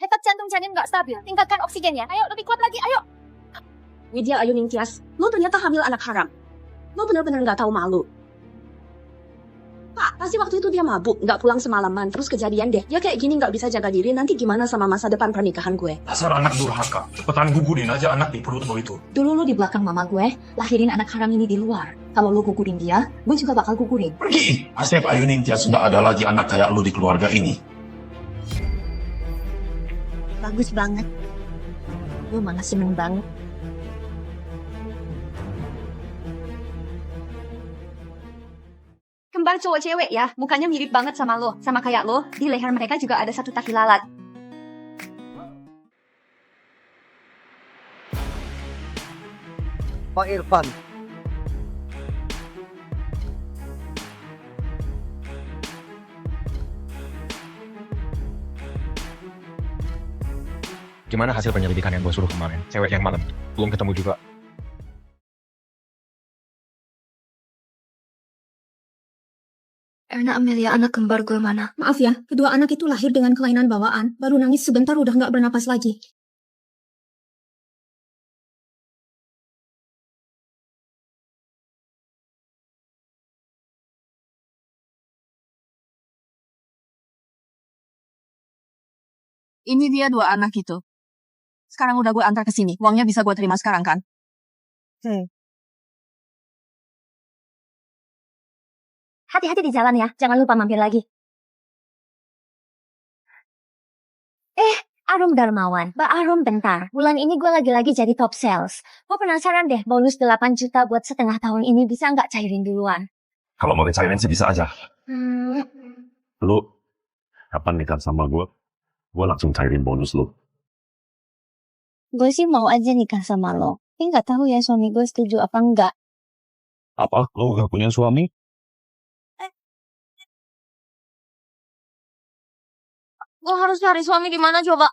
Hebat jantung janin nggak stabil. Tingkatkan oksigennya. Ayo, lebih kuat lagi. Ayo. Widya Ayu Ningtyas, lo ternyata hamil anak haram. Lo bener-bener nggak tahu malu. Pak, pasti waktu itu dia mabuk, nggak pulang semalaman, terus kejadian deh. Dia kayak gini nggak bisa jaga diri, nanti gimana sama masa depan pernikahan gue? Dasar anak durhaka. Cepetan gugurin aja anak di perut lo itu. Dulu lo di belakang mama gue, lahirin anak haram ini di luar. Kalau lo gugurin dia, gue juga bakal gugurin. Pergi. Asep Ayu Ningtyas sudah ada lagi anak kayak lo di keluarga ini. Bagus banget. Gue malah seneng banget. Kembar cowok cewek ya. Mukanya mirip banget sama lo. Sama kayak lo. Di leher mereka juga ada satu taki lalat. Pak Irfan. Gimana hasil penyelidikan yang gue suruh kemarin? Cewek yang malam. Belum ketemu juga. Erna Amelia, anak kembar gue mana? Maaf ya, kedua anak itu lahir dengan kelainan bawaan. Baru nangis sebentar udah nggak bernapas lagi. Ini dia dua anak itu. Sekarang udah gue antar ke sini. Uangnya bisa gue terima sekarang kan? Hati-hati di jalan ya. Jangan lupa mampir lagi. Arum Darmawan. Mbak Arum bentar. Bulan ini gue lagi-lagi jadi top sales. Gue penasaran deh bonus 8 juta buat setengah tahun ini bisa nggak cairin duluan? Kalau mau cairin sih bisa aja. Hmm, Lu kapan nikah sama gue langsung cairin bonus lu. Gue sih mau aja nikah sama lo. Tapi nggak tahu ya suami gue setuju apa enggak. Apa? Lu gak punya suami? gue harus cari suami di mana coba?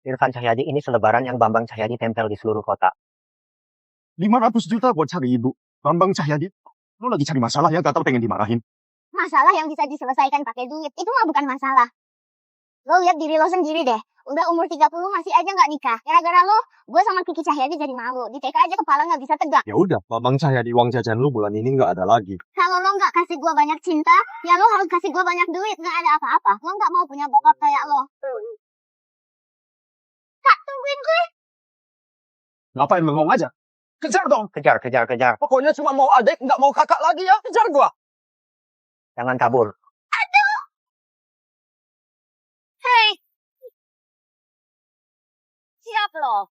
Irfan Cahyadi ini selebaran yang Bambang Cahyadi tempel di seluruh kota. 500 juta buat cari ibu. Bambang Cahyadi, lo lagi cari masalah ya, gatal pengen dimarahin. Masalah yang bisa diselesaikan pakai duit, itu mah bukan masalah. Lo lihat diri lo sendiri deh. Udah umur 30 masih aja nggak nikah. Gara-gara lo, gue sama Kiki Cahyadi jadi malu. Di TK aja kepala nggak bisa tegak. Ya udah, Bambang Cahyadi uang jajan lu bulan ini nggak ada lagi. Kalau lo nggak kasih gue banyak cinta, ya lo harus kasih gue banyak duit. Nggak ada apa-apa. Lo nggak mau punya bokap kayak lo. Kak, tungguin gue. Ngapain bengong aja? Kejar dong. Kejar, kejar, kejar. Pokoknya cuma mau adik, nggak mau kakak lagi ya. Kejar gua. Jangan kabur. Hei. Siap lo.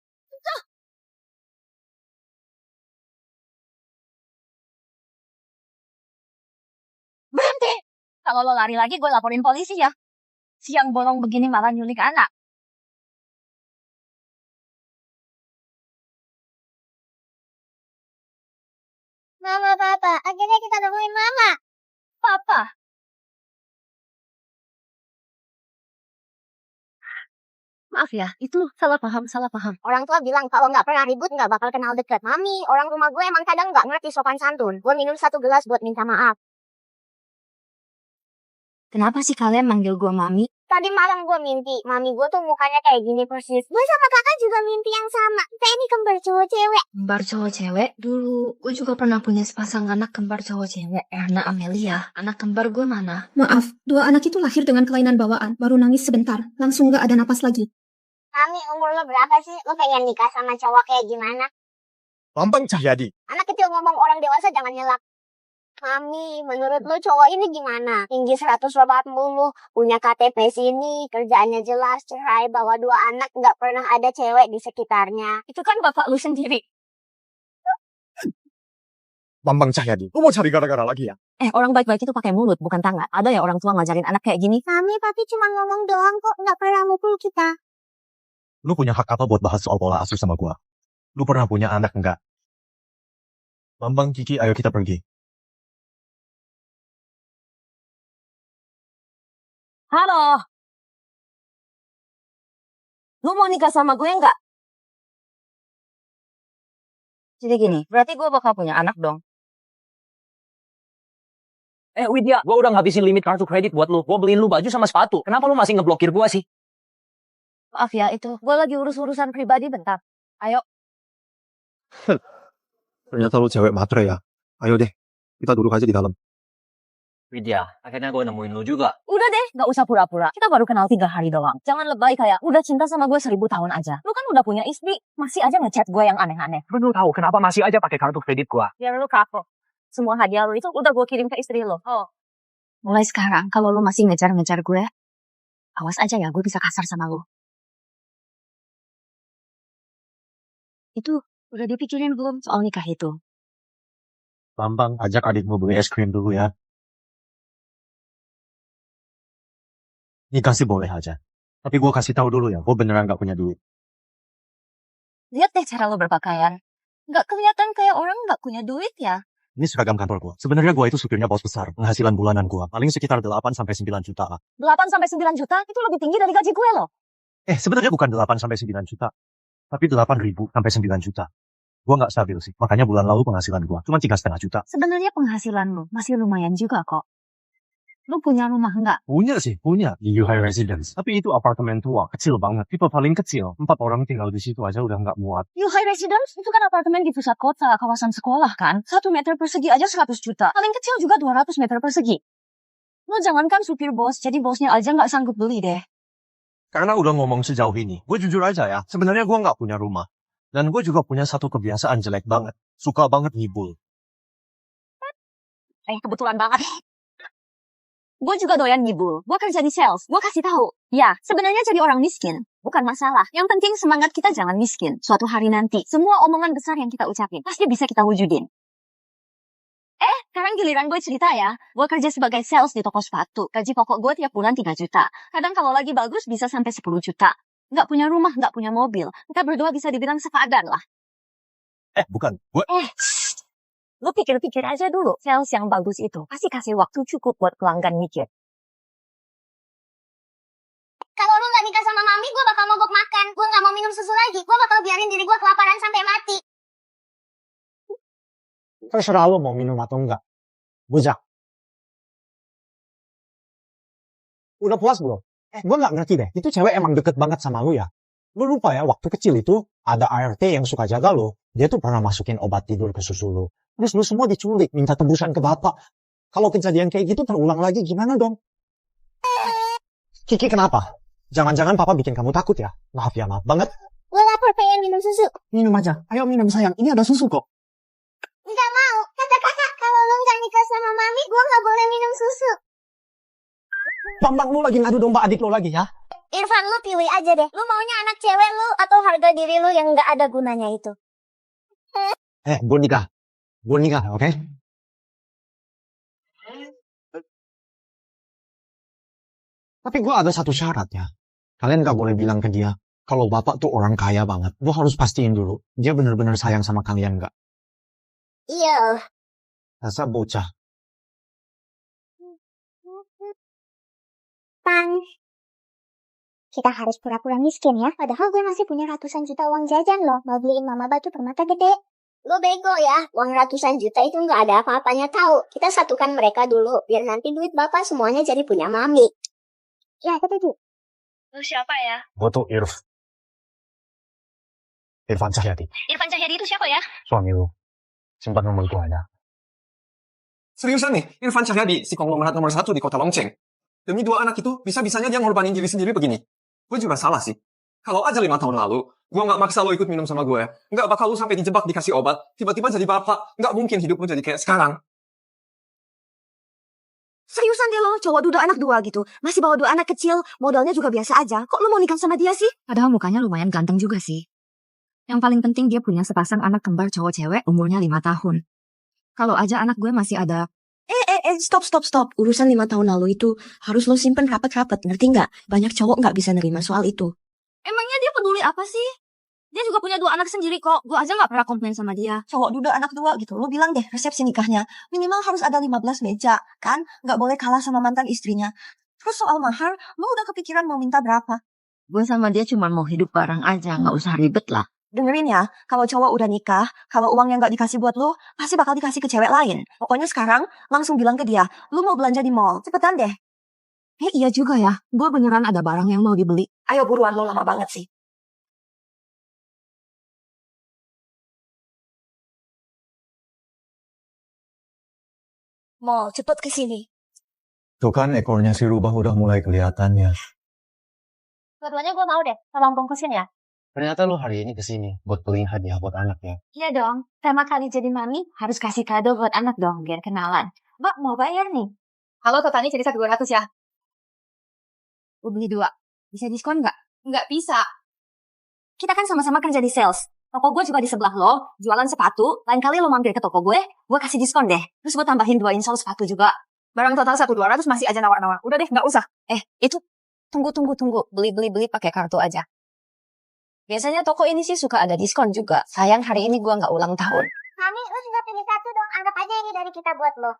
Berhenti! Kalau lo lari lagi gue laporin polisi ya. Siang bolong begini malah nyulik anak. Mama, papa. Akhirnya kita nemuin mama. Papa. Maaf ya, itu salah paham. Orang tua bilang kalau nggak pernah ribut nggak bakal kenal deket. Mami, orang rumah gue emang kadang nggak ngerti sopan santun. Gue minum 1 gelas buat minta maaf. Kenapa sih kalian manggil gue mami? Tadi malam gue mimpi, mami gue tuh mukanya kayak gini persis. Gue sama kakak juga mimpi yang sama. Kita ini kembar cowok cewek. Kembar cowok cewek? Dulu gue juga pernah punya sepasang anak kembar cowok cewek. Erna Amelia. Anak kembar gue mana? Maaf, dua anak itu lahir dengan kelainan bawaan. Baru nangis sebentar, langsung nggak ada napas lagi. Mami, umur lo berapa sih? Lo pengen nikah sama cowok kayak gimana? Bambang Cahyadi. Anak kecil ngomong, orang dewasa jangan nyelak. Mami, menurut lo cowok ini gimana? Tinggi 180, punya KTP sini, kerjaannya jelas, cerai, bawa 2 anak, nggak pernah ada cewek di sekitarnya. Itu kan bapak lu sendiri. Bambang Cahyadi. Lu mau cari gara-gara lagi ya? Orang baik-baik itu pakai mulut, bukan tangan. Ada ya orang tua ngajarin anak kayak gini? Mami, papi cuma ngomong doang kok, nggak pernah mukul kita. Lu punya hak apa buat bahas soal pola asuh sama gua? Lu pernah punya anak enggak? Bambang, Kiki, ayo kita pergi. Halo. Lu mau nikah sama gue nggak? Jadi gini, berarti gue bakal punya anak dong. Widya, gue udah ngabisin limit kartu kredit buat lu. Gue beliin lu baju sama sepatu. Kenapa lu masih ngeblokir gue sih? Maaf ya, itu. Gue lagi urus-urusan pribadi bentar. Ayo. Ternyata lu cewek matre ya. Ayo deh, kita duduk aja di dalam. Widya, akhirnya gue nemuin lu juga. Udah deh, gak usah pura-pura. Kita baru kenal 3 hari doang. Jangan lebay kayak udah cinta sama gue 1000 tahun aja. Lu kan udah punya istri, masih aja ngechat gue yang aneh-aneh. Lu tahu kenapa masih aja pakai kartu kredit gue? Biar lu kapok. Semua hadiah lu itu udah gue kirim ke istri lu. Oh. Mulai sekarang, kalau lu masih ngejar-ngejar gue, awas aja ya, gue bisa kasar sama lu. Itu, udah dipikirin belum soal nikah itu? Bambang, ajak adikmu beli es krim dulu ya. Nikah sih boleh aja. Tapi gue kasih tahu dulu ya, gue beneran gak punya duit. Lihat deh cara lu berpakaian. Gak kelihatan kayak orang gak punya duit ya. Ini seragam kantor gue. Sebenarnya gue itu supirnya bos besar. Penghasilan bulanan gue paling sekitar 8-9 juta. 8-9 juta itu lebih tinggi dari gaji gue loh. Sebenarnya bukan 8-9 juta. Tapi 8.000 sampai 9 juta. Gue gak stabil sih. Makanya bulan lalu penghasilan gue cuma 3,5 juta. Sebenarnya penghasilan lu masih lumayan juga kok. Lu punya rumah nggak? Punya sih, punya. Di Yuhai Residence. Tapi itu apartemen tua, kecil banget. Tipe paling kecil. 4 orang tinggal di situ aja udah nggak muat. Yuhai Residence itu kan apartemen di pusat kota, kawasan sekolah kan? 1 meter persegi aja 100 juta. Paling kecil juga 200 meter persegi. Lu jangankan supir bos, jadi bosnya aja nggak sanggup beli deh. Karena udah ngomong sejauh ini, gue jujur aja ya, sebenarnya gue nggak punya rumah. Dan gue juga punya satu kebiasaan jelek banget. Suka banget ngibul. Kebetulan banget. Gue juga doyan ngibul. Gue kerja di sales. Gue kasih tahu. Ya, sebenarnya jadi orang miskin bukan masalah. Yang penting semangat kita jangan miskin. Suatu hari nanti, semua omongan besar yang kita ucapin pasti bisa kita wujudin. Sekarang giliran gue cerita ya. Gue kerja sebagai sales di toko sepatu. Gaji pokok gue tiap bulan 3 juta. Kadang kalau lagi bagus bisa sampai 10 juta. Nggak punya rumah, nggak punya mobil. Kita berdua bisa dibilang sepadan lah. Bukan. Gue... Lu pikir-pikir aja dulu, sales yang bagus itu pasti kasih waktu cukup buat pelanggan mikir. Kalau lu gak nikah sama mami, gue bakal mogok makan. Gue gak mau minum susu lagi. Gue bakal biarin diri gue kelaparan sampai mati. Terserah lu mau minum atau enggak. Bujak. Udah puas belum? Gue gak ngerti deh. Itu cewek emang deket banget sama lu ya? Lu lupa ya, waktu kecil itu ada ART yang suka jaga lu. Dia tuh pernah masukin obat tidur ke susu lu. Terus lu semua diculik, minta tebusan ke bapak. Kalau kejadian kayak gitu terulang lagi gimana dong? Kiki kenapa? Jangan-jangan papa bikin kamu takut ya? Maaf ya, maaf banget. Gue lapar pengen minum susu. Minum aja. Ayo minum sayang, ini ada susu kok. Nggak mau. Kata kakak, kalau lu nggak nikah sama mami, gue nggak boleh minum susu. Bambang, lu lagi ngadu domba adik lu lagi ya? Irfan, lu pilih aja deh. Lu maunya anak cewek lu atau harga diri lu yang nggak ada gunanya itu? Gue nikah. Gue nikah, oke? Tapi gue ada satu syarat ya. Kalian gak boleh bilang ke dia, kalau bapak tuh orang kaya banget. Gue harus pastiin dulu, dia bener-bener sayang sama kalian gak? Iya. Rasa bocah. Pan. Kita harus pura-pura miskin ya. Padahal gue masih punya ratusan juta uang jajan loh. Mau beliin mama batu permata gede. Lo bego ya. Uang ratusan juta itu nggak ada apa-apanya tahu. Kita satukan mereka dulu. Biar nanti duit bapak semuanya jadi punya mami. Ya, setuju. Lu siapa ya? Gue tuh Irfan Cahyadi. Irfan Cahyadi itu siapa ya? Suami lu. Simpan nomor gue aja. Seriusan nih, Irfan Cahyadi, si konglomerat nomor 1 di kota Longcheng. Demi 2 anak itu, bisa-bisanya dia ngorbanin diri sendiri begini. Gue juga salah sih. Kalau aja 5 tahun lalu, gue gak maksa lo ikut minum sama gue. Gak bakal lo sampai dijebak dikasih obat. Tiba-tiba jadi bapak. Gak mungkin hidup lo jadi kayak sekarang. Seriusan deh lo, cowok duda anak 2 gitu. Masih bawa 2 anak kecil, modalnya juga biasa aja. Kok lo mau nikah sama dia sih? Padahal mukanya lumayan ganteng juga sih. Yang paling penting dia punya sepasang anak kembar cowok cewek umurnya 5 tahun. Kalau aja anak gue masih ada... Stop. Urusan 5 tahun lalu itu harus lo simpen rapat-rapat, ngerti nggak? Banyak cowok nggak bisa nerima soal itu. Emangnya dia peduli apa sih? Dia juga punya 2 anak sendiri kok. Gue aja gak pernah komplain sama dia. Cowok duda anak 2 gitu. Lo bilang deh resepsi nikahnya minimal harus ada 15 meja, kan? Nggak boleh kalah sama mantan istrinya. Terus soal mahar, lo udah kepikiran mau minta berapa? Gue sama dia cuma mau hidup bareng aja, gak usah ribet lah. Dengerin ya, kalau cowok udah nikah, kalau uangnya nggak dikasih buat lu, pasti bakal dikasih ke cewek lain. Pokoknya sekarang langsung bilang ke dia, lu mau belanja di mall. Cepetan deh. Iya juga ya, gue beneran ada barang yang mau dibeli. Ayo buruan, lo lama banget sih. Mall, cepet kesini. Tuh kan ekornya si Rubah udah mulai kelihatan ya. Dua-duanya gue mau deh, tolong bungkusin ya. Ternyata lu hari ini kesini buat beliin hadiah buat anak ya. Iya dong, tema kali jadi mami harus kasih kado buat anak dong, biar kenalan. Mbak, mau bayar nih. Halo, totalnya jadi 1.200 ya. Gue beli 2. Bisa diskon nggak? Nggak bisa. Kita kan sama-sama kerja di sales. Toko gue juga di sebelah lo, jualan sepatu. Lain kali lo mampir ke toko gue kasih diskon deh. Terus gue tambahin 2 insole sepatu juga. Barang total 1.200 masih aja nawar-nawar. Udah deh, nggak usah. Itu tunggu. Beli pakai kartu aja. Biasanya toko ini sih suka ada diskon juga. Sayang hari ini gue nggak ulang tahun. Mami, lu juga pilih satu dong. Anggap aja ini dari kita buat lo.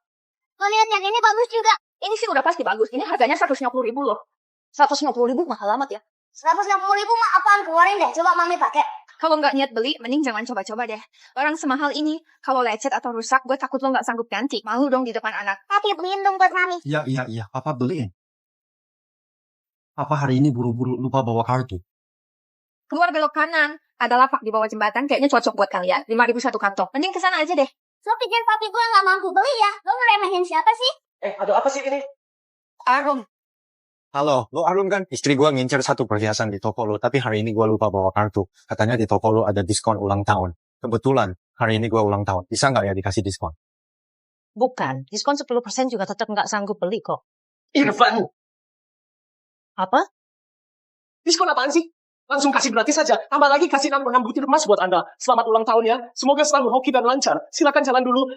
Lo lihat yang ini bagus juga. Ini sih udah pasti bagus. Ini harganya 150.000 loh. 150.000 mahal amat ya. 150.000 mah apaan? Keluarin deh. Coba Mami pakai. Kalau nggak niat beli, mending jangan coba-coba deh. Barang semahal ini, kalau lecet atau rusak, gue takut lo nggak sanggup ganti. Malu dong di depan anak. Tapi beliin dong buat Mami. Iya. Papa beliin. Papa hari ini buru-buru lupa bawa kartu. Keluar belok kanan. Ada lapak di bawah jembatan, kayaknya cocok buat kalian. 5.000 satu kantong. Mending kesana aja deh. Lo pikir papi gue nggak mampu beli ya? Lo ngeremehin siapa sih? Ada apa sih ini? Arum. Halo, lo Arun kan? Istri gua ngincer satu perhiasan di toko lo, tapi hari ini gua lupa bawa kartu. Katanya di toko lo ada diskon ulang tahun. Kebetulan, hari ini gua ulang tahun. Bisa nggak ya dikasih diskon? Bukan, diskon 10% juga tetap nggak sanggup beli kok. Irfan! Apa? Diskon apaan sih? Langsung kasih gratis saja. Tambah lagi kasih 6 butir emas buat Anda. Selamat ulang tahun ya. Semoga selalu hoki dan lancar. Silakan jalan dulu.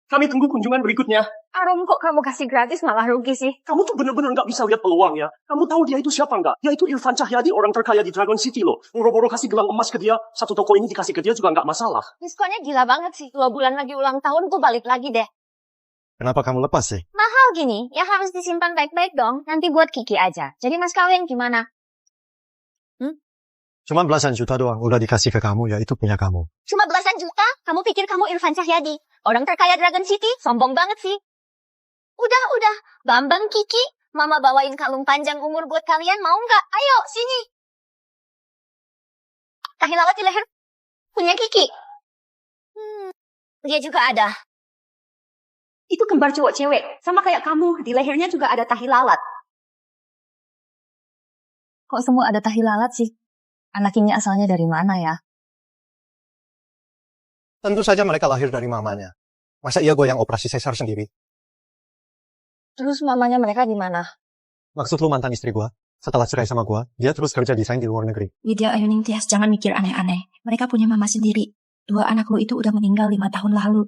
Kami tunggu kunjungan berikutnya. Arum, kok kamu kasih gratis malah rugi sih? Kamu tuh bener-bener nggak bisa lihat peluang ya. Kamu tahu dia itu siapa nggak? Dia itu Irfan Cahyadi, orang terkaya di Dragon City loh. Boro-boro kasih gelang emas ke dia. Satu toko ini dikasih ke dia juga nggak masalah. Diskonnya gila banget sih. 2 bulan lagi ulang tahun tuh balik lagi deh. Kenapa kamu lepas sih? Mahal gini, ya harus disimpan baik-baik dong. Nanti buat Kiki aja. Jadi mas kalian gimana? Cuma belasan juta doang, udah dikasih ke kamu ya, itu punya kamu. Cuma belasan juta? Kamu pikir kamu Irfan Cahyadi? Orang terkaya Dragon City? Sombong banget sih. Udah. Bambang, Kiki. Mama bawain kalung panjang umur buat kalian, mau nggak? Ayo, sini. Tahi lalat di leher. Punya Kiki. Dia juga ada. Itu kembar cowok cewek. Sama kayak kamu, di lehernya juga ada tahi lalat. Kok semua ada tahi lalat sih? Anak ini asalnya dari mana ya? Tentu saja mereka lahir dari mamanya. Masa iya gue yang operasi sesar sendiri? Terus mamanya mereka di mana? Maksud lu mantan istri gue? Setelah cerai sama gue, dia terus kerja desain di luar negeri. Widya Ayu Ningtyas, jangan mikir aneh-aneh. Mereka punya mama sendiri. 2 anak lu itu udah meninggal 5 tahun lalu.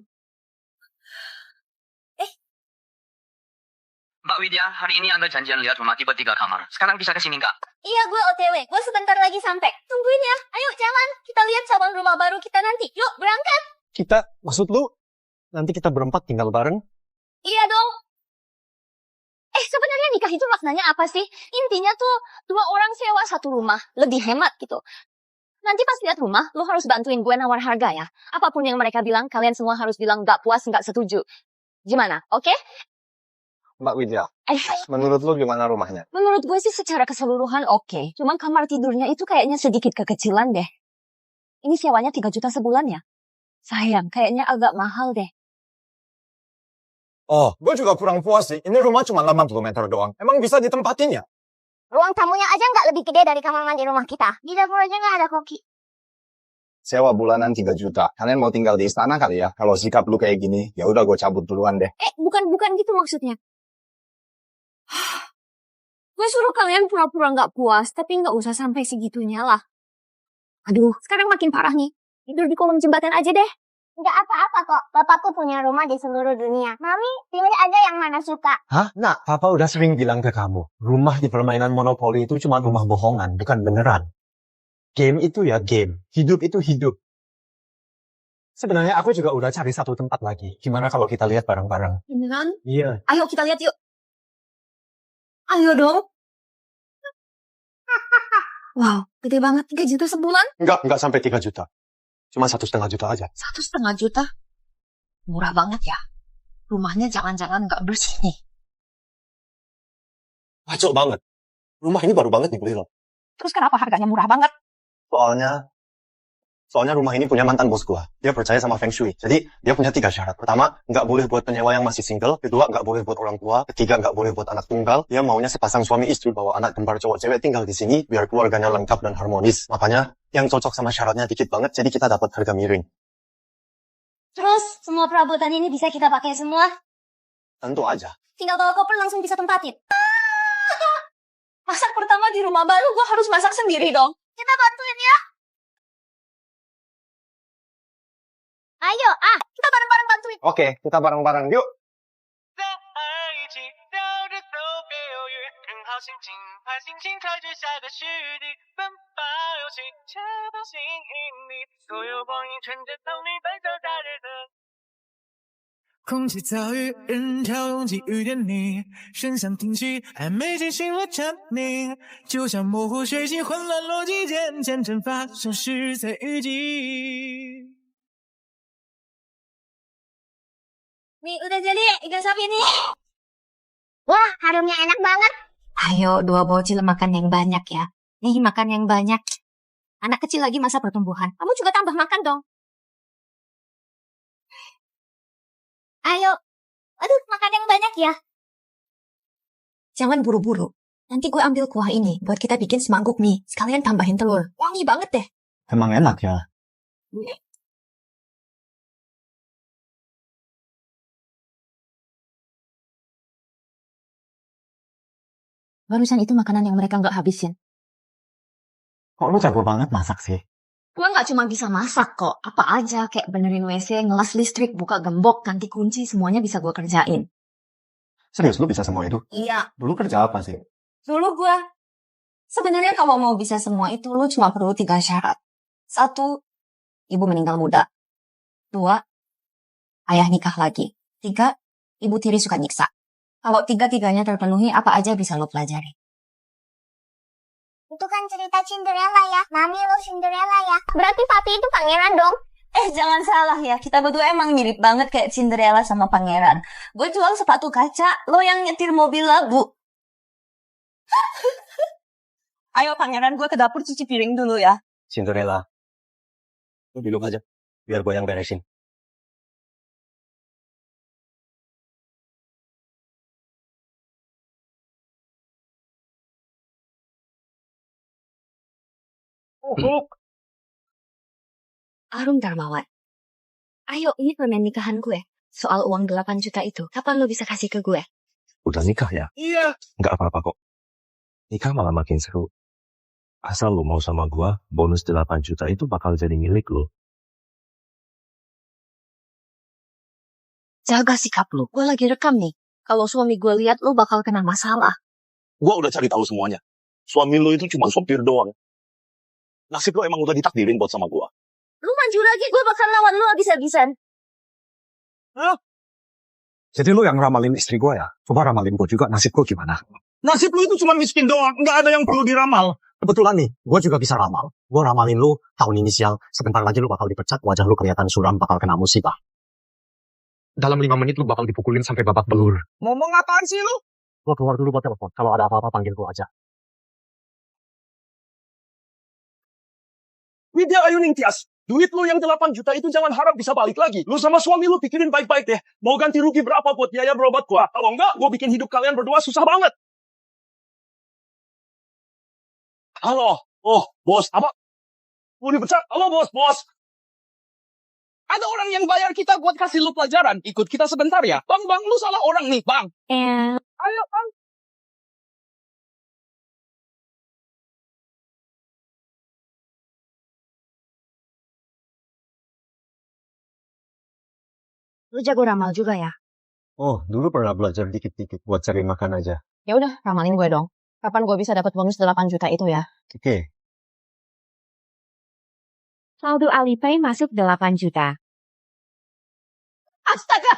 Mbak Widya, hari ini Anda janjian lihat rumah tipe 3 kamar. Sekarang bisa ke sini nggak? Iya, gue OTW. Gue sebentar lagi sampai. Tungguin ya. Ayo, jalan. Kita lihat cabang rumah baru kita nanti. Yuk, berangkat. Kita, maksud lu, nanti kita berempat tinggal bareng? Iya dong. Sebenarnya nikah itu maknanya apa sih? Intinya tuh 2 orang sewa 1 rumah. Lebih hemat gitu. Nanti pas lihat rumah, lu harus bantuin gue nawar harga ya. Apapun yang mereka bilang, kalian semua harus bilang gak puas, gak setuju. Gimana? Oke? Mbak Widya, menurut lu gimana rumahnya? Menurut gue sih secara keseluruhan oke. Cuman kamar tidurnya itu kayaknya sedikit kekecilan deh. Ini sewanya 3 juta sebulan ya? Sayang, kayaknya agak mahal deh. Oh, gue juga kurang puas sih. Ini rumah cuma 80 meter doang. Emang bisa ditempatin ya? Ruang tamunya aja nggak lebih gede dari kamar mandi rumah kita. Di dapur aja nggak ada koki. Sewa bulanan 3 juta. Kalian mau tinggal di istana kali ya? Kalau sikap lu kayak gini, ya udah gue cabut duluan deh. Bukan gitu maksudnya. Gue suruh kalian pura-pura gak puas, tapi gak usah sampai segitunya lah. Aduh, sekarang makin parah nih. Tidur di kolong jembatan aja deh. Nggak apa-apa kok. Bapakku punya rumah di seluruh dunia. Mami, pilih aja yang mana suka. Hah? Nak, Papa udah sering bilang ke kamu. Rumah di permainan Monopoly itu cuma rumah bohongan, bukan beneran. Game itu ya game. Hidup itu hidup. Sebenarnya aku juga udah cari satu tempat lagi. Gimana kalau kita lihat bareng-bareng? Beneran? Iya. Ayo kita lihat yuk. Ayo dong. Wow, gede banget. 3 juta sebulan? Enggak sampai 3 juta. Cuma 1,5 juta aja. 1,5 juta? Murah banget ya. Rumahnya jangan-jangan nggak bersih nih. Kacau banget. Rumah ini baru banget dibeli loh. Terus kenapa harganya murah banget? Soalnya rumah ini punya mantan bos gua. Dia percaya sama Feng Shui. Jadi dia punya 3 syarat. Pertama, nggak boleh buat penyewa yang masih single. Kedua, nggak boleh buat orang tua. Ketiga, nggak boleh buat anak tunggal. Dia maunya sepasang suami istri bawa anak kembar cowok cewek tinggal di sini biar keluarganya lengkap dan harmonis. Makanya yang cocok sama syaratnya dikit banget. Jadi kita dapat harga miring. Terus, semua perabotan ini bisa kita pakai semua? Tentu aja. Tinggal bawa koper langsung bisa tempatin. Masak pertama di rumah baru, gue harus masak sendiri dong. Kita bantuin ya. Ayo, kita bareng-bareng bantuin. Oke, kita bareng-bareng. Yuk. Nih, udah jadi ikan sapi nih. Wah, harumnya enak banget. Ayo, 2 bocil makan yang banyak ya. Nih, makan yang banyak. Anak kecil lagi masa pertumbuhan. Kamu juga tambah makan dong. Ayo. Aduh, makan yang banyak ya. Jangan buru-buru. Nanti gue ambil kuah ini buat kita bikin semangkuk mie. Sekalian tambahin telur. Wangi banget deh. Emang enak ya. Barusan itu makanan yang mereka nggak habisin. Kok lu jago banget masak sih? Gue nggak cuma bisa masak kok. Apa aja kayak benerin WC, ngelas listrik, buka gembok, ganti kunci, semuanya bisa gue kerjain. Serius lu bisa semua itu? Iya. Dulu kerja apa sih? Dulu gue. Sebenarnya kalau mau bisa semua itu lu cuma perlu 3 syarat. 1, ibu meninggal muda. 2, ayah nikah lagi. 3, ibu tiri suka nyiksa. Kalau 3-tiganya terpenuhi, apa aja bisa lo pelajari. Itu kan cerita Cinderella ya. Mami lo Cinderella ya. Berarti papi itu pangeran dong. Jangan salah ya. Kita berdua emang mirip banget kayak Cinderella sama pangeran. Gue jual sepatu kaca, lo yang nyetir mobil labu. Ayo pangeran, gue ke dapur cuci piring dulu ya. Cinderella. Lu duduk aja. Biar gue yang beresin. Arum Darmawan. Ayo, ini permen nikahan gue. Soal uang 8 juta itu, kapan lo bisa kasih ke gue? Udah nikah ya? Iya. Nggak apa-apa kok. Nikah malah makin seru. Asal lu mau sama gua, bonus 8 juta itu bakal jadi milik lu. Jaga sikap lo. Gue lagi rekam nih. Kalau suami gue lihat lo bakal kena masalah. Gua udah cari tahu semuanya. Suami lu itu cuma sopir doang. Nasib lu emang udah ditakdirin buat sama gua. Lu maju lagi, gue bakal lawan lu habis-habisan. Jadi lu yang ramalin istri gue ya? Coba ramalin gue juga, nasib gue gimana? Nasib lu itu cuma miskin doang, nggak ada yang perlu diramal. Kebetulan nih, gue juga bisa ramal. Gue ramalin lu, tahun ini sial, sebentar lagi lu bakal dipecat, wajah lu kelihatan suram, bakal kena musibah. Dalam 5 menit lu bakal dipukulin sampai babak belur. Ngomong apaan sih lu? Gue keluar dulu buat telepon. Kalau ada apa-apa panggil gue aja. Widya Ayu Ningtyas, duit lu yang 8 juta itu jangan harap bisa balik lagi. Lu sama suami lu pikirin baik-baik deh. Mau ganti rugi berapa buat biaya berobat gua? Kalau enggak, gua bikin hidup kalian berdua susah banget. Halo, bos, apa? Lu dipecat? Halo, bos. Ada orang yang bayar kita buat kasih lu pelajaran. Ikut kita sebentar ya. Bang, lu salah orang nih, bang. Ayo, bang. Lo jago ramal juga ya? Oh, dulu pernah belajar dikit-dikit buat cari makan aja. Ya udah, ramalin gue dong. Kapan gue bisa dapat bonus 8 juta itu ya? Oke. Saldo Alipay masuk 8 juta. Astaga!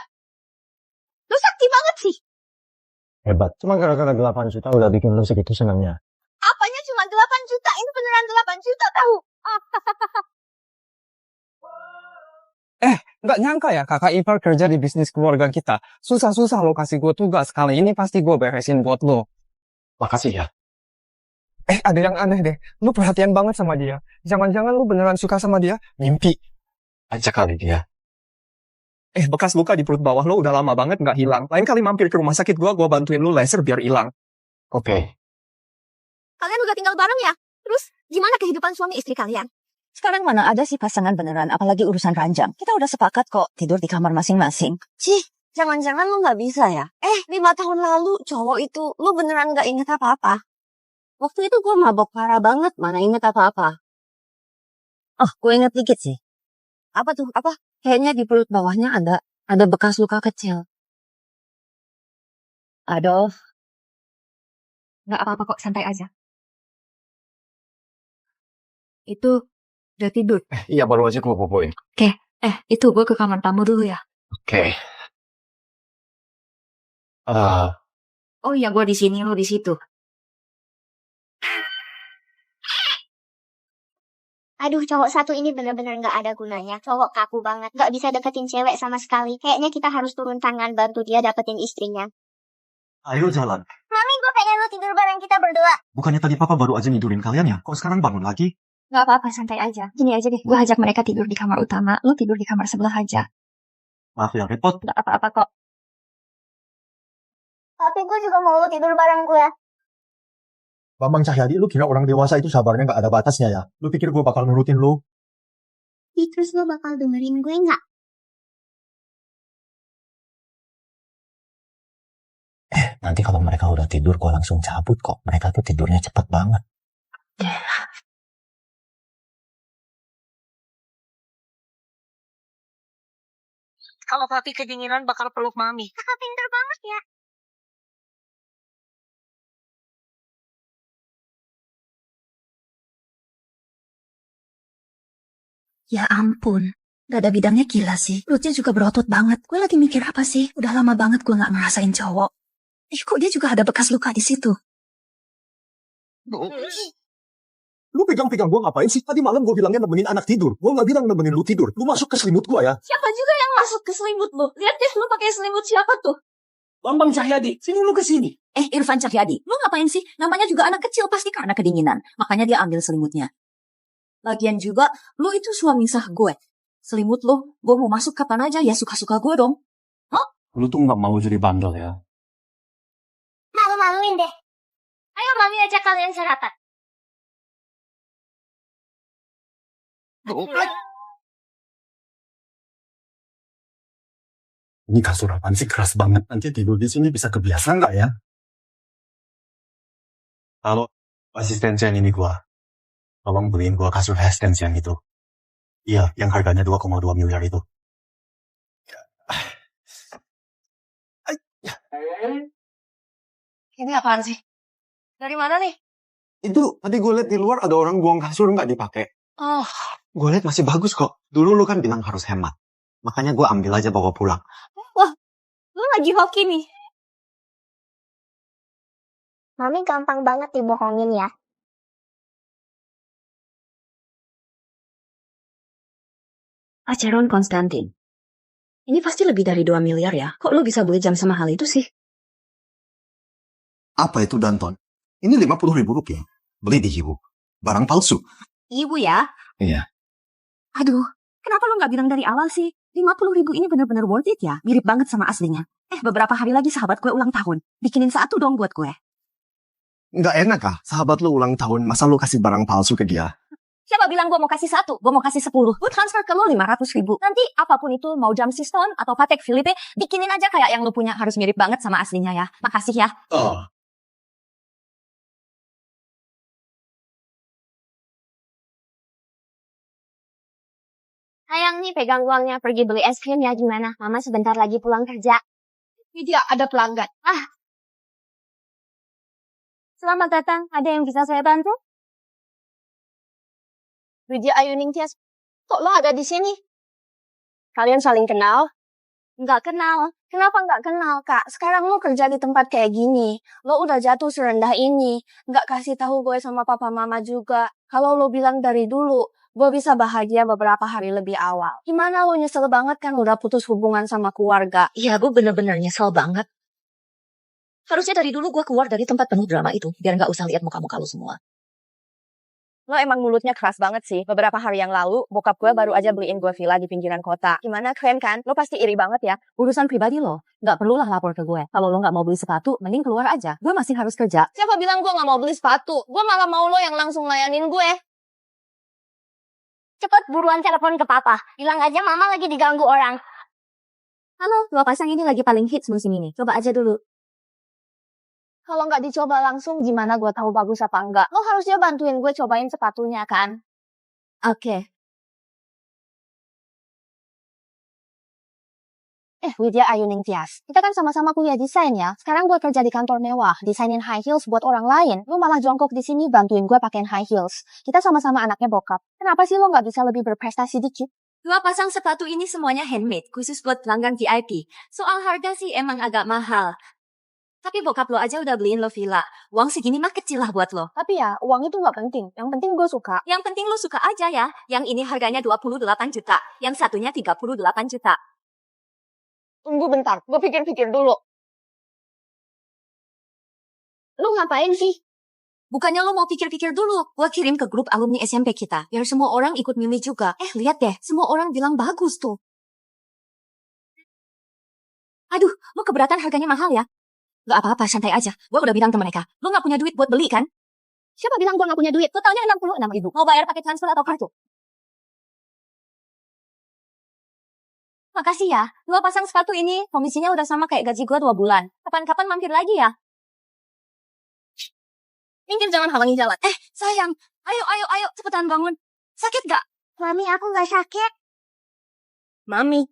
Lu sakti banget sih. Hebat. Cuma gara-gara 8 juta udah bikin lu segitu senangnya. Apanya cuma 8 juta? Ini beneran beneran 8 juta tahu. Nggak nyangka ya kakak ipar kerja di bisnis keluarga kita. Susah-susah lo kasih gue tugas. Kali ini pasti gue beresin buat lo. Makasih ya. Ada yang aneh deh. Lu perhatian banget sama dia. Jangan-jangan lu beneran suka sama dia? Mimpi. Aja kali dia. Bekas luka di perut bawah lo udah lama banget nggak hilang. Lain kali mampir ke rumah sakit gue bantuin lu laser biar hilang. Oke. Kalian udah tinggal bareng ya? Terus gimana kehidupan suami istri kalian? Sekarang mana ada sih pasangan beneran, apalagi urusan ranjang. Kita udah sepakat kok tidur di kamar masing-masing. Cih, jangan-jangan lu nggak bisa ya? 5 tahun lalu cowok itu lu beneran nggak inget apa-apa? Waktu itu gue mabok parah banget, mana inget apa-apa. Oh, gue inget dikit sih. Apa tuh? Apa? Kayaknya di perut bawahnya ada bekas luka kecil. Aduh. Nggak apa-apa kok, santai aja. Itu udah tidur. Iya, baru aja gue popoin. Itu gue ke kamar tamu dulu ya. Oke. Oh iya, gue di sini, lu di situ. Aduh, cowok satu ini bener-bener nggak ada gunanya. Cowok kaku banget, nggak bisa deketin cewek sama sekali. Kayaknya kita harus turun tangan bantu dia dapetin istrinya. Ayo jalan. Mami, gue pengen lu tidur bareng kita berdua. Bukannya tadi papa baru aja nidurin kalian ya? Kok sekarang bangun lagi? Nggak apa-apa, santai aja. Gini aja deh, gue ajak mereka tidur di kamar utama, lu tidur di kamar sebelah aja. Maaf ya, repot. Nggak apa-apa kok. Tapi gue juga mau lu tidur bareng gue. Bambang Cahyadi, lu kira orang dewasa itu sabarnya nggak ada batasnya ya? Lu pikir gue bakal nurutin lu? Terus lo bakal dengerin gue nggak? Nanti kalau mereka udah tidur, gue langsung cabut kok. Mereka tuh tidurnya cepet banget. Kalau papi kedinginan bakal peluk mami. Kakak pinter banget ya. Ya ampun. Dada bidangnya gila sih. Perutnya juga berotot banget. Gue lagi mikir apa sih? Udah lama banget gue gak ngerasain cowok. Kok dia juga ada bekas luka di situ? Lu pegang-pegang gue ngapain sih? Tadi malam gue bilangnya nemenin anak tidur. Gue nggak bilang nemenin lu tidur. Lu masuk ke selimut gue ya. Siapa juga yang masuk ke selimut lu? Lihat deh, lu pakai selimut siapa tuh? Bambang Cahyadi, sini lu ke sini. Irfan Cahyadi, lu ngapain sih? Namanya juga anak kecil, pasti karena kedinginan. Makanya dia ambil selimutnya. Lagian juga, lu itu suami sah gue. Selimut lu, gue mau masuk kapan aja, ya suka-suka gue dong. Lu tuh nggak mau jadi bandel ya? Malu-maluin deh. Ayo mami ajak kalian sarapan. Ini kasur apaan sih keras banget? Nanti tidur di sini bisa kebiasaan nggak ya? Halo, asisten Chen ini gua. Tolong beliin gua kasur Haskins yang itu. Iya, yang harganya 2,2 miliar itu. Ini apaan sih? Dari mana nih? Itu tadi gue liat di luar ada orang buang kasur nggak dipakai. Oh, Gue liat masih bagus kok. Dulu lu kan bilang harus hemat. Makanya gue ambil aja bawa pulang. Lu lagi hoki nih. Mami gampang banget dibohongin ya. Acheron Konstantin. Ini pasti lebih dari 2 miliar ya. Kok lu bisa beli jam sama hal itu sih? Apa itu Danton? Ini 50.000 rupiah. Beli di Hibu. Barang palsu. Ibu ya? Iya. Aduh, kenapa lu gak bilang dari awal sih? 50.000 ini bener-bener worth it ya? Mirip banget sama aslinya. Beberapa hari lagi sahabat gue ulang tahun. Bikinin satu dong buat gue. Nggak enak kah? Sahabat lu ulang tahun, masa lu kasih barang palsu ke dia? Siapa bilang gue mau kasih 1? Gue mau kasih 10. Gue transfer ke lu 500.000. Nanti apapun itu, mau jam Siston atau Patek Philippe, bikinin aja kayak yang lu punya. Harus mirip banget sama aslinya ya. Makasih ya. Oh. Sayang nih pegang uangnya pergi beli es krim ya gimana? Mama sebentar lagi pulang kerja. ini dia ada pelanggan. Selamat datang, ada yang bisa saya bantu? Widya Ayu Ningtyas, kok lo ada di sini? Kalian saling kenal? Nggak kenal. Kenapa nggak kenal, Kak? Sekarang lo kerja di tempat kayak gini. Lo udah jatuh serendah ini. Nggak kasih tahu gue sama papa mama juga. Kalau lo bilang dari dulu, gue bisa bahagia beberapa hari lebih awal. Gimana lo nyesel banget kan udah putus hubungan sama keluarga? Iya, gue bener-bener nyesel banget. Harusnya dari dulu gue keluar dari tempat penuh drama itu, biar nggak usah lihat muka-muka lu semua. Lo emang mulutnya keras banget sih. Beberapa hari yang lalu, bokap gue baru aja beliin gue villa di pinggiran kota. Gimana, keren kan? Lo pasti iri banget ya. Urusan pribadi lo, nggak perlulah lapor ke gue. Kalau lo nggak mau beli sepatu, mending keluar aja. Gue masih harus kerja. Siapa bilang gue nggak mau beli sepatu? Gue malah mau lo yang langsung layanin gue. Cepet buruan telepon ke papa. Bilang aja mama lagi diganggu orang. Halo, dua pasang ini lagi paling hits musim ini. Coba aja dulu. Kalau nggak dicoba langsung, gimana gue tahu bagus apa enggak? Lo harusnya bantuin gue cobain sepatunya kan? Oke. Widya Ayu Ningtyas. Kita kan sama-sama kuliah desain ya. Sekarang gue kerja di kantor mewah, desainin high heels buat orang lain. Lo malah jongkok di sini bantuin gue pakein high heels. Kita sama-sama anaknya bokap. Kenapa sih lo nggak bisa lebih berprestasi dikit? Dua pasang sepatu ini semuanya handmade, khusus buat pelanggan VIP. Soal harga sih emang agak mahal. Tapi bokap lo aja udah beliin lo villa. Uang segini mah kecil lah buat lo. Tapi ya, uang itu nggak penting. Yang penting gue suka. Yang penting lo suka aja ya. Yang ini harganya 28 juta. Yang satunya 38 juta. Tunggu bentar, gue pikir-pikir dulu. Lo ngapain sih? Bukannya lo mau pikir-pikir dulu. Gue kirim ke grup alumni SMP kita. Biar semua orang ikut milih juga. Lihat deh. Semua orang bilang bagus tuh. Aduh, lo keberatan harganya mahal ya? Gak apa-apa, santai aja. Gue udah bilang ke mereka, lo gak punya duit buat beli kan? Siapa bilang gue gak punya duit? Totalnya 66.000. Mau bayar pakai transfer atau kartu? Makasih ya. Dua pasang sepatu ini, komisinya udah sama kayak gaji gue 2 bulan. Kapan-kapan mampir lagi ya? Minggir, jangan halangi jalan. Sayang. Ayo, cepetan bangun. Sakit gak? Mami, aku gak sakit. Mami.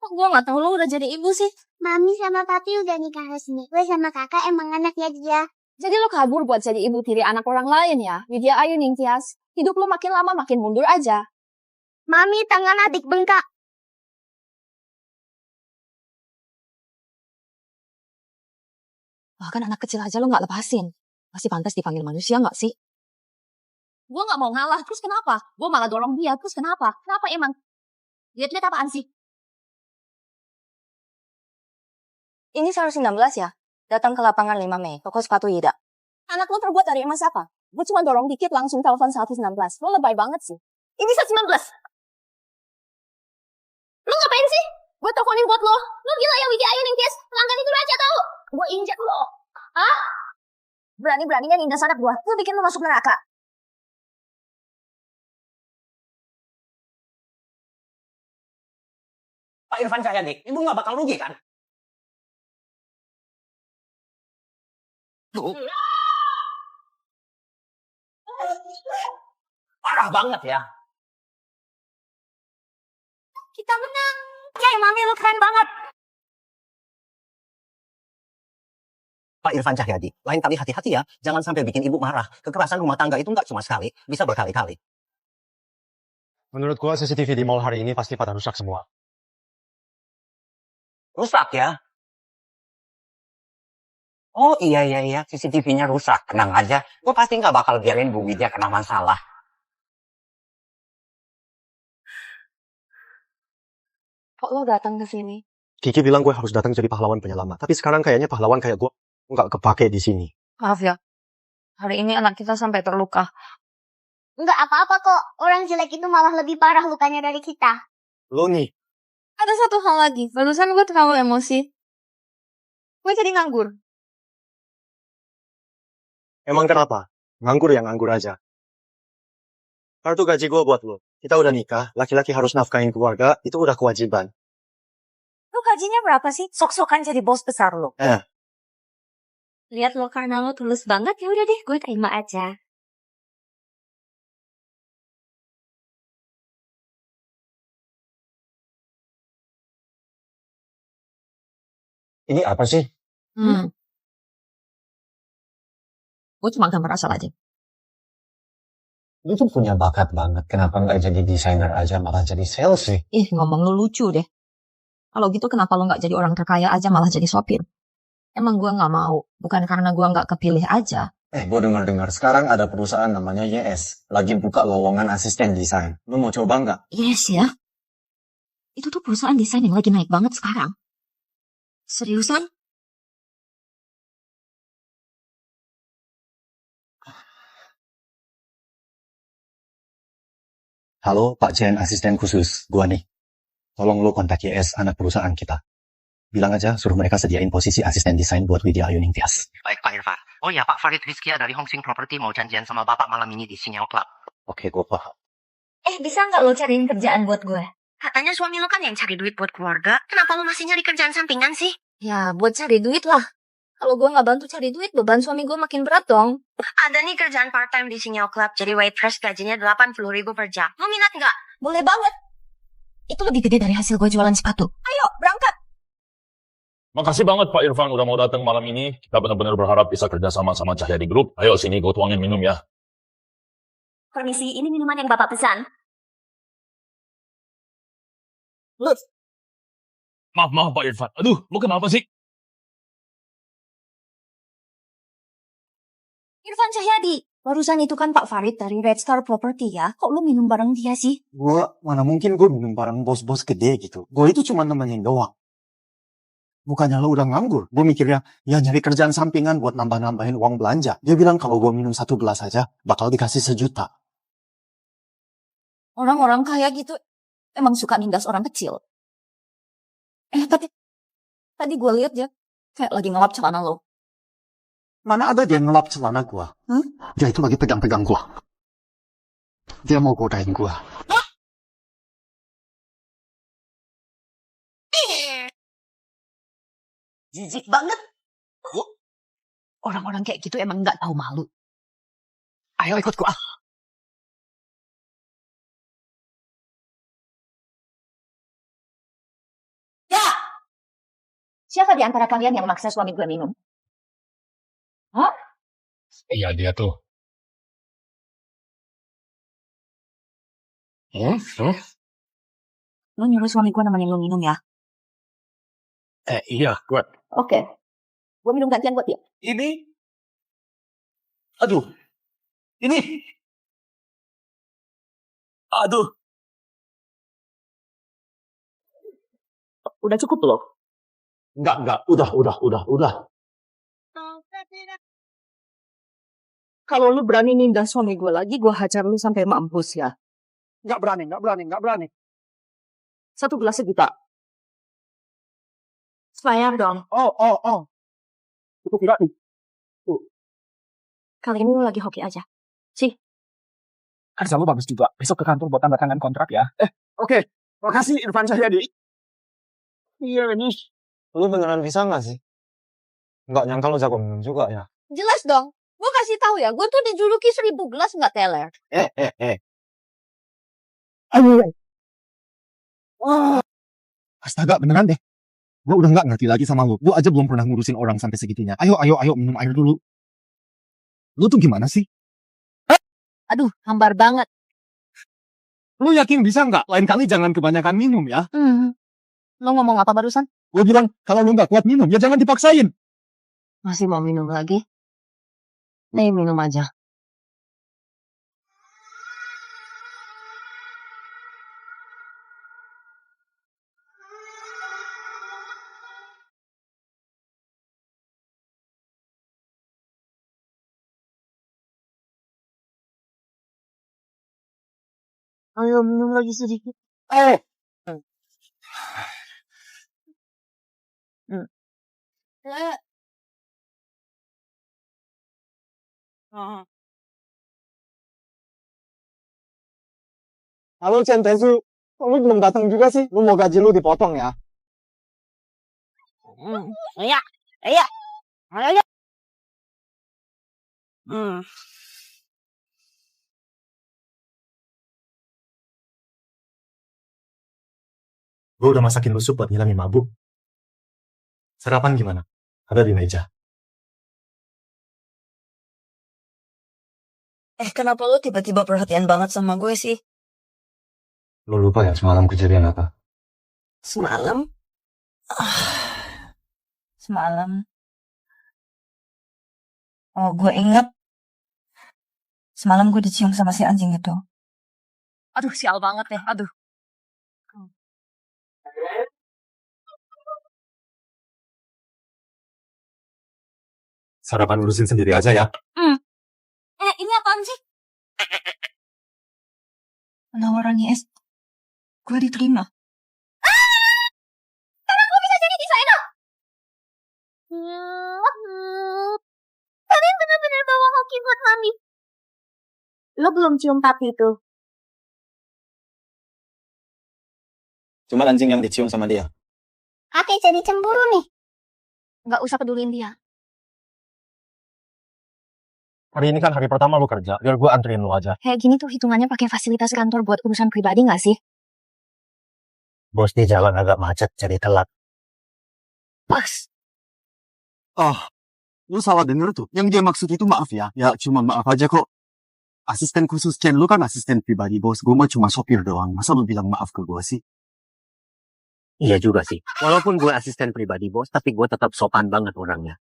Kok gue gak tahu lo udah jadi ibu sih? Mami sama papi udah nikah resmi. Gue sama kakak emang anaknya dia. Jadi lo kabur buat jadi ibu tiri anak orang lain ya? Widya Ayu Ningtyas. Hidup lo makin lama makin mundur aja. Mami, tangan adik bengkak. Bahkan anak kecil aja lo gak lepasin. Masih pantas dipanggil manusia gak sih? Gue gak mau ngalah, terus kenapa? Gue malah dorong dia, terus kenapa? Kenapa emang? Lihat-lihat apaan sih? Ini 116 ya? Datang ke lapangan 5 Mei, toko sepatu Ida. Anak lo terbuat dari emas apa? Gue cuma dorong dikit langsung telepon 116. Lo lebay banget sih. Ini 119. Lo ngapain sih? Gue teleponin buat lo. Lo gila ya Widya Ayu Ningtyas? Pelanggan itu raja tau. Gue injak lo. Hah? Berani-beraninya nindas anak gue. Gue bikin lo masuk neraka. Pak Irfan Cahyadi, ibu nggak bakal rugi kan? Parah banget ya. Kita menang. Yay, Mami lo keren banget. Pak Irfan Cahyadi, lain kali hati-hati ya. Jangan sampai bikin ibu marah. Kekerasan rumah tangga itu nggak cuma sekali, bisa berkali-kali. Menurut gua CCTV di mall hari ini pasti pada rusak semua. Rusak ya? Oh iya, CCTV-nya rusak. Tenang aja, gue pasti nggak bakal biarin Bu Widya kena masalah. Kok lo datang ke sini? Kiki bilang gue harus datang jadi pahlawan penyelamat. Tapi sekarang kayaknya pahlawan kayak gue nggak kepake di sini. Maaf ya, hari ini anak kita sampai terluka. Enggak apa-apa kok. Orang jelek itu malah lebih parah lukanya dari kita. Lo nih. Ada satu hal lagi, barusan gue terlalu emosi. Gue jadi nganggur. Emang kenapa? Nganggur ya nganggur aja. Kartu gaji gue buat lo. Kita udah nikah, laki-laki harus nafkahin keluarga, itu udah kewajiban. Lo gajinya berapa sih? Sok-sokan jadi bos besar lo. Lihat lo karena lo tulus banget, ya udah deh, gue terima aja. Ini apa sih? Gue cuma gambar asal aja. Lu tuh punya bakat banget. Kenapa nggak jadi desainer aja, malah jadi sales sih? Ngomong lu lucu deh. Kalau gitu kenapa lo nggak jadi orang terkaya aja malah jadi sopir? Emang gue nggak mau, bukan karena gue nggak kepilih aja. Gue dengar-dengar sekarang ada perusahaan namanya YS. Lagi buka lowongan asisten desain. Lu mau coba nggak? Yes ya. Itu tuh perusahaan desain yang lagi naik banget sekarang. Seriusan? Halo, Pak Jen, asisten khusus. Gua nih. Tolong lu kontak YS, anak perusahaan kita. Bilang aja suruh mereka sediain posisi asisten desain buat Widya Ayu Ningtyas. Baik Pak Irfan. Oh ya Pak Farid Rizkia dari Hong Sing Property mau janjian sama Bapak malam ini di Sinyal Club. Oke, gue paham. Bisa nggak lo cariin kerjaan buat gue? Katanya suami lo kan yang cari duit buat keluarga. Kenapa lo masih nyari kerjaan sampingan sih? Ya, buat cari duit lah. Kalau gue nggak bantu cari duit, beban suami gue makin berat dong. Ada nih kerjaan part-time di Sinyal Club. Jadi waitress gajinya 80.000 per jam. Lo minat nggak? Boleh banget. Itu lebih gede dari hasil gue jualan sepatu. Ayo, berangkat. Makasih banget Pak Irfan udah mau datang malam ini. Kita benar-benar berharap bisa kerja sama Cahyadi Group. Ayo sini, gue tuangin minum ya. Permisi, ini minuman yang Bapak pesan. Maaf Pak Irfan. Aduh, lu kenapa sih? Irfan Cahyadi. Barusan itu kan Pak Farid dari Red Star Property ya. Kok lu minum bareng dia sih? Mana mungkin gue minum bareng bos-bos gede gitu. Gue itu cuma nemenin doang. Bukannya lo udah nganggur. Gue mikirnya, ya nyari kerjaan sampingan buat nambah-nambahin uang belanja. Dia bilang kalau gue minum 1 gelas aja, bakal dikasih 1 juta. Orang-orang kaya gitu emang suka nindas orang kecil. Tadi gue lihat dia kayak lagi ngelap celana lo. Mana ada dia ngelap celana gue? Dia itu lagi pegang-pegang gue. Dia mau godain gue. Jijik banget. Orang-orang kayak gitu emang nggak tahu malu. Ayo ikut gua. Ya! Siapa di antara kalian yang maksa suami gue minum? Hah? Iya, dia tuh. Lo nyuruh suami gue nemenin lo minum ya? Iya, gue. Oke. Gue minum gantian buat dia. Ini? Aduh. Ini? Aduh. Udah cukup loh. Enggak. Udah. Kalau lu berani nindas suami gue lagi, gue hajar lu sampai mampus ya. Nggak berani. 1 gelas 1 juta. Bayar dong. Oh. Itu enggak nih. Kali ini lu lagi hoki aja. Sih. Kerja lu bagus juga. Besok ke kantor buat tanda tangan kontrak ya. Oke. Makasih Irfan Cahyadi. Iya ini. Lu beneran bisa nggak sih? Nggak nyangka lu jago minum juga ya. Jelas dong. Gue kasih tahu ya, gue tuh dijuluki 1000 gelas nggak teler. Ayo. Astaga, beneran deh. Gue udah nggak ngerti lagi sama lu. Gue aja belum pernah ngurusin orang sampai segitunya. Ayo, minum air dulu. Lu tuh gimana sih? Aduh, hambar banget. Lu yakin bisa nggak? Lain kali jangan kebanyakan minum ya. Lo ngomong apa barusan? Gue bilang, kalau lu nggak kuat minum, ya jangan dipaksain. Masih mau minum lagi? Nih, minum aja. Ayo minum lagi sedikit. Halo Chen Tesu, lu belum datang juga sih? Lu mau gaji lu dipotong ya? Iya. Gue udah masakin lu sup buat ngilangin mabuk. Sarapan gimana? Ada di meja. Kenapa lu tiba-tiba perhatian banget sama gue sih? Lu lupa ya semalam kejadian apa? Semalam? Semalam, oh gue inget, semalam gue dicium sama si anjing itu. Aduh, sial banget deh, aduh. Sarapan urusin sendiri aja ya. Ini apaan sih? Penawaran YS, gue diterima. Sekarang gue bisa jadi desainer. Kalian benar-benar bawa hoki buat mami. Lo belum cium papi itu. Cuma anjing yang dicium sama dia. Ate jadi cemburu nih. Nggak usah peduliin dia. Hari ini kan hari pertama lu kerja, biar gue anterin lu aja. Kayak gini tuh hitungannya pakai fasilitas kantor buat urusan pribadi nggak sih? Bos di jalan agak macet, jadi telat. Pas. Oh, lu salah denger tuh. Yang dia maksud itu maaf ya. Ya cuma maaf aja kok. Asisten khusus Chen, lu kan asisten pribadi bos. Gue mah cuma sopir doang. Masa lu bilang maaf ke gue sih? Iya juga sih. Walaupun gue asisten pribadi bos, tapi gue tetap sopan banget orangnya.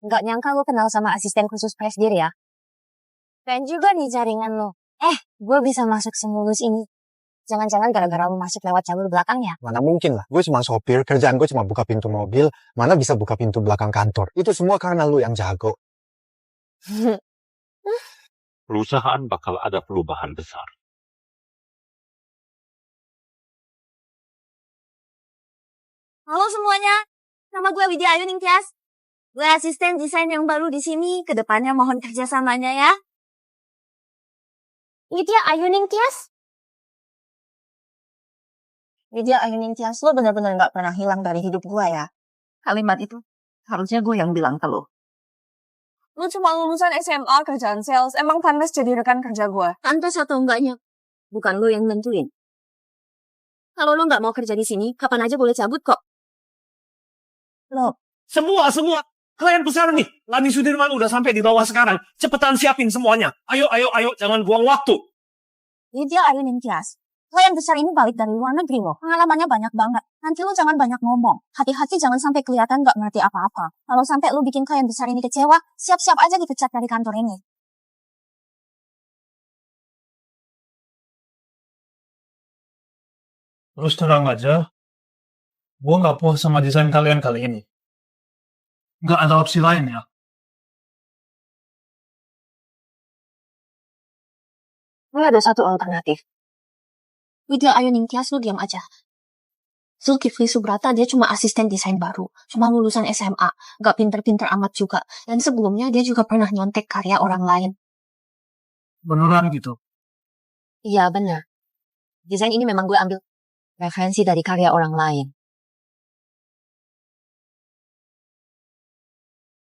Nggak nyangka lo kenal sama asisten khusus presidir ya? Keren juga nih jaringan lo. Gue bisa masuk semulus ini. Jangan-jangan gara-gara lo masuk lewat jalur belakang ya? Mana mungkin lah, gue cuma sopir, kerjaan gue cuma buka pintu mobil, mana bisa buka pintu belakang kantor. Itu semua karena lu yang jago. Perusahaan bakal ada perubahan besar. Halo semuanya, nama gue Widya Ayu Ningtyas. Gue asisten desain yang baru di sini. Kedepannya mohon kerjasamanya ya. Widya Ayu Ningtyas. Widya Ayu Ningtyas, lo bener-bener gak pernah hilang dari hidup gue ya. Kalimat itu harusnya gue yang bilang ke lo. Lu cuma lulusan SMA kerjaan sales, emang pantas jadi rekan kerja gue. Pantas atau enggaknya, bukan lo yang nentuin. Kalau lo nggak mau kerja di sini, kapan aja boleh cabut kok. Lo, Semua. Klien besar nih. Lani Sudirman udah sampai di bawah sekarang. Cepetan siapin semuanya. Ayo. Jangan buang waktu. Widya Ayu Ningtyas, klien besar ini balik dari luar negeri loh. Pengalamannya banyak banget. Nanti lo jangan banyak ngomong. Hati-hati jangan sampai kelihatan gak ngerti apa-apa. Kalau sampai lo bikin klien besar ini kecewa, siap-siap aja dipecat dari kantor ini. Terus terang aja, gue nggak puas sama desain kalian kali ini. Nggak ada opsi lain ya. Gue ada satu alternatif. Widya Ayu Ningtyas, lo diam aja. Zulkifli Subrata, dia cuma asisten desain baru. Cuma lulusan SMA. Gak pinter-pinter amat juga. Dan sebelumnya dia juga pernah nyontek karya orang lain. Beneran gitu. Iya bener. Desain ini memang gue ambil referensi dari karya orang lain.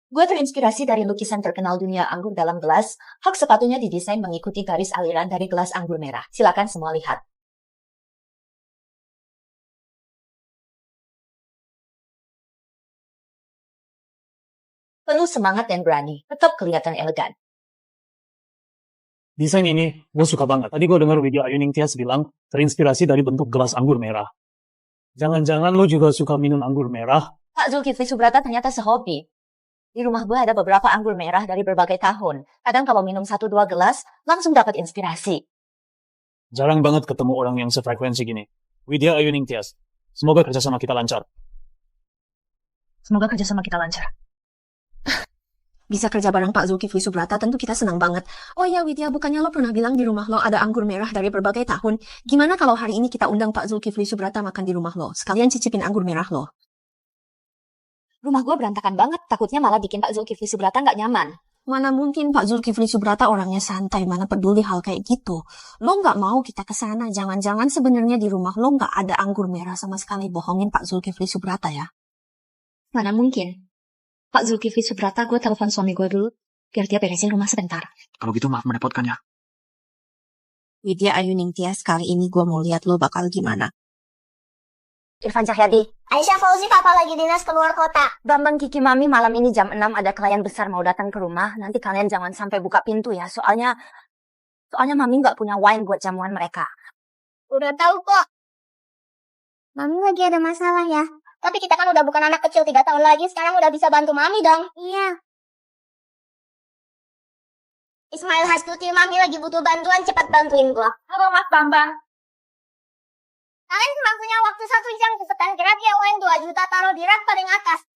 Gue terinspirasi dari lukisan terkenal dunia anggur dalam gelas. Hak sepatunya didesain mengikuti garis aliran dari gelas anggur merah. Silakan semua lihat. Penuh semangat dan berani. Tetap kelihatan elegan. Desain ini gue suka banget. Tadi gue dengar video Ayu Ningtyas bilang terinspirasi dari bentuk gelas anggur merah. Jangan-jangan lo juga suka minum anggur merah? Pak Zulkifli Subrata ternyata sehobi. Di rumah gue ada beberapa anggur merah dari berbagai tahun. Kadang kalau minum 1-2 gelas, langsung dapat inspirasi. Jarang banget ketemu orang yang sefrekuensi gini. Widya Ayu Ningtyas. Semoga kerjasama kita lancar. Semoga kerjasama kita lancar. Bisa kerja bareng Pak Zulkifli Subrata, tentu kita senang banget. Oh ya Widya, bukannya lo pernah bilang di rumah lo ada anggur merah dari berbagai tahun. Gimana kalau hari ini kita undang Pak Zulkifli Subrata makan di rumah lo? Sekalian cicipin anggur merah lo. Rumah gue berantakan banget, takutnya malah bikin Pak Zulkifli Subrata nggak nyaman. Mana mungkin Pak Zulkifli Subrata orangnya santai, mana peduli hal kayak gitu. Lo nggak mau kita kesana, jangan-jangan sebenarnya di rumah lo nggak ada anggur merah sama sekali. Bohongin Pak Zulkifli Subrata ya. Mana mungkin. Pak Zulkifli Subrata, gue telepon suami gue dulu, biar dia beresin rumah sebentar. Kalau gitu maaf merepotkan ya. Widya Ayu Ningtyas, kali ini gue mau lihat lo bakal gimana. Irfan Cahyadi. Aisyah Fauzi, papa lagi dinas keluar kota. Bambang Kiki Mami, malam ini jam 6 ada klien besar mau datang ke rumah. Nanti kalian jangan sampai buka pintu ya, soalnya Soalnya Mami nggak punya wine buat jamuan mereka. Udah tahu kok. Mami lagi ada masalah ya. Tapi kita kan udah bukan anak kecil 3 tahun lagi. Sekarang udah bisa bantu Mami dong. Iya. Ismail Hastuti, Mami lagi butuh bantuan. Cepat bantuin gua. Halo Mas Bambang. Kalian cuma punya waktu 1 jam. Cepetan grab ya uang 2 juta. Taruh di rak paling atas.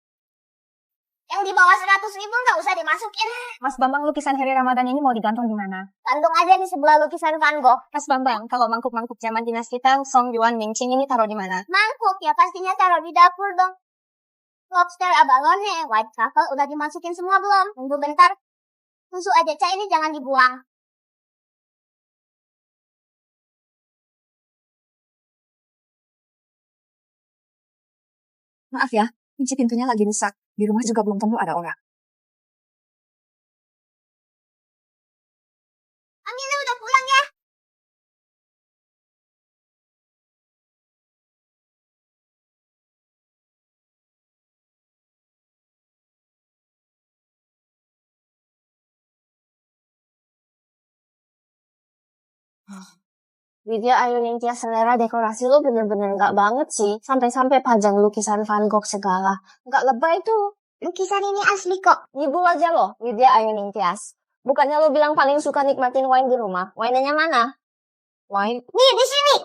Yang di bawah 100.000 nggak usah dimasukin. Mas Bambang, lukisan Heri Ramadan ini mau digantung di mana? Gantung aja di sebelah lukisan Van Gogh. Mas Bambang, kalau mangkuk-mangkuk zaman dinasti Tang, Song Yuan, Mingqing ini taruh di mana? Mangkuk ya pastinya taruh di dapur dong. Lobster abalone, white truffle udah dimasukin semua belum? Tunggu bentar. Susu ajaca ini jangan dibuang. Maaf ya, kunci pintunya lagi rusak. Di rumah juga belum tentu ada orang. Amina udah pulang ya? Widya Ayu Ningtyas, selera dekorasi lu bener-bener nggak banget sih. Sampai-sampai pajang lukisan Van Gogh segala. Nggak lebay tuh. Lukisan ini asli kok. Ngibul aja lo, Widya Ayu Ningtyas. Bukannya lo bilang paling suka nikmatin wine di rumah. Wine-nya mana? Wine? Nih, di sini.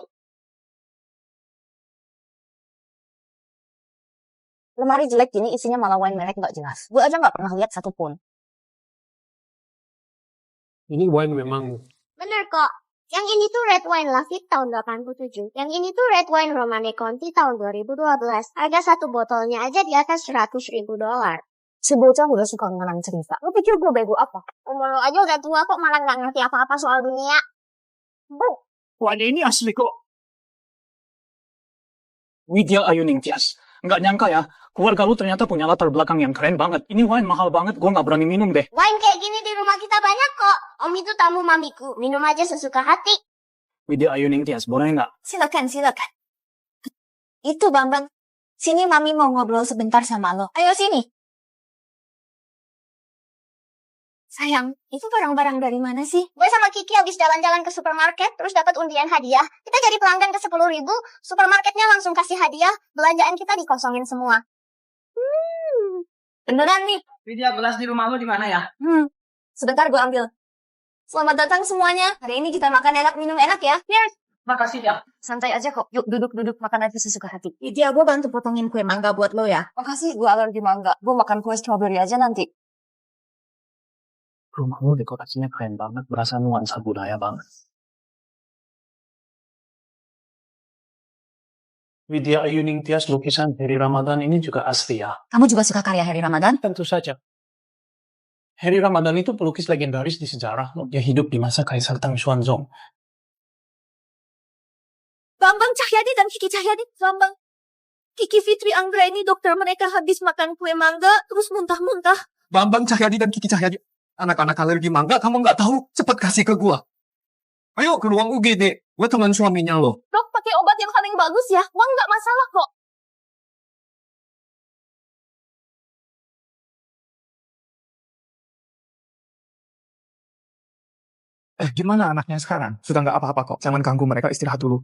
Lemari jelek gini isinya malah wine merek nggak jelas. Gue aja nggak pernah lihat satupun. Ini wine memang Bener kok. Yang ini tuh red wine Lafite tahun 87. Yang ini tuh red wine Romane Conti tahun 2012. Harga satu botolnya aja di atas $100.000. Si bocah udah suka ngenang cerita. Lo pikir gue bego apa? Umur lo aja udah tua kok malah nggak ngerti apa-apa soal dunia. Bu, wine ini asli kok. Widya Ayu Ningtyas. Nggak nyangka ya, keluarga lu ternyata punya latar belakang yang keren banget. Ini wine mahal banget, gue nggak berani minum deh. Wine kayak gini di rumah kita banyak kok. Om itu tamu mamiku. Minum aja sesuka hati. Widya Ayu Ningtyas, boleh nggak? Silakan. Itu Bambang. Sini Mami mau ngobrol sebentar sama lo. Ayo sini. Sayang, itu barang-barang dari mana sih? Gue sama Kiki habis jalan-jalan ke supermarket, terus dapat undian hadiah. Kita jadi pelanggan ke 10.000, supermarketnya langsung kasih hadiah, belanjaan kita dikosongin semua. Beneran nih? Widya, gelas di rumah lo di mana ya? Sebentar gue ambil. Selamat datang semuanya. Hari ini kita makan enak, minum enak ya. Yes. Makasih ya. Santai aja kok. Yuk duduk makan aja sesuka hati. Widya, gue bantu potongin kue mangga buat lo ya. Makasih, gue alergi mangga. Gue makan kue strawberry aja nanti. Rumah lu dekorasinya keren banget, berasa nuansa budaya banget. Widya Ayu Ningtyas, lukisan Heri Ramadan ini juga asli ya? Kamu juga suka karya Heri Ramadan? Tentu saja. Heri Ramadan itu pelukis legendaris di sejarah. Dia hidup di masa Kaisar Tang Xuanzong. Bambang Cahyadi dan Kiki Cahyadi. Bambang. Kiki Fitri Anggraini, dokter mereka habis makan kue mangga, terus muntah-muntah. Bambang Cahyadi dan Kiki Cahyadi. Anak-anak alergi mangga, kamu nggak tahu? Cepet kasih ke gua. Ayo ke ruang UGD. Gue teman suaminya lo. Dok, pakai obat yang paling bagus ya. Uang nggak masalah kok. Gimana anaknya sekarang? Sudah nggak apa-apa kok. Jangan ganggu mereka, istirahat dulu.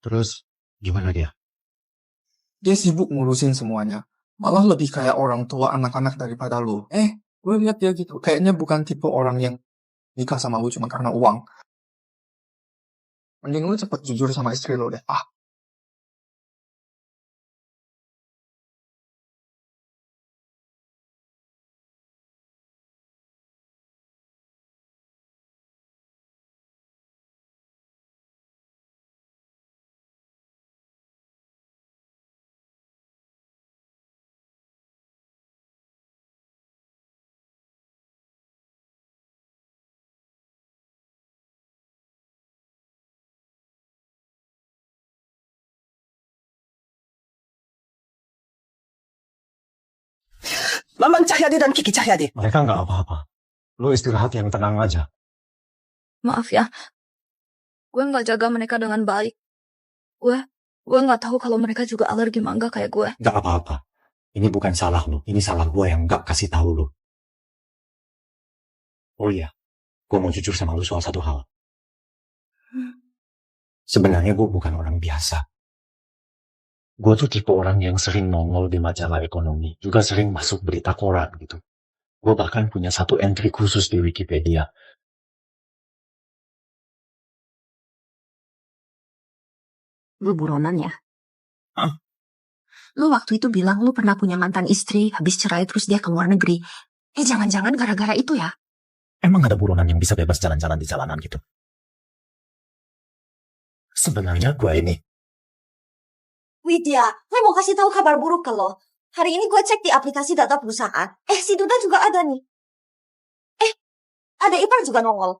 Terus, gimana dia? Dia sibuk ngurusin semuanya. Malah lebih kayak orang tua anak-anak daripada lu. Gue lihat dia gitu. Kayaknya bukan tipe orang yang nikah sama lu cuma karena uang. Mending lu cepet jujur sama istri lu deh. Bambang Cahyadi dan Kiki Cahyadi. Mereka nggak apa-apa. Lu istirahat yang tenang aja. Maaf ya. Gue nggak jaga mereka dengan baik. Gue nggak tahu kalau mereka juga alergi mangga kayak gue. Nggak apa-apa. Ini bukan salah lu. Ini salah gue yang nggak kasih tahu lu. Oh iya, gue mau jujur sama lu soal satu hal. Sebenarnya gue bukan orang biasa. Gue tuh tipe orang yang sering nongol di majalah ekonomi, juga sering masuk berita koran gitu. Gue bahkan punya satu entry khusus di Wikipedia. Lu buronan ya? Lu waktu itu bilang lu pernah punya mantan istri, habis cerai terus dia ke luar negeri. Jangan-jangan gara-gara itu ya? Emang ada buronan yang bisa bebas jalan-jalan di jalanan gitu? Sebenarnya gue ini. Widya, gue mau kasih tahu kabar buruk ke lo. Hari ini gue cek di aplikasi data perusahaan. Si Duda juga ada nih. Ada Ipar juga nongol.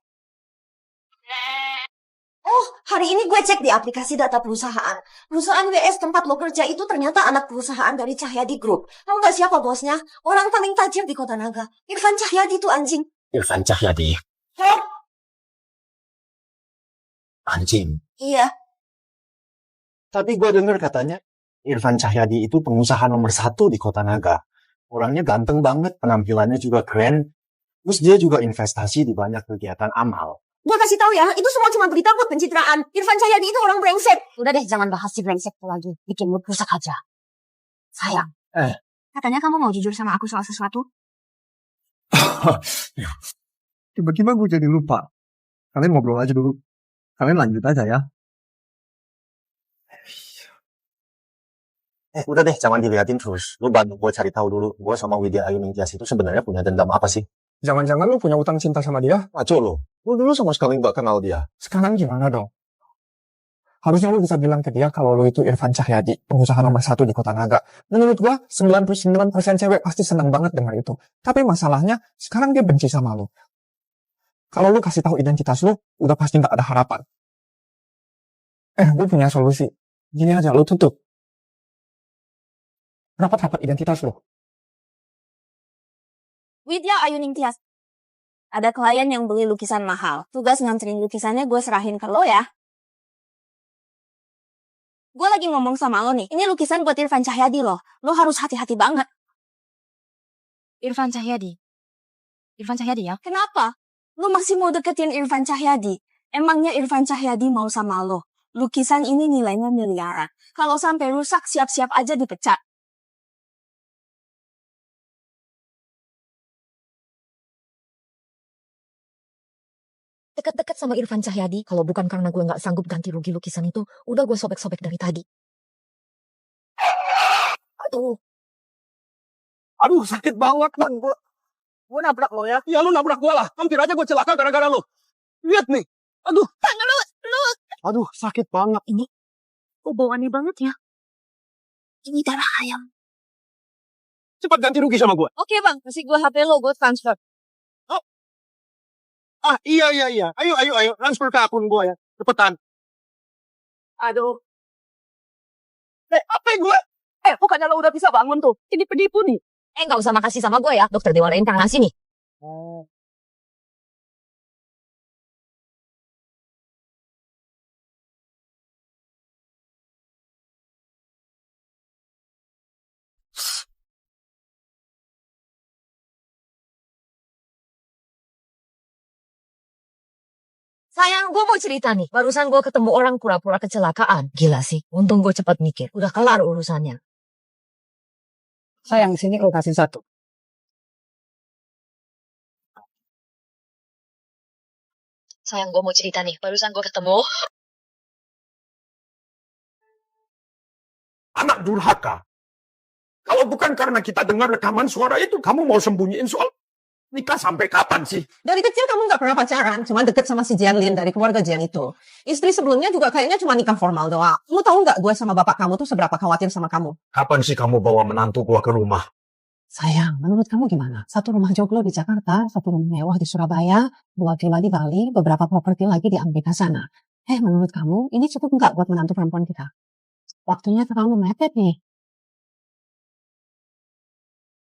Oh, hari ini gue cek di aplikasi data perusahaan. Perusahaan WS tempat lo kerja itu ternyata anak perusahaan dari Cahyadi Group. Tahu nggak siapa bosnya? Orang paling tajir di Kota Naga. Irfan Cahyadi tuh anjing. Irfan Cahyadi. Anjing. Iya. Tapi gue denger katanya Irfan Cahyadi itu pengusaha nomor 1 di Kota Naga. Orangnya ganteng banget, penampilannya juga keren. Terus dia juga investasi di banyak kegiatan amal. Gue kasih tahu ya, itu semua cuma berita buat pencitraan. Irfan Cahyadi itu orang brengsek. Udah deh, jangan bahas si brengsek itu lagi. Bikin mood rusak aja. Sayang. Katanya kamu mau jujur sama aku soal sesuatu? Tiba-tiba gue jadi lupa. Kalian ngobrol aja dulu. Kalian lanjut aja ya. Udah deh, jangan diliatin terus. Lu bantu gue cari tahu dulu. Gue sama Widya Ayu Ningtyas itu sebenarnya punya dendam apa sih? Jangan-jangan lu punya utang cinta sama dia? Ngaco lo. Lu dulu sama sekali gak kenal dia. Sekarang gimana dong? Harusnya lu bisa bilang ke dia kalau lu itu Irfan Cahyadi, pengusaha nomor 1 di Kota Naga. Menurut gua, 99% cewek pasti senang banget dengar itu. Tapi masalahnya, sekarang dia benci sama lu. Kalau lu kasih tahu identitas lu, udah pasti gak ada harapan. Gue punya solusi. Gini aja, lu tutup. Rapat-rapat identitas lu. Widya Ayu Ningtyas. Ada klien yang beli lukisan mahal. Tugas nganterin lukisannya gue serahin ke lo ya. Gue lagi ngomong sama lo nih. Ini lukisan buat Irfan Cahyadi lo. Lo harus hati-hati banget. Irfan Cahyadi. Irfan Cahyadi ya? Kenapa? Lo masih mau deketin Irfan Cahyadi? Emangnya Irfan Cahyadi mau sama lo? Lukisan ini nilainya miliaran. Kalau sampai rusak, siap-siap aja dipecat. Deket-deket sama Irfan Cahyadi, kalau bukan karena gue gak sanggup ganti rugi lukisan itu, udah gue sobek-sobek dari tadi. Aduh, sakit banget, man. Gue nabrak lo ya. Ya, lu nabrak gue lah. Hampir aja gue celaka gara-gara lo. Lihat nih. Aduh. Lu. Aduh, sakit banget. Ini bauannya banget ya. Ini darah ayam. Cepat ganti rugi sama gue. Oke bang, kasih gue HP lo, gue transfer. Iya. Ayo. Transfer ke akun gue ya. Cepetan. Aduh. Apa gue? Bukannya lo udah bisa bangun tuh. Ini penipu nih. Gak usah makasih sama gue ya, dokter Dewa Reinkarnasi nih. Sayang, gue mau cerita nih. Barusan gue ketemu orang pura-pura kecelakaan. Gila sih, untung gue cepat mikir. Udah kelar urusannya. Sayang, sini lo kasih 1. Sayang, gue mau cerita nih. Barusan gue ketemu. Anak durhaka. Kalau bukan karena kita dengar rekaman suara itu, kamu mau sembunyiin soal nikah sampai kapan sih? Dari kecil kamu nggak pernah pacaran, cuma deket sama si Jianlin dari keluarga Jian itu. Istri sebelumnya juga kayaknya cuma nikah formal doang. Kamu tahu nggak gue sama bapak kamu tuh seberapa khawatir sama kamu? Kapan sih kamu bawa menantu gua ke rumah? Sayang, menurut kamu gimana? Satu rumah joglo di Jakarta, satu rumah mewah di Surabaya, 2 villa di Bali, beberapa properti lagi di Amerika sana. Menurut kamu ini cukup nggak buat menantu perempuan kita? Waktunya terlalu mepet nih.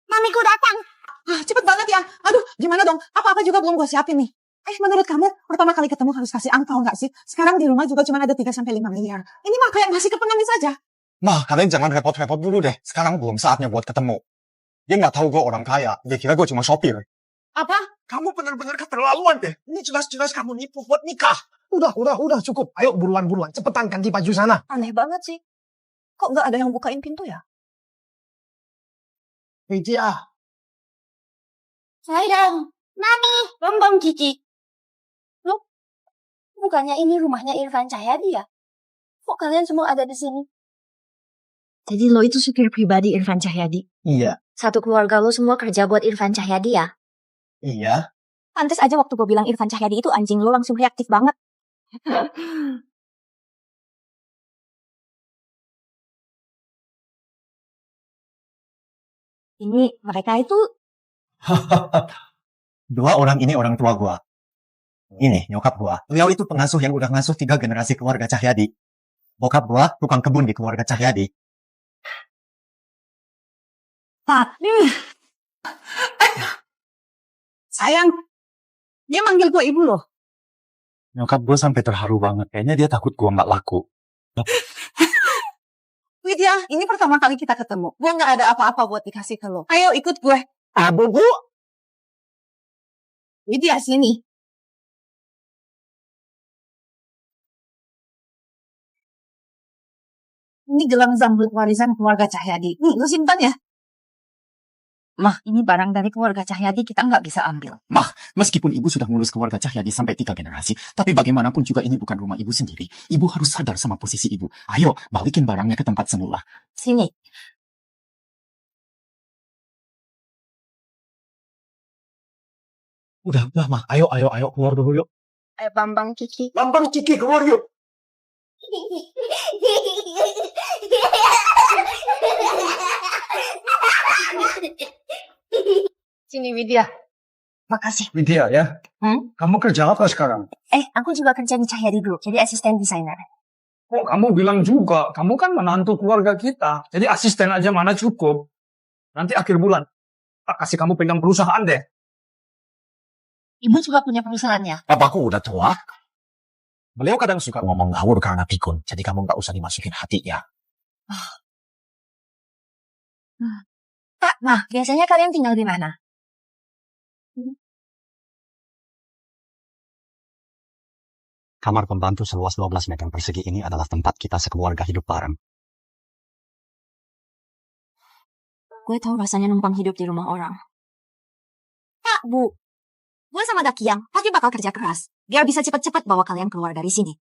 Mamiku datang. Cepet banget ya. Aduh, gimana dong? Apa-apa juga belum gue siapin nih. Menurut kamu, pertama kali ketemu harus kasih angpau nggak sih? Sekarang di rumah juga cuma ada 3-5 miliar. Ini mah kayak ngasih ke pengemis aja. Mah, kalian jangan repot-repot dulu deh. Sekarang belum saatnya buat ketemu. Dia nggak tahu gue orang kaya. Dia kira gue cuma sopir. Apa? Kamu benar-benar keterlaluan deh. Ini jelas-jelas kamu nipu buat nikah. Udah, cukup. Ayo buruan. Cepetan ganti baju sana. Aneh banget sih. Kok nggak ada yang bukain pintu ya? Widya, Sayang, Mami, Bambang Kiki. Loh, bukannya ini rumahnya Irfan Cahyadi ya? Kok kalian semua ada di sini? Jadi lo itu supir pribadi Irfan Cahyadi? Iya. Satu keluarga lo semua kerja buat Irfan Cahyadi ya? Iya. Pantes aja waktu gue bilang Irfan Cahyadi itu anjing, lo langsung reaktif banget. Ini mereka itu Dua orang ini orang tua gua. Ini nyokap gua. Beliau itu pengasuh yang udah ngasuh 3 generasi keluarga Cahyadi. Bokap gua tukang kebun di keluarga Cahyadi. Pak, sayang, dia manggil gue ibu loh. Nyokap gua sampai terharu banget. Kayaknya dia takut gua nggak laku. Widya, ini pertama kali kita ketemu. Gue nggak ada apa-apa buat dikasih ke lo. Ayo ikut gue. Abu bu. Widya sini. Ini gelang zambut warisan keluarga Cahyadi. Nih, lu simpan ya. Mah, ini barang dari keluarga Cahyadi, kita nggak bisa ambil. Mah, meskipun ibu sudah ngurus keluarga Cahyadi sampai 3 generasi, tapi bagaimanapun juga ini bukan rumah ibu sendiri. Ibu harus sadar sama posisi ibu. Ayo, balikin barangnya ke tempat semula. Sini. Udah, Mah. Ayo, keluar dulu yuk. Ayo Bambang Kiki. Bambang Kiki, keluar yuk. Sini Widya. Makasih. Widya ya. Kamu kerja apa sekarang? Aku juga kerja di Cahyadi Group, jadi asisten desainer. Oh, kamu bilang juga, kamu kan menantu keluarga kita. Jadi asisten aja mana cukup. Nanti akhir bulan, tak kasih kamu pegang perusahaan deh. Ibu juga punya perusahaannya. Papaku udah tua. Beliau kadang suka ngomong ngawur karena pikun. Jadi kamu nggak usah dimasukin hati ya. Pak, Mah, biasanya kalian tinggal di mana? Kamar pembantu seluas 12 meter persegi ini adalah tempat kita sekeluarga hidup bareng. Gue tahu rasanya numpang hidup di rumah orang. Pak, Bu. Gue sama Dakiang pasti bakal kerja keras. Biar bisa cepet-cepet bawa kalian keluar dari sini.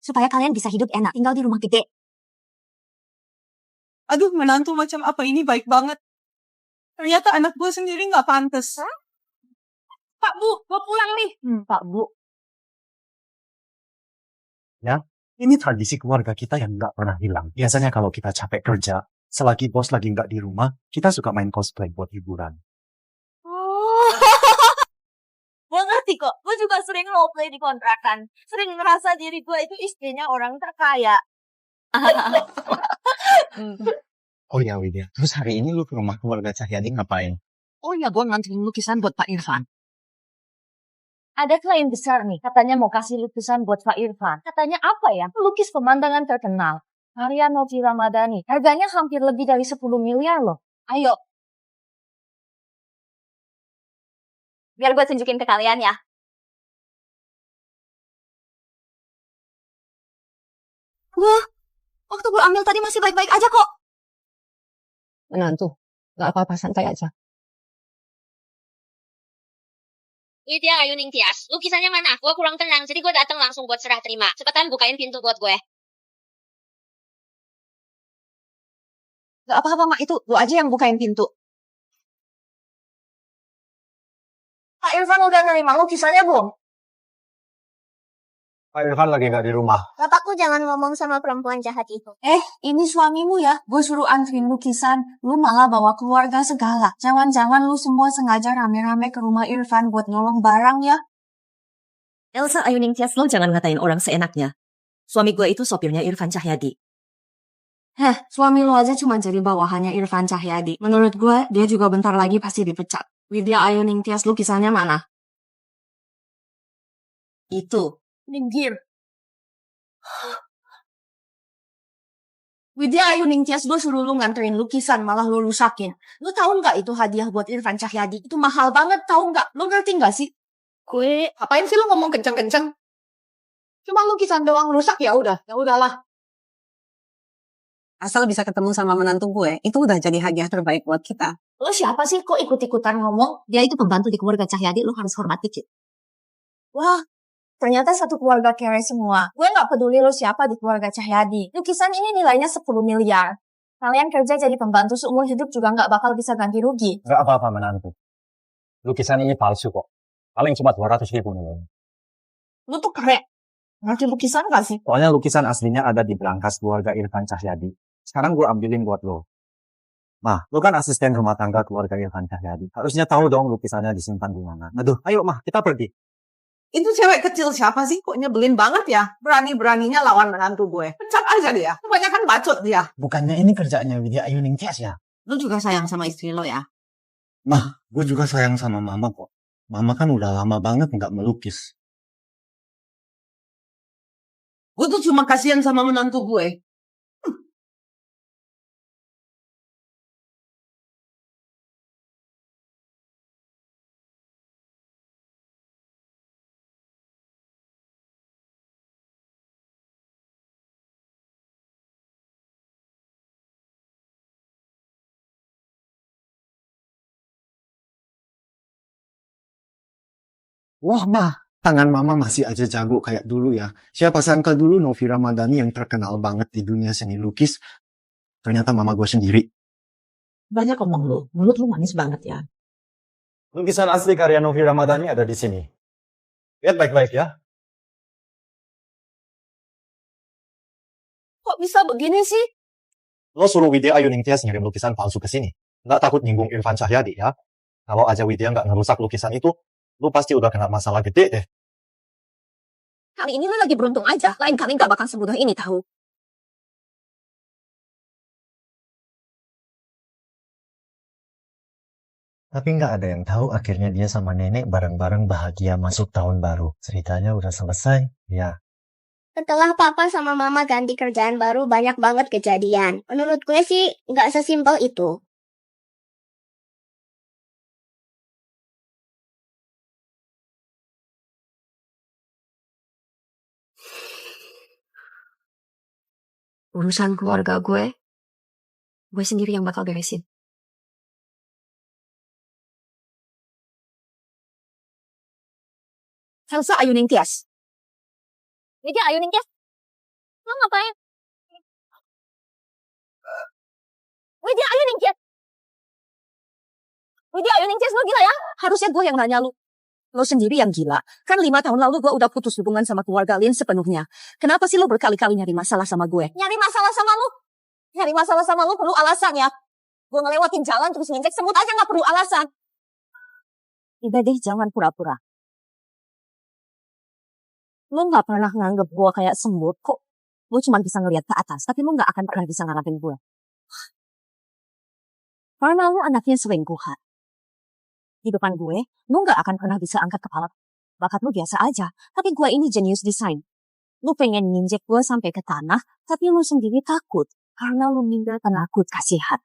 Supaya kalian bisa hidup enak, tinggal di rumah gede. Aduh, menantu macam apa ini baik banget. Ternyata anak gue sendiri nggak pantas. Pak, Bu, gue pulang nih. Pak, Bu. Ya, ini tradisi keluarga kita yang nggak pernah hilang. Biasanya kalau kita capek kerja, selagi bos lagi nggak di rumah, kita suka main cosplay buat hiburan. Gue ngerti kok. Gue juga sering roleplay di kontrakan. Sering ngerasa diri gue itu istrinya orang terkaya. Oh ya Widya, terus hari ini lu ke rumah keluarga Cahyadi ngapain? Oh ya, gue nganterin lukisan buat Pak Irfan. Ada klien besar nih, katanya mau kasih lukisan buat Pak Irfan. Katanya apa ya? Lukis pemandangan terkenal. Karya Novi Ramadhani. Harganya hampir lebih dari 10 miliar loh. Ayo. Biar gue tunjukin ke kalian ya. Wah, waktu gue ambil tadi masih baik-baik aja kok. Menantu, nggak apa-apa, santai aja. Widya Ayuning Tias, lukisannya mana? Gue kurang tenang, jadi gue datang langsung buat serah terima. Cepetan bukain pintu buat gue. Gak apa-apa, Mak. Itu lu aja yang bukain pintu. Pak Irfan udah nerima lukisannya belum? Pak Irfan lagi nggak di rumah. Bapakku jangan ngomong sama perempuan jahat itu. Ini suamimu ya. Gue suruh anterin lukisan. Lu malah bawa keluarga segala. Jangan-jangan lu semua sengaja rame-rame ke rumah Irfan buat nolong barang ya. Elsa Ayuning Tias, lo jangan ngatain orang seenaknya. Suami gue itu sopirnya Irfan Cahyadi. Suami lu aja cuma jadi bawahannya Irfan Cahyadi. Menurut gue, dia juga bentar lagi pasti dipecat. Widya Ayuning Tias, lukisannya mana? Itu. Minggir. Widya Ayu Ningtyas, gue suruh lu nganterin lukisan, malah lu rusakin. Lu tahu nggak itu hadiah buat Irfan Cahyadi? Itu mahal banget, tahu nggak? Lu ngerti nggak sih? Gue, apain sih lu ngomong kenceng-kenceng? Cuma lukisan doang rusak ya udahlah. Asal bisa ketemu sama menantu gue, itu udah jadi hadiah terbaik buat kita. Lo siapa sih kok ikut-ikutan ngomong? Dia itu pembantu di keluarga Cahyadi, lo harus hormat dikit. Wah, ternyata satu keluarga kere semua. Gue nggak peduli lu siapa di keluarga Cahyadi. Lukisan ini nilainya 10 miliar. Kalian kerja jadi pembantu seumur hidup juga nggak bakal bisa ganti rugi. Nggak apa-apa menantu. Lukisan ini palsu kok. Paling cuma 200 ribu nih. Lu tuh keren. Ngerti lukisan gak sih? Soalnya lukisan aslinya ada di berangkas keluarga Irfan Cahyadi. Sekarang gue ambilin buat lo. Mah, lo kan asisten rumah tangga keluarga Irfan Cahyadi. Harusnya tahu dong lukisannya disimpan di mana. Aduh, ayo mah, kita pergi. Itu cewek kecil siapa sih? Kok nyebelin banget ya? Berani-beraninya lawan menantu gue. Pecat aja dia. Kebanyakan bacot dia. Bukannya ini kerjaannya Widya Ayu Ningtyas ya? Lu juga sayang sama istri lo ya? Mah, gue juga sayang sama mama kok. Mama kan udah lama banget nggak melukis. Gue tuh cuma kasihan sama menantu gue. Wah, mah, tangan mama masih aja jago kayak dulu ya. Siapa sangka dulu Novi Ramadhani yang terkenal banget di dunia seni lukis. Ternyata mama gue sendiri. Banyak omong lu. Mulut lu manis banget ya. Lukisan asli karya Novi Ramadhani ada di sini. Lihat baik-baik ya. Kok bisa begini sih? Lo suruh Widya Ayu Ningtyas ngirim lukisan palsu ke sini. Nggak takut nyinggung Irfan Cahyadi ya. Kalau aja Widya nggak ngerusak lukisan itu, lu pasti udah kena masalah gede deh. Kali ini lu lagi beruntung aja. Lain kali nggak bakal semudah ini tahu. Tapi nggak ada yang tahu akhirnya dia sama nenek bareng-bareng bahagia masuk tahun baru. Ceritanya udah selesai, ya. Setelah papa sama mama ganti kerjaan baru, banyak banget kejadian. Menurut gue sih, nggak sesimpel itu. Urusan keluarga gue sendiri yang bakal beresin. Elsa Ayu Ningtyas. Widya Ayu Ningtyas, lo ngapain? Widya Ayu Ningtyas. Widya Ayu Ningtyas, lo gila ya? Harusnya gue yang nanya lu. Lo sendiri yang gila. Kan 5 tahun lalu gue udah putus hubungan sama keluarga Lin sepenuhnya. Kenapa sih lo berkali-kali nyari masalah sama gue? Nyari masalah sama lu? Nyari masalah sama lu perlu alasan ya? Gue ngelewatin jalan terus nginjek semut aja gak perlu alasan. Udah deh, jangan pura-pura. Lo gak pernah nganggep gue kayak semut kok. Lo cuma bisa ngeliat ke atas, tapi lo gak akan pernah bisa ngarapin gue. Karena lo anaknya selingkuhan. Di depan gue, lo gak akan pernah bisa angkat kepala. Bakat lo biasa aja, tapi gue ini jenius desain. Lo pengen nginjek gue sampai ke tanah, tapi lo sendiri takut. Karena lo minder penakut kasihan.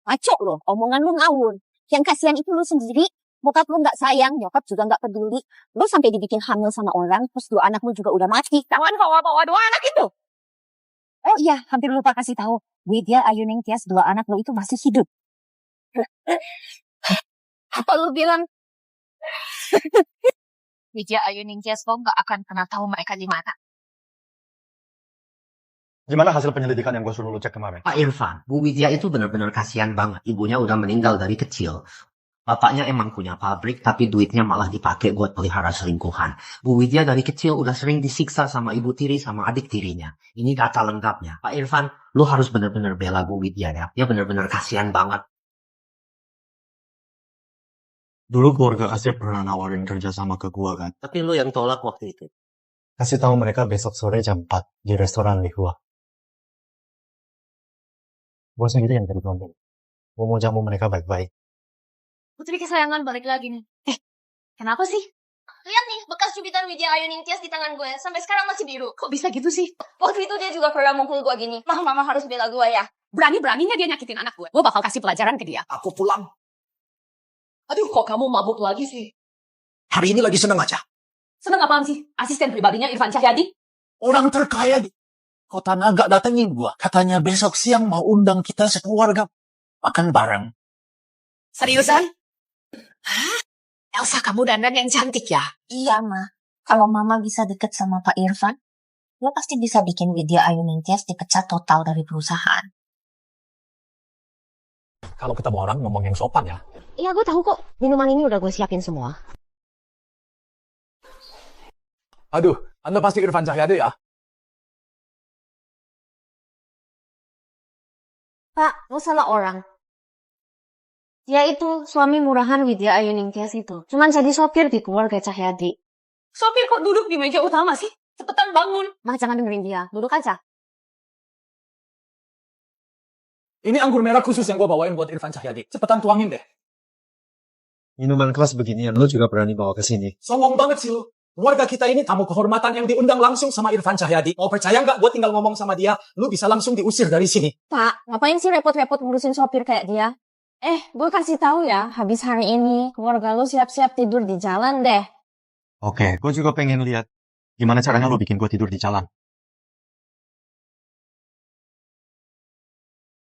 Maco lo, omongan lu ngawur. Yang kasihan itu lu sendiri. Bokap lu gak sayang, nyokap juga gak peduli. Lu sampai dibikin hamil sama orang, terus 2 anak lu juga udah mati. Jangan bawa-bawa 2 anak itu. Oh iya, hampir lupa kasih tahu. Widya Ayu Ningtyas, 2 anak lu itu masih hidup. Apa lu bilang? Widya Ayu Ningtyas lo gak akan pernah tahu mereka di mana. Gimana hasil penyelidikan yang gue suruh lu cek kemarin? Pak Irfan, Bu Widya itu benar-benar kasihan banget. Ibunya udah meninggal dari kecil. Bapaknya emang punya pabrik, tapi duitnya malah dipakai buat pelihara selingkuhan. Bu Widya dari kecil udah sering disiksa sama ibu tiri sama adik tirinya. Ini data lengkapnya. Pak Irfan, lu harus benar-benar bela Bu Widya ya. Dia benar-benar kasihan banget. Dulu keluarga Asep pernah nawarin kerja sama ke gua kan. Tapi lu yang tolak waktu itu. Kasih tahu mereka besok sore jam 4 di restoran Lihua. Gua sendiri yang jadi pemimpin. Gua mau jamu mereka baik-baik. Putri kesayangan balik lagi nih. Kenapa sih? Lihat nih, bekas cubitan Widya Ayu Ningtyas di tangan gue. Sampai sekarang masih biru. Kok bisa gitu sih? Waktu itu dia juga pernah mukul gue gini. Mama harus bela gue ya. Berani-beraninya dia nyakitin anak gue. Gue bakal kasih pelajaran ke dia. Aku pulang. Aduh, kok kamu mabuk lagi sih? Hari ini lagi seneng aja. Seneng apaan sih? Asisten pribadinya Irfan Cahyadi? Orang terkaya di Kota Naga datengin gua. Katanya besok siang mau undang kita sekeluarga makan bareng. Seriusan? Hah? Elsa, kamu dandan yang cantik ya? Iya, Ma. Kalau Mama bisa deket sama Pak Irfan, lo pasti bisa bikin Widya Ayu Ningtyas dipecat total dari perusahaan. Kalau ketemu orang ngomong yang sopan ya. Iya, gue tahu kok. Minuman ini udah gue siapin semua. Aduh, Anda pasti Irfan Cahyadi ya? Pak, lo salah orang. Dia itu suami murahan Widya Ayu Ningtyas itu. Cuman jadi sopir di keluarga Cahyadi. Sopir kok duduk di meja utama sih? Cepetan bangun. Ma, jangan dengerin dia. Duduk aja. Ini anggur merah khusus yang gua bawain buat Irfan Cahyadi. Cepetan tuangin deh. Minuman kelas beginian lu juga berani bawa ke sini. Songong banget sih lu. Keluarga kita ini tamu kehormatan yang diundang langsung sama Irfan Cahyadi. Mau percaya nggak? Gue tinggal ngomong sama dia, lu bisa langsung diusir dari sini. Pak, ngapain sih repot-repot ngurusin sopir kayak dia? Gue kasih tahu ya, habis hari ini keluarga lu siap-siap tidur di jalan deh. Oke, gue juga pengen lihat gimana caranya lu bikin gue tidur di jalan.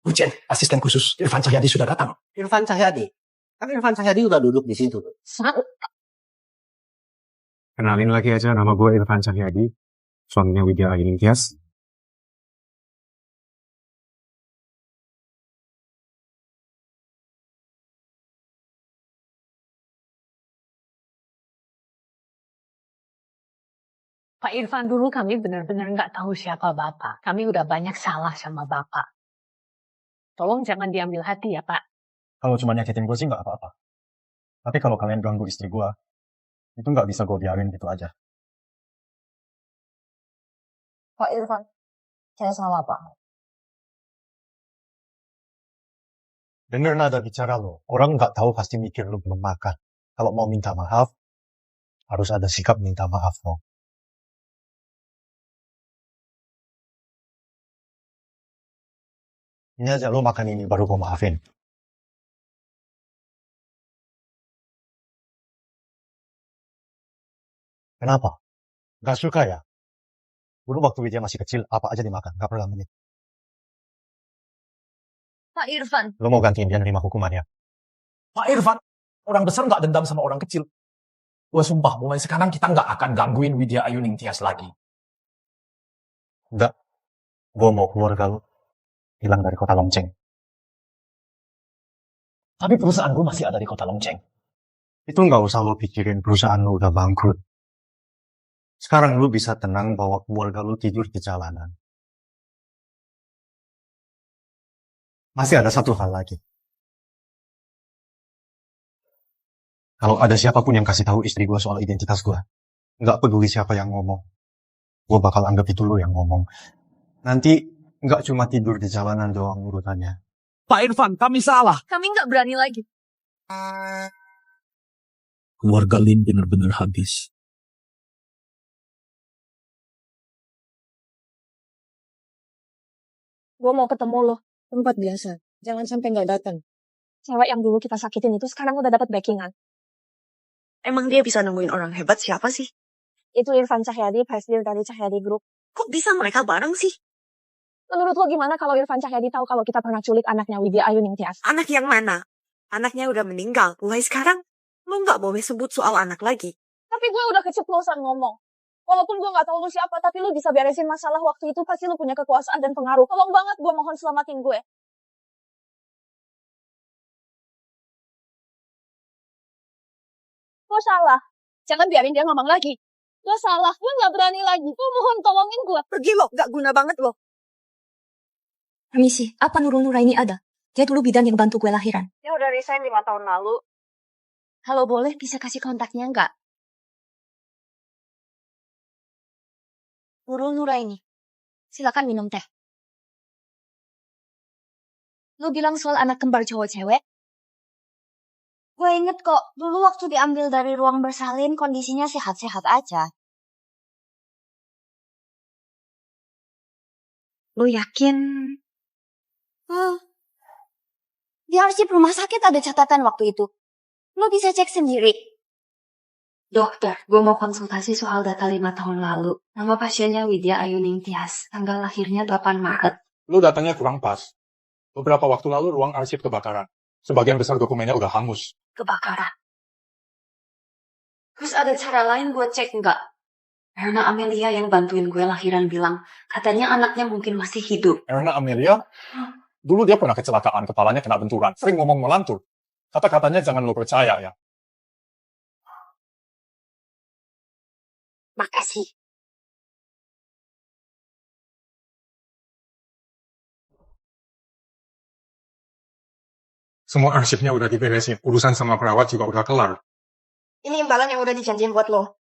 Ujen, asisten khusus Irfan Cahyadi sudah datang. Irfan Cahyadi. Kan Irfan Cahyadi udah duduk di situ. Kenalin lagi aja, nama gue Irfan Cahyadi, suaminya Widya Ayu Ningtyas. Pak Irfan, dulu kami benar-benar nggak tahu siapa Bapak. Kami udah banyak salah sama Bapak. Tolong jangan diambil hati ya, Pak. Kalau cuma nyakitin gue sih nggak apa-apa. Tapi kalau kalian ganggu istri gue, itu nggak bisa gue biarin gitu aja. Pak Irfan, saya salah apa? Dengar nada bicara lo, orang nggak tahu pasti mikir lo belum makan. Kalau mau minta maaf, harus ada sikap minta maaf lo. Ini aja lo makan ini baru gue maafin. Kenapa? Gak suka ya? Dulu waktu Widya masih kecil, apa aja dimakan, gak pernah menit. Pak Irfan. Lo mau gantiin dia nerima hukumannya? Pak Irfan, orang besar nggak dendam sama orang kecil. Gue sumpah, mulai sekarang kita nggak akan gangguin Widya Ayu Ningtyas lagi. Enggak. Gue mau keluarga lo hilang dari kota Longceng. Tapi perusahaan gue masih ada di kota Longceng. Itu nggak usah lo pikirin perusahaan lo udah bangkrut. Sekarang lu bisa tenang bawa keluarga lu tidur di jalanan. Masih ada satu hal lagi. Kalau ada siapapun yang kasih tahu istri gue soal identitas gue, nggak peduli siapa yang ngomong, gue bakal anggap itu lu yang ngomong. Nanti nggak cuma tidur di jalanan doang urutannya. Pak Irfan, kami salah. Kami nggak berani lagi. Keluarga Lin benar-benar habis. Gue mau ketemu lo. Tempat biasa. Jangan sampai nggak datang. Cewek yang dulu kita sakitin itu sekarang udah dapat backingan. Emang dia bisa nemuin orang hebat siapa sih? Itu Irfan Cahyadi, presiden dari Cahyadi Group. Kok bisa mereka bareng sih? Menurut lo gimana kalau Irfan Cahyadi tahu kalau kita pernah culik anaknya Widya Ayu Ningtyas? Anak yang mana? Anaknya udah meninggal. Mulai sekarang, lo nggak boleh sebut soal anak lagi. Tapi gue udah keceplosan ngomong. Walaupun gue gak tahu lu siapa, tapi lu bisa beresin masalah waktu itu. Pasti lu punya kekuasaan dan pengaruh. Tolong banget, gue mohon selamatin gue. Lo salah. Jangan biarin dia ngomong lagi. Lo salah, gue gak berani lagi. Gue mohon tolongin gue. Pergi lo, gak guna banget lo. Permisi, apa Nurul Nuraini ada? Dia dulu bidan yang bantu gue lahiran. Dia udah resign 5 tahun lalu. Halo, boleh bisa kasih kontaknya nggak? Nurul Nuraini. Silakan minum teh. Lu bilang soal anak kembar cowok cewek? Gue inget kok, dulu waktu diambil dari ruang bersalin, kondisinya sehat-sehat aja. Lu yakin? Di arsip rumah sakit ada catatan waktu itu. Lo bisa cek sendiri. Dokter, gue mau konsultasi soal data 5 tahun lalu. Nama pasiennya Widya Ayuning Tias. Tanggal lahirnya 8 Maret. Lu datangnya kurang pas. Beberapa waktu lalu ruang arsip kebakaran. Sebagian besar dokumennya udah hangus. Kebakaran. Terus ada cara lain gue cek nggak? Erna Amelia yang bantuin gue lahiran bilang, katanya anaknya mungkin masih hidup. Erna Amelia? Dulu dia pernah kecelakaan, kepalanya kena benturan. Sering ngomong melantur. Kata-katanya jangan lo percaya ya. Makasih. Semua arsipnya udah diberesin. Urusan sama perawat juga udah kelar. Ini imbalan yang udah dijanjiin buat lo.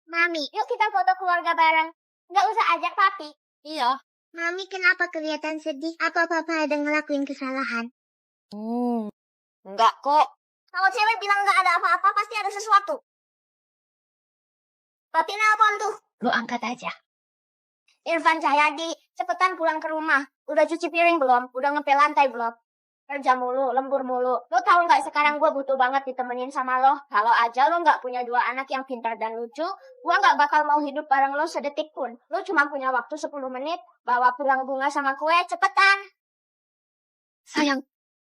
Mami, yuk kita foto keluarga bareng. Nggak usah ajak papi. Iya. Mami, kenapa kelihatan sedih? Apa papa ada ngelakuin kesalahan? Enggak kok. Kalau cewek bilang nggak ada apa-apa, pasti ada sesuatu. Papi nelpon tuh. Lu angkat aja. Irfan Cahyadi, cepetan pulang ke rumah. Udah cuci piring belum? Udah ngepel lantai belum? Kerja mulu, lembur mulu. Lo tahu nggak sekarang gue butuh banget ditemenin sama lo. Kalau aja lo nggak punya 2 anak yang pintar dan lucu, gue nggak bakal mau hidup bareng lo sedetik pun. Lo cuma punya waktu 10 menit, bawa pulang bunga sama kue, cepetan. Sayang,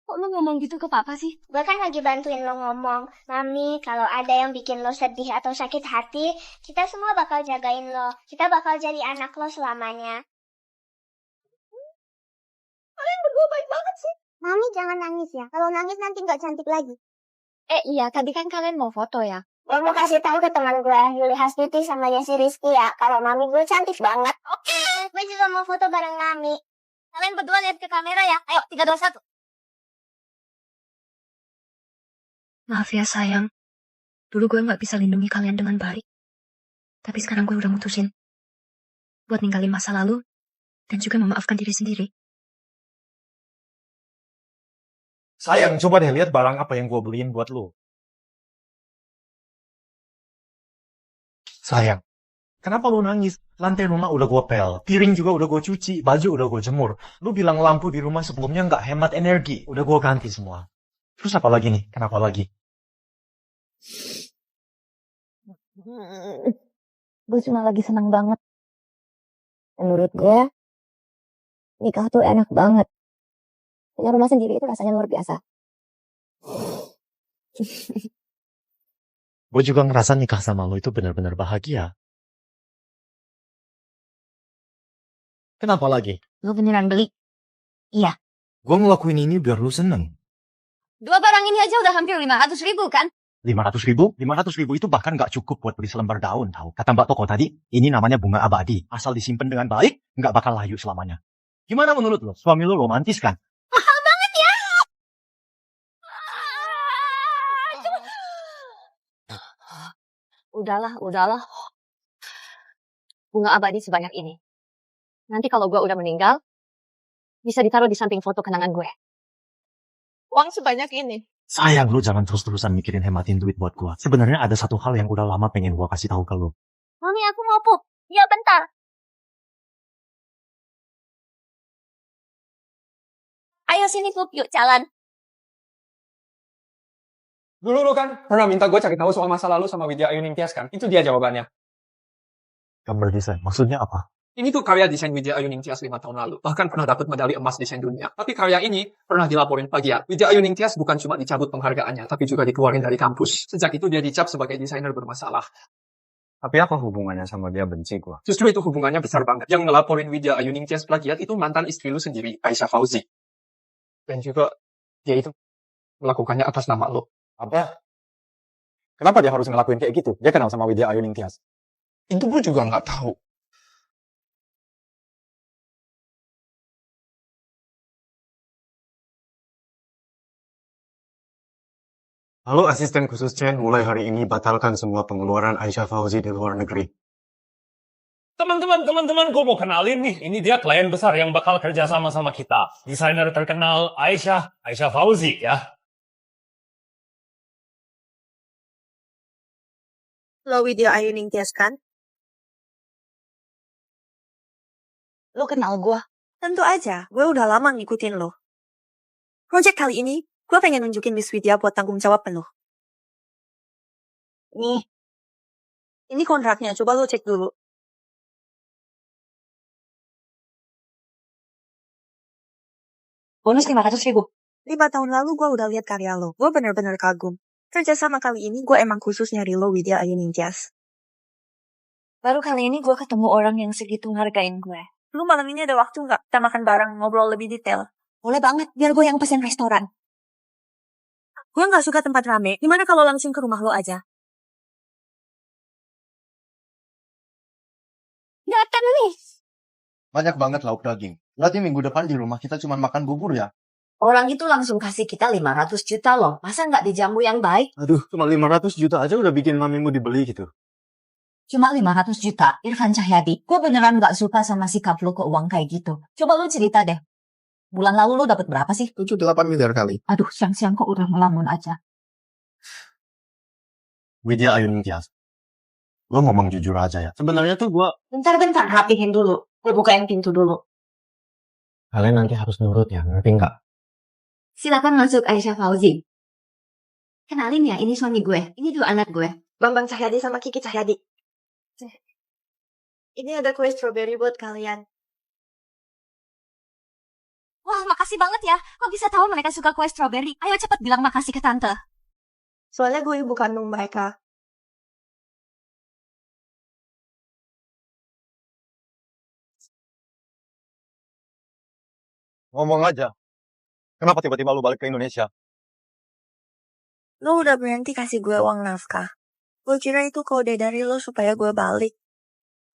kok lu ngomong gitu ke papa sih? Gue kan lagi bantuin lo ngomong. Mami, kalau ada yang bikin lo sedih atau sakit hati, kita semua bakal jagain lo. Kita bakal jadi anak lo selamanya. Kalian berdua baik banget sih. Mami, jangan nangis ya. Kalau nangis nanti nggak cantik lagi. Iya, tadi kan kalian mau foto ya? Gue mau kasih tahu ke teman gue, Yuli Hastuti sama Yesi Rizky ya. Kalau Mami gue cantik banget. Oke. Gue juga mau foto bareng Mami. Kalian berdua lihat ke kamera ya. Ayo, 3, 2, 1. Maaf ya sayang. Dulu gue nggak bisa lindungi kalian dengan baik. Tapi sekarang gue udah mutusin buat ninggalin masa lalu dan juga memaafkan diri sendiri. Sayang, coba deh lihat barang apa yang gue beliin buat lo. Sayang, kenapa lu nangis? Lantai rumah udah gue pel, piring juga udah gue cuci, baju udah gue jemur. Lu bilang lampu di rumah sebelumnya nggak hemat energi, udah gue ganti semua. Terus apa lagi nih? Kenapa lagi? Gue cuma lagi senang banget. Menurut gue, nikah tuh enak banget. Punya rumah sendiri itu rasanya luar biasa. Gue juga ngerasa nikah sama lo itu benar-benar bahagia. Kenapa lagi? Lu beneran beli? Iya. Gue ngelakuin ini biar lu seneng. 2 barang ini aja udah hampir 500.000 kan? 500.000? 500.000 itu bahkan gak cukup buat beli selembar daun, tahu? Kata Mbak Toko tadi, ini namanya bunga abadi. Asal disimpan dengan baik, nggak bakal layu selamanya. Gimana menurut lo? Suami lo romantis kan? Mahal banget ya. Udahlah. Bunga abadi sebanyak ini. Nanti kalau gue udah meninggal, bisa ditaruh di samping foto kenangan gue. Uang sebanyak ini. Sayang, lu jangan terus-terusan mikirin hematin duit buat gua. Sebenarnya ada satu hal yang udah lama pengen gua kasih tahu ke lu. Mami, aku mau pup. Ya, bentar. Ayo sini pup, yuk jalan. Dulu lu kan pernah minta gue cari tahu soal masa lalu sama Widya Ayuning Tias kan? Itu dia jawabannya. Gambar desain, maksudnya apa? Ini tuh karya desain Widya Ayuning Tias 5 tahun lalu. Bahkan pernah dapat medali emas desain dunia. Tapi karya ini pernah dilaporin plagiat. Widya Ayuning Tias bukan cuma dicabut penghargaannya, tapi juga dikeluarin dari kampus. Sejak itu dia dicap sebagai desainer bermasalah. Tapi apa hubungannya sama dia benci gua? Justru itu hubungannya besar banget. Yang ngelaporin Widya Ayuning Tias plagiat itu mantan istri lu sendiri, Aisyah Fauzi. Dan juga dia itu melakukannya atas nama lo. Apa? Kenapa dia harus ngelakuin kayak gitu? Dia kenal sama Widya Ayuning Tias. Itu gue juga nggak tahu. Halo asisten khusus Chen, mulai hari ini batalkan semua pengeluaran Aisyah Fauzi di luar negeri. Teman-teman, gue mau kenalin nih. Ini dia klien besar yang bakal kerja sama kita. Desainer terkenal Aisyah Fauzi ya. Lo Widya Ayu Ningtyas kan? Lo kenal gue? Tentu aja, gue udah lama ngikutin lo. Project kali ini, gue pengen nunjukin Miss Widya buat tanggung jawab penuh. Nih, ini kontraknya, coba lo cek dulu. Bonus 500.000. 5 tahun lalu gue udah lihat karya lo, gue bener-bener kagum. Kerjasama kali ini gue emang khusus nyari lo Widya Ayu Ningtyas. Baru kali ini gue ketemu orang yang segitu ngargain gue. Lu malam ini ada waktu nggak? Kita makan bareng, ngobrol lebih detail. Boleh banget, biar gue yang pesen restoran. Gue nggak suka tempat rame, gimana kalau langsung ke rumah lo aja? Datang nih. Banyak banget lauk daging. Berarti minggu depan di rumah kita cuma makan bubur ya? Orang itu langsung kasih kita 500 juta loh. Masa nggak dijamu yang baik? Aduh, cuma 500 juta aja udah bikin mamimu dibeli gitu. Cuma 500 juta, Irfan Cahyadi. Gue beneran nggak suka sama sikap lo ke uang kayak gitu. Coba lo cerita deh. Bulan lalu lo dapet berapa sih? 7-8 miliar kali. Aduh, siang-siang kok udah melamun aja. Widya Ayu Ningtyas. Lo ngomong jujur aja ya. Sebenarnya tuh gua... Bentar, rapihin dulu. Gue bukain pintu dulu. Kalian nanti harus nurut ya, ngerti nggak? Silakan masuk Aisyah Fauzi. Kenalin ya, ini suami gue. Ini 2 anak gue. Bambang Cahyadi sama Kiki Cahyadi. Ini ada kue strawberry buat kalian. Wah, makasih banget ya. Kok bisa tahu mereka suka kue strawberry? Ayo cepat bilang makasih ke tante. Soalnya gue ibu kandung mereka. Ngomong aja. Kenapa tiba-tiba lu balik ke Indonesia? Lo udah berhenti kasih gue uang nafkah. Gue kira itu kode dari lo supaya gue balik.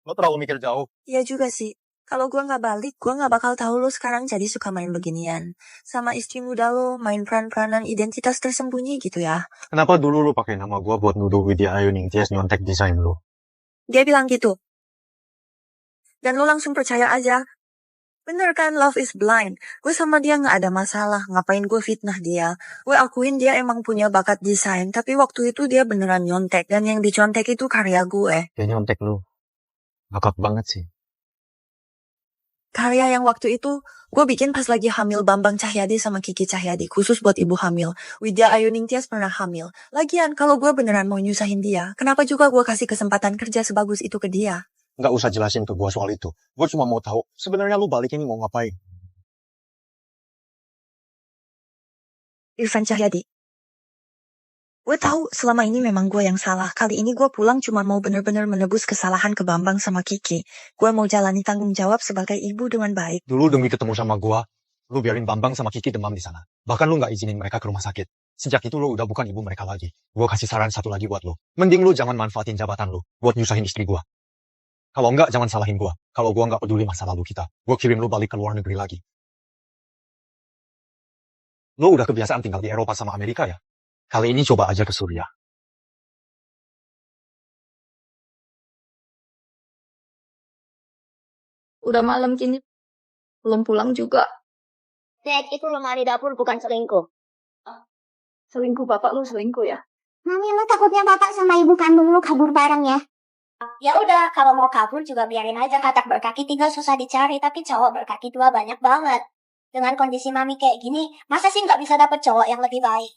Lo terlalu mikir jauh. Iya juga sih. Kalau gue nggak balik, gue nggak bakal tahu lo sekarang jadi suka main beginian. Sama istri muda lo, main peran-peranan identitas tersembunyi gitu ya. Kenapa dulu lu pakai nama gua buat nuduh Widya Ayu Ningtyas nyontek desain lu? Dia bilang gitu. Dan lo langsung percaya aja. Bener kan, love is blind. Gue sama dia nggak ada masalah. Ngapain gue fitnah dia? Gue akuin dia emang punya bakat desain. Tapi waktu itu dia beneran nyontek. Dan yang dicontek itu karya gue. Dia nyontek lu. Ngakak banget sih. Karya yang waktu itu gue bikin pas lagi hamil Bambang Cahyadi sama Kiki Cahyadi. Khusus buat ibu hamil. Widya Ayu Ningtyas pernah hamil. Lagian kalau gue beneran mau nyusahin dia, kenapa juga gue kasih kesempatan kerja sebagus itu ke dia? Nggak usah jelasin ke gua soal itu. Gua cuma mau tahu, sebenarnya lu balik ini mau ngapain? Irfan Cahyadi. Gue tahu selama ini memang gue yang salah. Kali ini gue pulang cuma mau bener-bener menebus kesalahan ke Bambang sama Kiki. Gue mau jalani tanggung jawab sebagai ibu dengan baik. Dulu demi ketemu sama gua, lu biarin Bambang sama Kiki demam di sana. Bahkan lu nggak izinin mereka ke rumah sakit. Sejak itu lu udah bukan ibu mereka lagi. Gua kasih saran satu lagi buat lu. Mending lu jangan manfaatin jabatan lu buat nyusahin istri gua. Kalau enggak, jangan salahin gua. Kalau gua nggak peduli masa lalu kita, gua kirim lu balik ke luar negeri lagi. Lu udah kebiasaan tinggal di Eropa sama Amerika ya? Kali ini coba aja ke Suriah. Udah malam kini. Belum pulang juga. Dek, itu lemari dapur bukan selingkuh. Selingkuh bapak lu selingkuh ya? Mami, lu takutnya bapak sama ibu kandung lu kabur bareng ya? Ya udah, kalau mau kabur juga biarin aja. Katak berkaki 3 susah dicari, tapi cowok berkaki 2 banyak banget. Dengan kondisi mami kayak gini, masa sih nggak bisa dapet cowok yang lebih baik?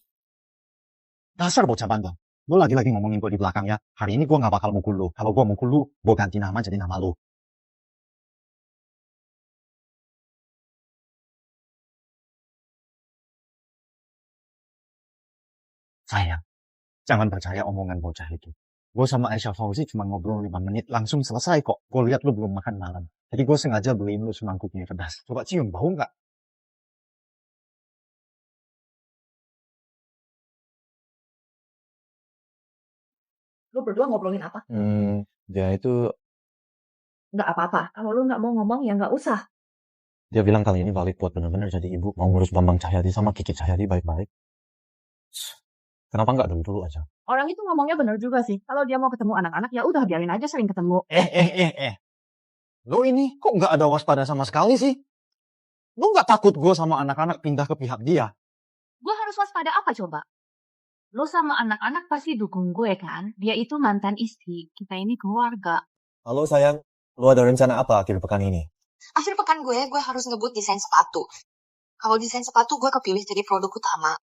Dasar bocah bandel. Lu lagi-lagi ngomongin gue di belakang ya. Hari ini gue gak bakal mukul lu. Kalau gue mukul lu, gue ganti nama jadi nama lu. Sayang, jangan percaya omongan bocah itu. Gue sama Aisyah Fauzi cuma ngobrol 5 menit, langsung selesai kok. Gue lihat lu belum makan malam. Jadi gue sengaja beliin lu semangkuk mie pedas. Coba cium, bau nggak? Lu berdua ngobrolin apa? Dia itu, Nggak apa-apa. Kalau lu nggak mau ngomong, ya nggak usah. dia bilang kali ini balik buat bener-bener jadi ibu. Mau ngurus Bambang Cahyadi sama Kiki Cahyadi baik-baik. Kenapa nggak dulu aja? Orang itu ngomongnya bener juga sih. Kalau dia mau ketemu anak-anak, ya udah biarin aja sering ketemu. Lo ini kok nggak ada waspada sama sekali sih? Lo nggak takut gue sama anak-anak pindah ke pihak dia? Gue harus waspada apa coba? Lo sama anak-anak pasti dukung gue kan? Dia itu mantan istri, kita ini keluarga. Halo sayang, lu ada rencana apa akhir pekan ini? Akhir pekan gue harus ngebut desain sepatu. Kalau desain sepatu gue kepilih jadi produk utama.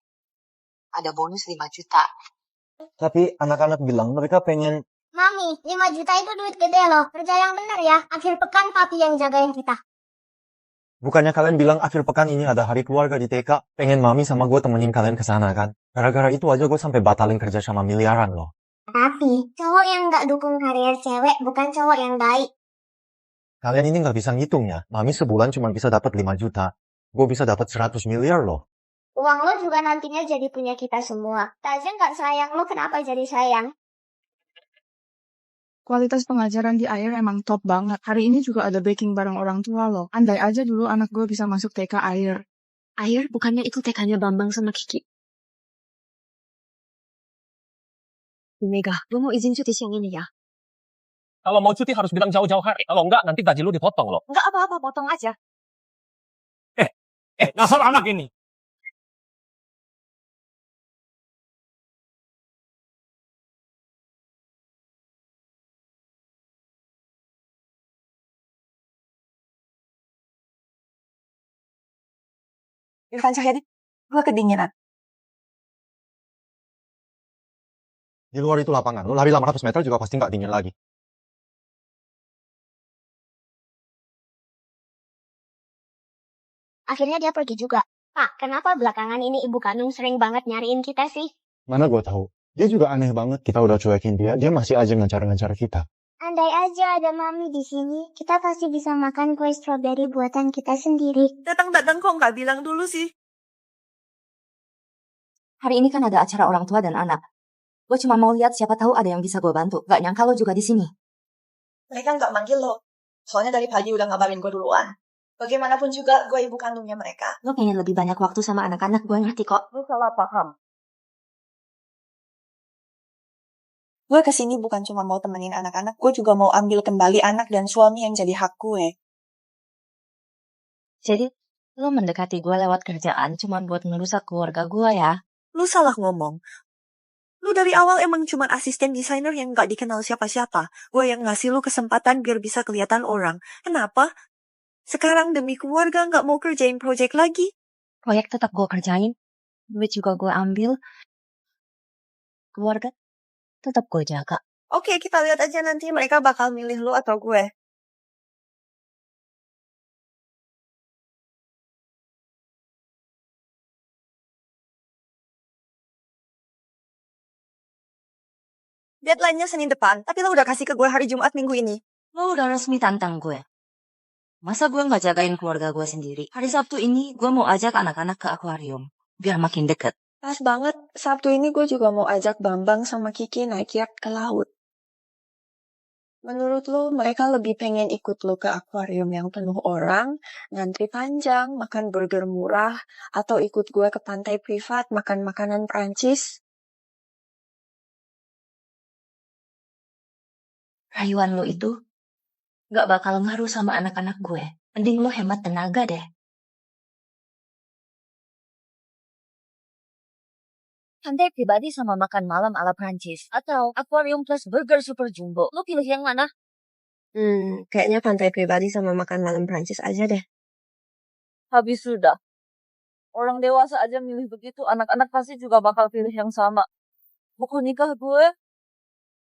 Ada bonus 5 juta. Tapi anak-anak bilang mereka pengen... Mami, 5 juta itu duit gede loh. Kerja yang bener ya. Akhir pekan papi yang jagain kita. Bukannya kalian bilang akhir pekan ini ada hari keluarga di TK, pengen mami sama gue temenin kalian ke sana kan? Gara-gara itu aja gue sampai batalin kerja sama miliaran loh. Tapi, cowok yang gak dukung karier cewek bukan cowok yang baik. Kalian ini nggak bisa ngitung ya. Mami sebulan cuma bisa dapat 5 juta. Gue bisa dapat 100 miliar loh. Uang lo juga nantinya jadi punya kita semua. Taja gak sayang lo, kenapa jadi sayang? Kualitas pengajaran di air emang top banget. Hari ini juga ada baking bareng orang tua loh. Andai aja dulu anak gue bisa masuk TK air. Air bukannya itu TK-nya Bambang sama Kiki. Mega, gue mau izin cuti siang ini ya. Kalau mau cuti harus bilang jauh-jauh hari. Kalau enggak, nanti gaji lu dipotong loh. Nggak apa-apa, potong aja. Dasar anak ini. Irfan Cahyadi, gue kedinginan. Di luar itu lapangan, lu lari 800 meter juga pasti nggak dingin lagi. Akhirnya dia pergi juga. Pak, kenapa belakangan ini ibu kandung sering banget nyariin kita sih? Mana gue tahu. Dia juga aneh banget. Kita udah cuekin dia masih aja ngejar-ngejar kita. Andai aja ada mami di sini, kita pasti bisa makan kue stroberi buatan kita sendiri. Datang-datang kok nggak bilang dulu sih? Hari ini kan ada acara orang tua dan anak. Gue cuma mau lihat siapa tahu ada yang bisa gue bantu. Gak nyangka lo juga di sini. Mereka nggak manggil lo. Soalnya dari pagi udah ngabarin gue duluan. Bagaimanapun juga gue ibu kandungnya mereka. Lo pengen lebih banyak waktu sama anak-anak, gue ngerti kok. Lo salah paham. Gue kesini bukan cuma mau temenin anak-anak, gue juga mau ambil kembali anak dan suami yang jadi hak gue. Jadi, lo mendekati gue lewat kerjaan cuma buat ngerusak keluarga gue ya? Lu salah ngomong. Lu dari awal emang cuma asisten desainer yang gak dikenal siapa-siapa. Gue yang ngasih lu kesempatan biar bisa kelihatan orang. Kenapa? Sekarang demi keluarga gak mau kerjain proyek lagi? Proyek tetap gue kerjain. Duit juga gue ambil. Keluarga tetap gue jaga. Oke, kita lihat aja nanti mereka bakal milih lu atau gue. Deadline-nya Senin depan, tapi lo udah kasih ke gue hari Jumat minggu ini. Lo udah resmi tantang gue. Masa gue gak jagain keluarga gue sendiri? Hari Sabtu ini gue mau ajak anak-anak ke akuarium. Biar makin deket. Pas banget, Sabtu ini gue juga mau ajak Bambang sama Kiki naik yacht ke laut. Menurut lo, mereka lebih pengen ikut lo ke akuarium yang penuh orang, ngantri panjang, makan burger murah, atau ikut gue ke pantai privat makan makanan Prancis? Rayuan lo itu gak bakal ngaruh sama anak-anak gue. Mending lo hemat tenaga deh. Pantai pribadi sama makan malam ala Prancis. Atau akuarium plus burger super jumbo. Lo pilih yang mana? Kayaknya pantai pribadi sama makan malam Prancis aja deh. Habis sudah. Orang dewasa aja milih begitu, anak-anak pasti juga bakal pilih yang sama. Buku nikah gue,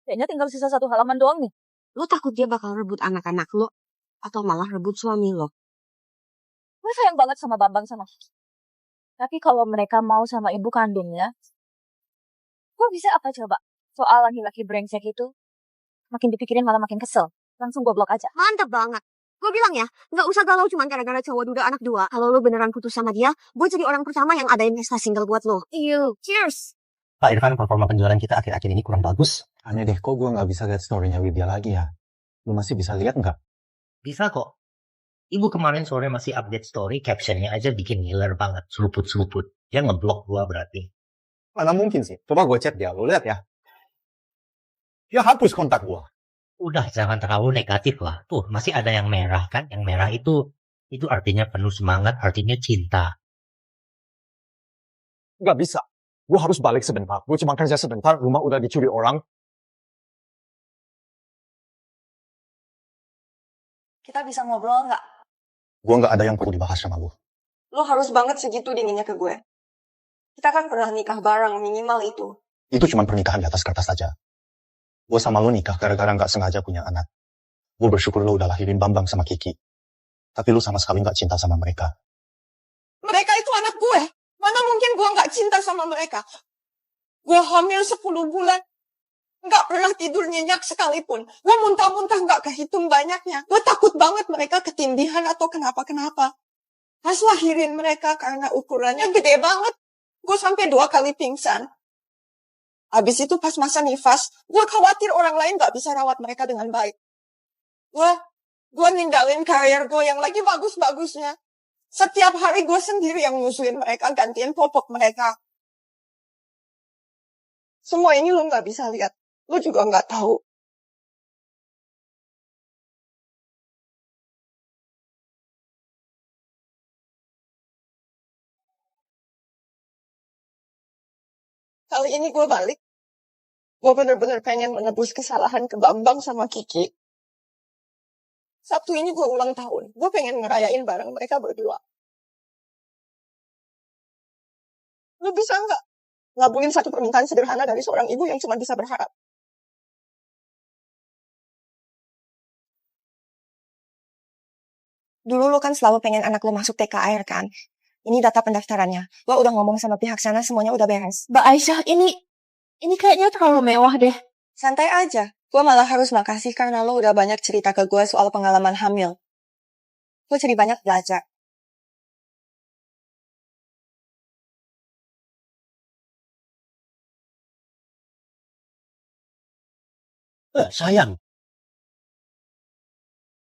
kayaknya tinggal sisa 1 halaman doang nih. Lo takut dia bakal rebut anak-anak lo? Atau malah rebut suami lo? Gue sayang banget sama Bambang sama Kiki. Tapi kalau mereka mau sama ibu kandungnya, gue bisa apa coba? Soal laki-laki brengsek itu, makin dipikirin malah makin kesel. Langsung gue blok aja. Mantep banget. Gue bilang ya, gak usah galau cuma gara-gara cowok duda anak 2. Kalau lo beneran putus sama dia, gue jadi orang pertama yang adain pesta single buat lo. Cheers! Pak Irfan, performa penjualan kita akhir-akhir ini kurang bagus. Aneh deh, kok gue nggak bisa lihat story-nya Widya lagi ya? Lu masih bisa lihat nggak? Bisa kok. Ibu kemarin sore masih update story, captionnya aja bikin ngiler banget, seruput-seruput. Dia ngeblok gua berarti. Mana mungkin sih? Coba gue chat dia, lu lihat ya. Dia hapus kontak gue. Udah jangan terlalu negatif lah. Tuh, masih ada yang merah kan? Yang merah itu artinya penuh semangat, artinya cinta. Nggak bisa. Gue harus balik sebentar. Gue cuma kerja sebentar, rumah udah dicuri orang. Kita bisa ngobrol nggak? Gue nggak ada yang perlu dibahas sama lu. Lo harus banget segitu dinginnya ke gue. Kita kan pernah nikah bareng, minimal itu. Itu cuma pernikahan di atas kertas saja. Gue sama lu nikah gara-gara nggak sengaja punya anak. Gue bersyukur lu udah lahirin Bambang sama Kiki. Tapi lu sama sekali nggak cinta sama mereka. Mereka itu anak gue. Mana mungkin gue nggak cinta sama mereka. Gue hamil 10 bulan. Nggak pernah tidur nyenyak sekalipun. Gue muntah-muntah nggak kehitung banyaknya. Gue takut banget mereka ketindihan atau kenapa-kenapa. Pas lahirin mereka karena ukurannya gede banget. Gue sampai 2 kali pingsan. Habis itu pas masa nifas, gue khawatir orang lain gak bisa rawat mereka dengan baik. Gue ninggalin karir gue yang lagi bagus-bagusnya. Setiap hari gue sendiri yang nyusuin mereka, gantiin popok mereka. Semua ini lo gak bisa lihat. Lo juga gak tahu. Kali ini gue balik. Gue bener-bener pengen menebus kesalahan ke Bambang sama Kiki. Sabtu ini gue ulang tahun. Gue pengen ngerayain bareng mereka berdua. Lu bisa nggak ngabulin satu permintaan sederhana dari seorang ibu yang cuma bisa berharap? Dulu lu kan selalu pengen anak lu masuk TKR kan? Ini data pendaftarannya. Lo udah ngomong sama pihak sana, semuanya udah beres. Mbak Aisyah, ini kayaknya terlalu mewah deh. Santai aja. Gue malah harus makasih karena lo udah banyak cerita ke gue soal pengalaman hamil. Gue jadi banyak belajar. Sayang.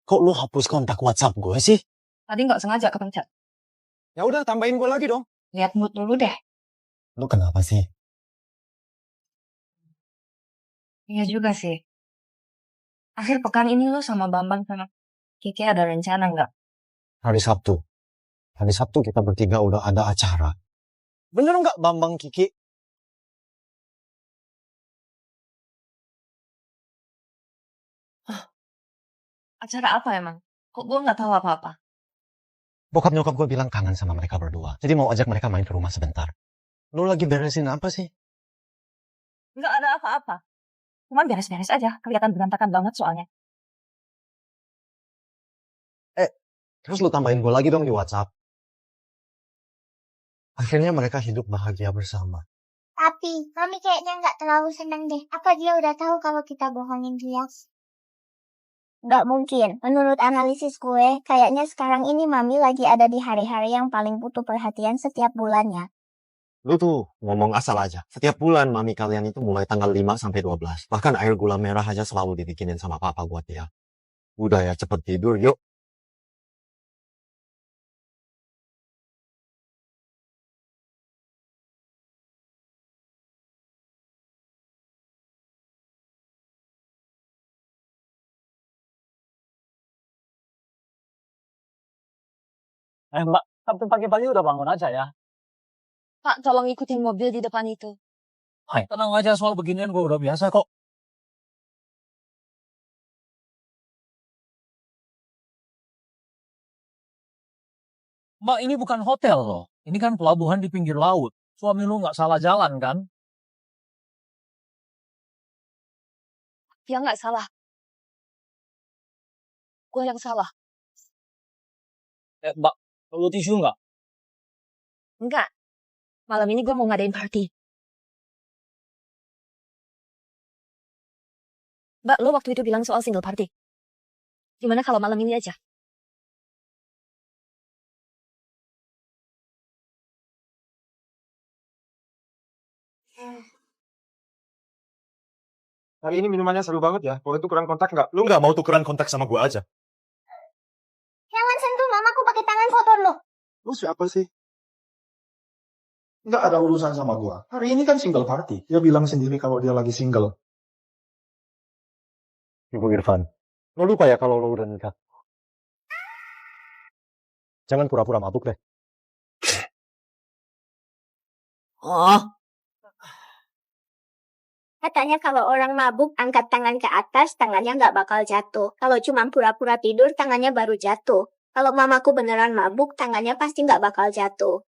Kok lu hapus kontak WhatsApp gue sih? Tadi nggak sengaja kepencet. Ya udah, tambahin gue lagi dong. Lihat mood dulu deh. Lu kenapa sih? Iya juga sih. Akhir pekan ini lu sama Bambang sama Kiki ada rencana nggak? Hari Sabtu. Hari Sabtu kita bertiga udah ada acara. Bener nggak Bambang Kiki? Acara apa emang? Kok gue nggak tahu apa-apa? Bokap nyokap gue bilang kangen sama mereka berdua. Jadi mau ajak mereka main ke rumah sebentar. Lu lagi beresin apa sih? Nggak ada apa-apa. Cuma beres-beres aja. Kelihatan berantakan banget soalnya. Terus lu tambahin gue lagi dong di WhatsApp. Akhirnya mereka hidup bahagia bersama. Tapi, Mami kayaknya nggak terlalu senang deh. Apa dia udah tahu kalau kita bohongin dia? Nggak mungkin. Menurut analisis gue, kayaknya sekarang ini Mami lagi ada di hari-hari yang paling butuh perhatian setiap bulannya. Lu tuh ngomong asal aja. Setiap bulan mami kalian itu mulai tanggal 5 sampai 12. Bahkan air gula merah aja selalu dibikinin sama papa buat dia. Udah ya, cepet tidur yuk. Mbak, Sabtu pagi-pagi udah bangun aja ya. Pak, tolong ikutin mobil di depan itu. Hai, tenang aja soal beginian gue udah biasa kok. Mbak, ini bukan hotel loh. Ini kan pelabuhan di pinggir laut. Suami lu nggak salah jalan kan? Dia nggak salah. Gue yang salah. Mbak, perlu tisu nggak? Enggak. Malam ini gue mau ngadain party. Mbak, lo waktu itu bilang soal single party. Gimana kalau malam ini aja? Hari ini minumannya seru banget ya. Boleh tukeran kontak nggak? Lu nggak mau tukeran kontak sama gue aja? Jangan sentuh mamaku pakai tangan kotor lo. Lu siapa sih? Nggak ada urusan sama gua. Hari ini kan single party. Dia bilang sendiri kalau dia lagi single. Ibu Irfan, lo lupa ya kalau lo udah nikah? Jangan pura-pura mabuk deh. Oh, Katanya kalau orang mabuk, angkat tangan ke atas, tangannya nggak bakal jatuh. Kalau cuma pura-pura tidur, tangannya baru jatuh. Kalau mamaku beneran mabuk, tangannya pasti nggak bakal jatuh.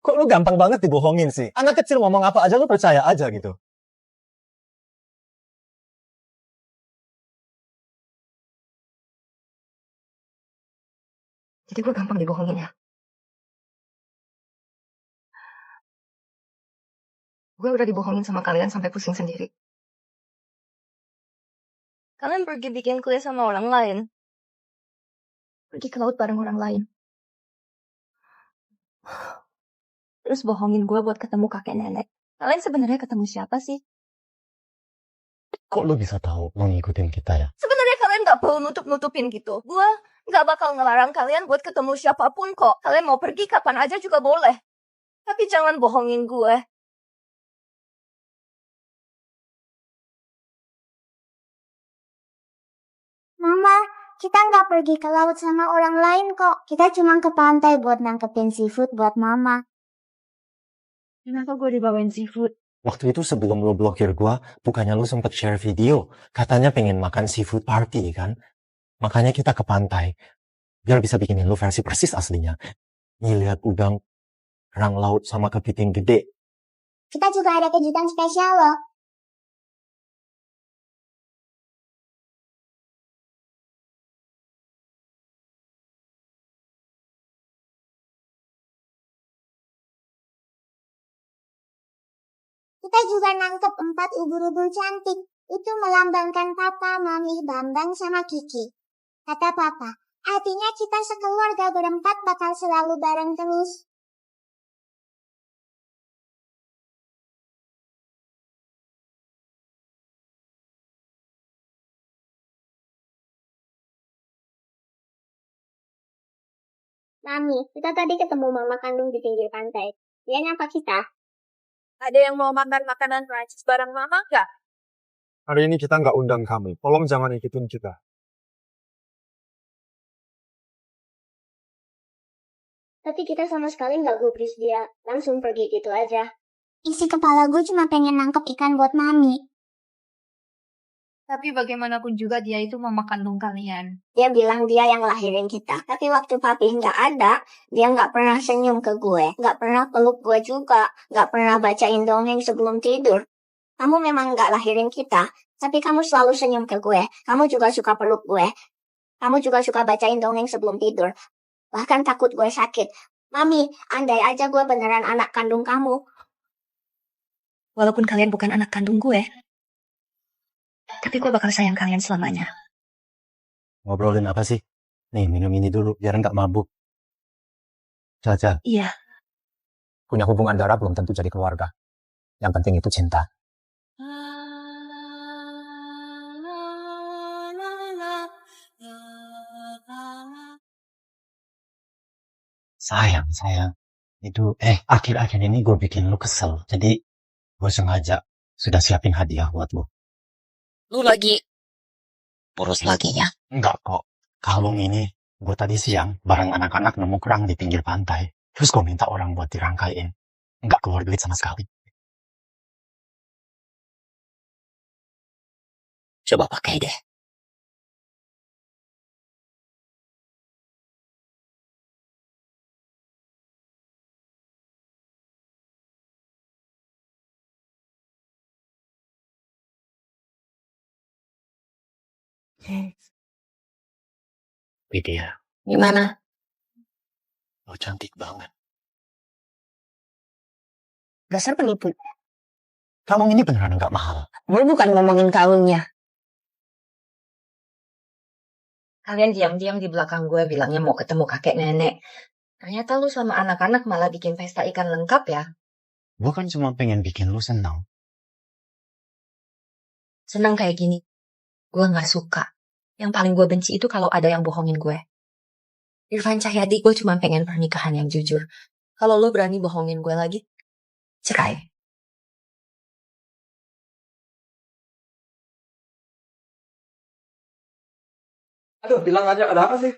Kok lu gampang banget dibohongin sih? Anak kecil ngomong apa aja lu percaya aja gitu. Jadi gue gampang dibohongin ya. Gue udah dibohongin sama kalian sampai pusing sendiri. Kalian pergi bikin kue sama orang lain. Pergi ke laut bareng orang lain. Terus bohongin gue buat ketemu kakek nenek. Kalian sebenarnya ketemu siapa sih? Kok lu bisa tahu lo ngikutin kita ya? Sebenarnya kalian gak perlu nutup-nutupin gitu. Gue gak bakal ngelarang kalian buat ketemu siapapun kok. Kalian mau pergi kapan aja juga boleh. Tapi jangan bohongin gue. Mama, kita nggak pergi ke laut sama orang lain kok. Kita cuma ke pantai buat nangkepin seafood buat mama. Kenapa gue dibawain seafood? Waktu itu sebelum lo blokir gua, bukannya lo sempet share video. Katanya pengen makan seafood party kan? Makanya kita ke pantai. Biar bisa bikinin lo versi persis aslinya. Nih lihat udang, kerang laut sama kepiting gede. Kita juga ada kejutan spesial loh. Kita juga nangkep 4 ubur-ubur cantik. Itu melambangkan Papa, Mami, Bambang, sama Kiki. Kata Papa, artinya kita sekeluarga berempat bakal selalu bareng terus. Mami, kita tadi ketemu mama kandung di pinggir pantai. Dia nyapa kita. Ada yang mau makan makanan Prancis bareng mama nggak? Hari ini kita nggak undang kamu. Tolong jangan ikutin kita. Tapi kita sama sekali nggak gubris dia. Langsung pergi gitu aja. Isi kepala gue cuma pengen nangkep ikan buat Mami. Tapi bagaimanapun juga dia itu mama kandung kalian. Dia bilang dia yang lahirin kita. Tapi waktu papi nggak ada, dia nggak pernah senyum ke gue. Nggak pernah peluk gue juga. Nggak pernah bacain dongeng sebelum tidur. Kamu memang nggak lahirin kita. Tapi kamu selalu senyum ke gue. Kamu juga suka peluk gue. Kamu juga suka bacain dongeng sebelum tidur. Bahkan takut gue sakit. Mami, andai aja gue beneran anak kandung kamu. Walaupun kalian bukan anak kandung gue, tapi gue bakal sayang kalian selamanya. Ngobrolin apa sih? Nih, minum ini dulu, biar nggak mabuk. Caca, Iya, Punya hubungan darah belum tentu jadi keluarga. Yang penting itu cinta. sayang. Itu, akhir-akhir ini gue bikin lu kesel. Jadi, gue sengaja sudah siapin hadiah buat lu. Lu lagi boros lagi ya? Enggak kok. Kalung ini, gue tadi siang bareng anak-anak nemu kerang di pinggir pantai. Terus gue minta orang buat dirangkaiin. Enggak keluar duit sama sekali. Coba pakai deh. Widya, gimana? lo cantik banget. Dasar penipu. Kalung ini beneran nggak mahal. Gue bukan ngomongin kalungnya. Kalian diam-diam di belakang gue bilangnya mau ketemu kakek nenek. Ternyata lu sama anak-anak malah bikin pesta ikan lengkap ya. Gue kan cuma pengen bikin lu senang. Senang kayak gini. Gue gak suka. Yang paling gue benci itu kalau ada yang bohongin gue. Irfan Cahyadi, gue cuma pengen pernikahan yang jujur. Kalau lo berani bohongin gue lagi, cerai. Aduh, bilang aja ada apa sih?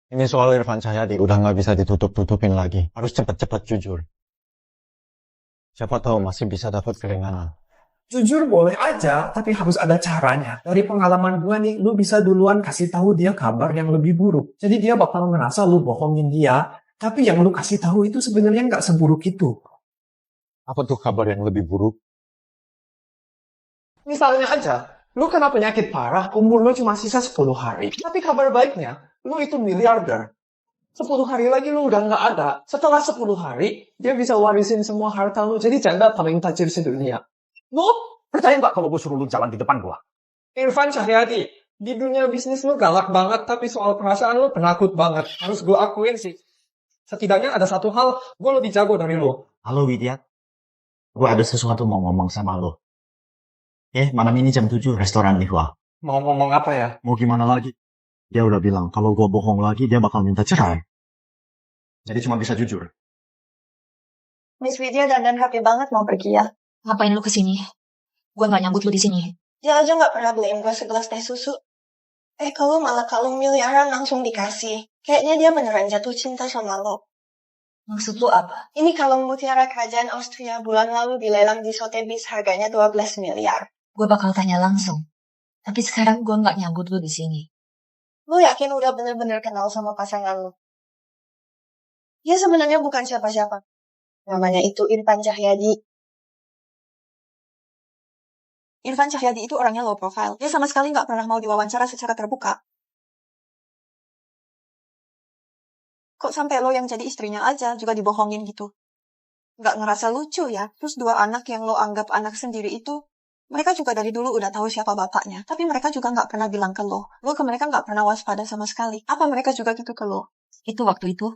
Ini soal Irfan Cahyadi udah nggak bisa ditutup-tutupin lagi. Harus cepet-cepet jujur. Siapa tahu masih bisa dapat keringanan. Jujur boleh aja, tapi harus ada caranya. Dari pengalaman gue nih, lu bisa duluan kasih tahu dia kabar yang lebih buruk. Jadi dia bakal ngerasa lu bohongin dia, tapi yang lu kasih tahu itu sebenarnya nggak seburuk itu. Apa tuh kabar yang lebih buruk? Misalnya aja, lu kena penyakit parah, umur lu cuma sisa 10 hari. Tapi kabar baiknya, lu itu miliarder. 10 hari lagi lu udah nggak ada. Setelah 10 hari, dia bisa warisin semua harta lu. Jadi janda paling tajir sedunia. Lu percaya nggak kalau gue suruh lu jalan di depan gua? Irfan Cahyadi, di dunia bisnis lu galak banget, tapi soal perasaan lu penakut banget. Harus gue akuin sih. Setidaknya ada satu hal, gue lebih jago dari lu. Halo Widya, gue ada sesuatu mau ngomong sama lo. Malam ini jam 7 restoran di Hua. Mau ngomong apa ya? Mau gimana lagi? Dia udah bilang kalau gue bohong lagi dia bakal minta cerai. Jadi cuma bisa jujur. Miss Widya dandan happy banget mau pergi ya. Ngapain lu kesini? Gue nggak nyambut lu di sini. Dia aja nggak pernah beliin gue segelas teh susu. Kalau malah kalung miliaran langsung dikasih. Kayaknya dia beneran jatuh cinta sama lo. Maksud lu apa? Ini kalung mutiara kerajaan Austria bulan lalu dilelang di Sotheby's harganya 12 miliar. Gue bakal tanya langsung. Tapi sekarang gue nggak nyambut lu di sini. Lu yakin udah bener-bener kenal sama pasangan lu? Dia sebenarnya bukan siapa-siapa. Namanya itu Irfan Cahyadi. Irfan Cahyadi itu orangnya low profile. Dia sama sekali nggak pernah mau diwawancara secara terbuka. Kok sampai lo yang jadi istrinya aja juga dibohongin gitu? Nggak ngerasa lucu ya? Terus 2 anak yang lo anggap anak sendiri itu, mereka juga dari dulu udah tahu siapa bapaknya. Tapi mereka juga nggak pernah bilang ke lo. Lo ke mereka nggak pernah waspada sama sekali. Apa mereka juga gitu ke lo? Itu waktu itu.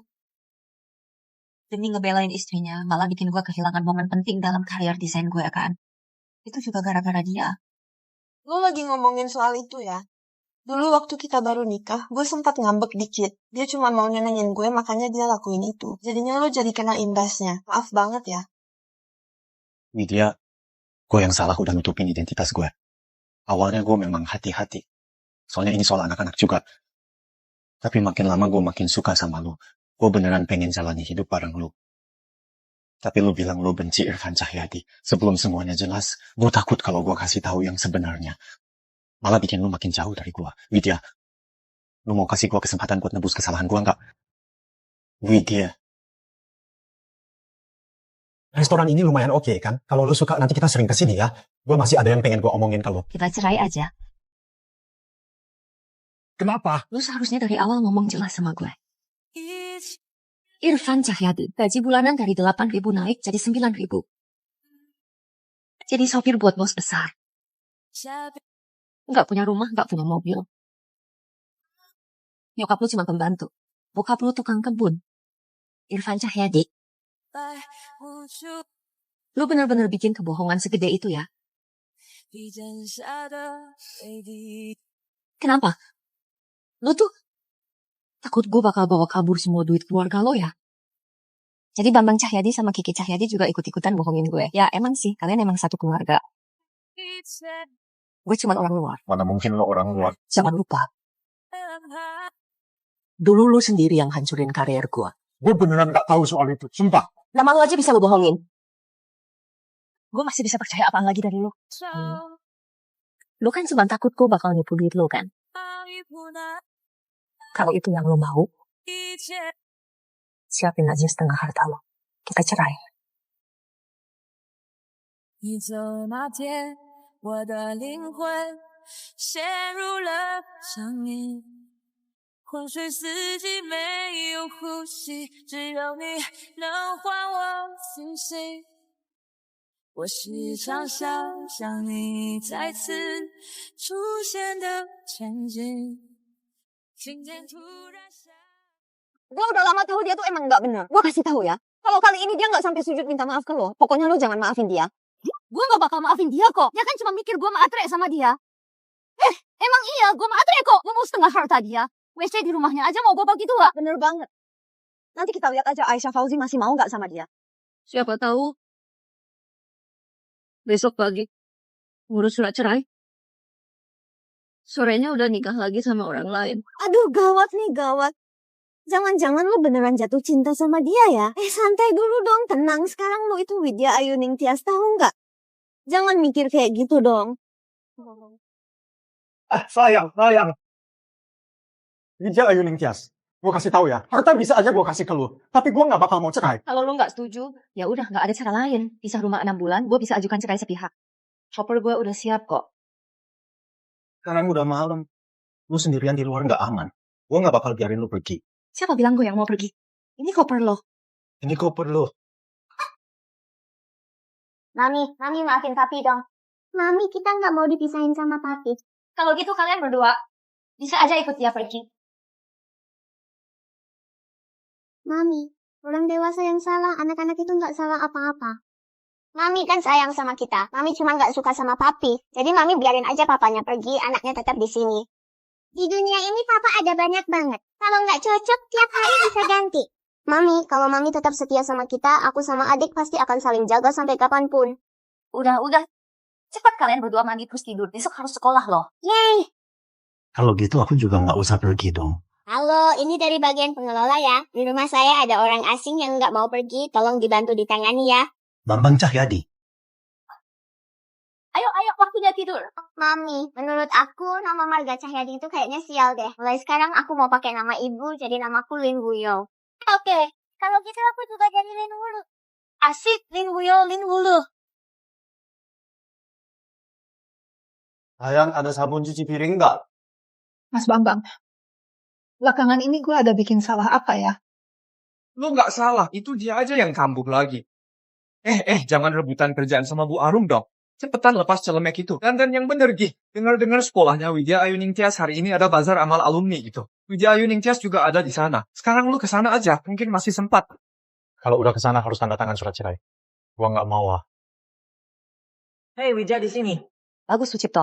Demi ngebelain istrinya, malah bikin gue kehilangan momen penting dalam karir desain gue kan. Itu juga gara-gara dia. Lo lagi ngomongin soal itu ya? Dulu waktu kita baru nikah, gue sempat ngambek dikit. Dia cuma mau nyenengin gue, makanya dia lakuin itu. Jadinya lo jadi kena imbasnya. Maaf banget ya. Widya, gue yang salah udah nutupin identitas gue. Awalnya gue memang hati-hati. Soalnya ini soal anak-anak juga. Tapi makin lama gue makin suka sama lo. Gue beneran pengen jalani hidup bareng lo. Tapi lo bilang lo benci Irfan Cahyadi. Sebelum semuanya jelas, gue takut kalau gue kasih tahu yang sebenarnya. Malah bikin lo makin jauh dari gue. Widya, lo mau kasih gue kesempatan buat nebus kesalahan gue nggak? Widya. Restoran ini lumayan oke kan? Kalau lo suka nanti kita sering kesini ya. Gue masih ada yang pengen gue omongin ke lo. Kita cerai aja. Kenapa? Lu seharusnya dari awal ngomong jelas sama gue. Irfan Cahyadi, gaji bulanan dari 8.000 naik jadi 9.000. Jadi sopir buat bos besar. Nggak punya rumah, nggak punya mobil. Nyokap lu cuma pembantu. Bokap lu tukang kebun. Irfan Cahyadi. Lu bener-bener bikin kebohongan segede itu ya? Kenapa? Lu tuh takut gue bakal bawa kabur semua duit keluarga lo ya? Jadi Bambang Cahyadi sama Kiki Cahyadi juga ikut-ikutan bohongin gue. Ya emang sih, kalian emang satu keluarga. Gue cuma orang luar. Mana mungkin lo orang luar? Jangan lupa. Dulu lu sendiri yang hancurin karier gue. Gue beneran gak tahu soal itu, sumpah. Nama lu aja bisa lu bohongin. Gue masih bisa percaya apaan lagi dari lu. Lu kan cuma takut gue bakal nipu duit lu kan? Kalau itu yang lo mau, siapin aja setengah harta lo. Kita cerai. 你走那天，我的灵魂陷入了想念，昏睡四季没有呼吸，只有你能还我清醒。我时常想象你再次出现的前景。 Gue udah lama tahu dia tuh emang gak bener. Gue kasih tahu ya. Kalau kali ini dia gak sampai sujud minta maaf ke lo, pokoknya lo jangan maafin dia. Gue gak bakal maafin dia kok. Dia kan cuma mikir gue matre sama dia. Emang iya, gue matre kok. Gue mau setengah harta dia. WC di rumahnya aja mau gue bagi 2. Bener banget. Nanti kita lihat aja Aisyah Fauzi masih mau gak sama dia. Siapa tahu Besok pagi. Ngurus surat cerai. Sorenya udah nikah lagi sama orang lain. Aduh, gawat nih, gawat. Jangan-jangan lu beneran jatuh cinta sama dia ya? Santai dulu dong, tenang. Sekarang lu itu Widya Ayu Ningtyas, tahu nggak? Jangan mikir kayak gitu dong. Sayang. Widya Ayu Ningtyas. Gue kasih tahu ya, harta bisa aja gue kasih ke lu. Tapi gue nggak bakal mau cerai. Kalau lu nggak setuju, ya udah nggak ada cara lain. Pisah rumah 6 bulan, gue bisa ajukan cerai sepihak. Chopper gue udah siap kok. Sekarang udah malam. Lu sendirian di luar nggak aman. Gue nggak bakal biarin lu pergi. Siapa bilang gue yang mau pergi? Ini koper lo. Ini koper lu. Mami maafin papi dong. Mami, kita nggak mau dipisahin sama papi. Kalau gitu kalian berdua bisa aja ikut dia pergi. Mami, orang dewasa yang salah, anak-anak itu nggak salah apa-apa. Mami kan sayang sama kita. Mami cuma nggak suka sama papi. Jadi Mami biarin aja papanya pergi, anaknya tetap di sini. Di dunia ini papa ada banyak banget. Kalau nggak cocok, tiap hari bisa ganti. Mami, kalau Mami tetap setia sama kita, aku sama adik pasti akan saling jaga sampai kapanpun. Udah. Cepat kalian berdua mandi terus tidur. Besok harus sekolah loh. Yeay! Kalau gitu aku juga nggak usah pergi dong. Halo, ini dari bagian pengelola ya. Di rumah saya ada orang asing yang nggak mau pergi. Tolong dibantu ditangani ya. Bambang Cahyadi. Ayo, waktunya tidur. Mami, menurut aku nama Marga Cahyadi itu kayaknya sial deh. Mulai sekarang aku mau pakai nama ibu, jadi namaku Lin Wuyo. Oke, kalau gitu aku juga jadi Lin Wulu. Asik, Lin Wuyo, Lin Wulu. Sayang, ada sabun cuci piring nggak? Mas Bambang, belakangan ini gue ada bikin salah apa ya? Lu nggak salah, itu dia aja yang kambuh lagi. Jangan rebutan kerjaan sama Bu Arum dong. Cepetan lepas celemek itu. Dan yang bener, Gih. Dengar-dengar sekolahnya Widya Ayu Ningtyas hari ini ada bazar amal alumni gitu. Widya Ayu Ningtyas juga ada di sana. Sekarang lu kesana aja, mungkin masih sempat. Kalau udah kesana harus tanda tangan surat cerai. Gua nggak mau ah. Hei, Widya di sini. Bagus, Sucipto.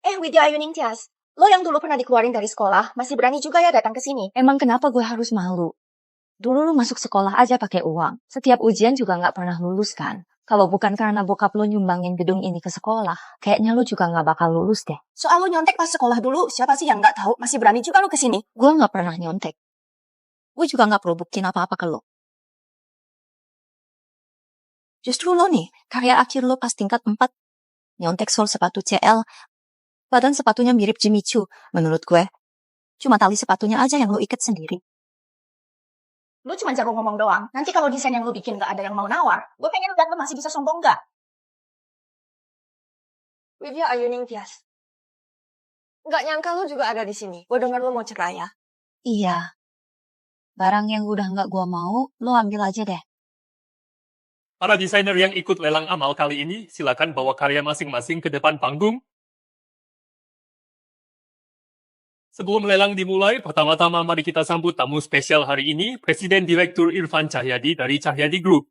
Widya Ayu Ningtyas. Lo yang dulu pernah dikeluarin dari sekolah, masih berani juga ya datang ke sini. Emang kenapa gue harus malu? Dulu lu masuk sekolah aja pakai uang. Setiap ujian juga nggak pernah lulus kan? Kalau bukan karena bokap lu nyumbangin gedung ini ke sekolah, kayaknya lu juga nggak bakal lulus deh. Soal lu nyontek pas sekolah dulu, siapa sih yang nggak tahu? Masih berani juga lu kesini? Gue nggak pernah nyontek. Gue juga nggak perlu buktiin apa-apa ke lo. Justru lo nih, karya akhir lo pas tingkat 4. Nyontek sol sepatu CL. Badan sepatunya mirip Jimmy Choo, menurut gue. Cuma tali sepatunya aja yang lo ikat sendiri. Lo cuma jago ngomong doang. Nanti kalau desain yang lo bikin gak ada yang mau nawar, gue pengen lihat lo masih bisa sombong gak? Widya Ayu Ningtyas. Nggak nyangka lu juga ada di sini. Gue dengar lu mau cerai ya. Iya. Barang yang udah gak gue mau, lo ambil aja deh. Para desainer yang ikut lelang amal kali ini, silakan bawa karya masing-masing ke depan panggung. Sebelum lelang dimulai, pertama-tama mari kita sambut tamu spesial hari ini, Presiden Direktur Irfan Cahyadi dari Cahyadi Group.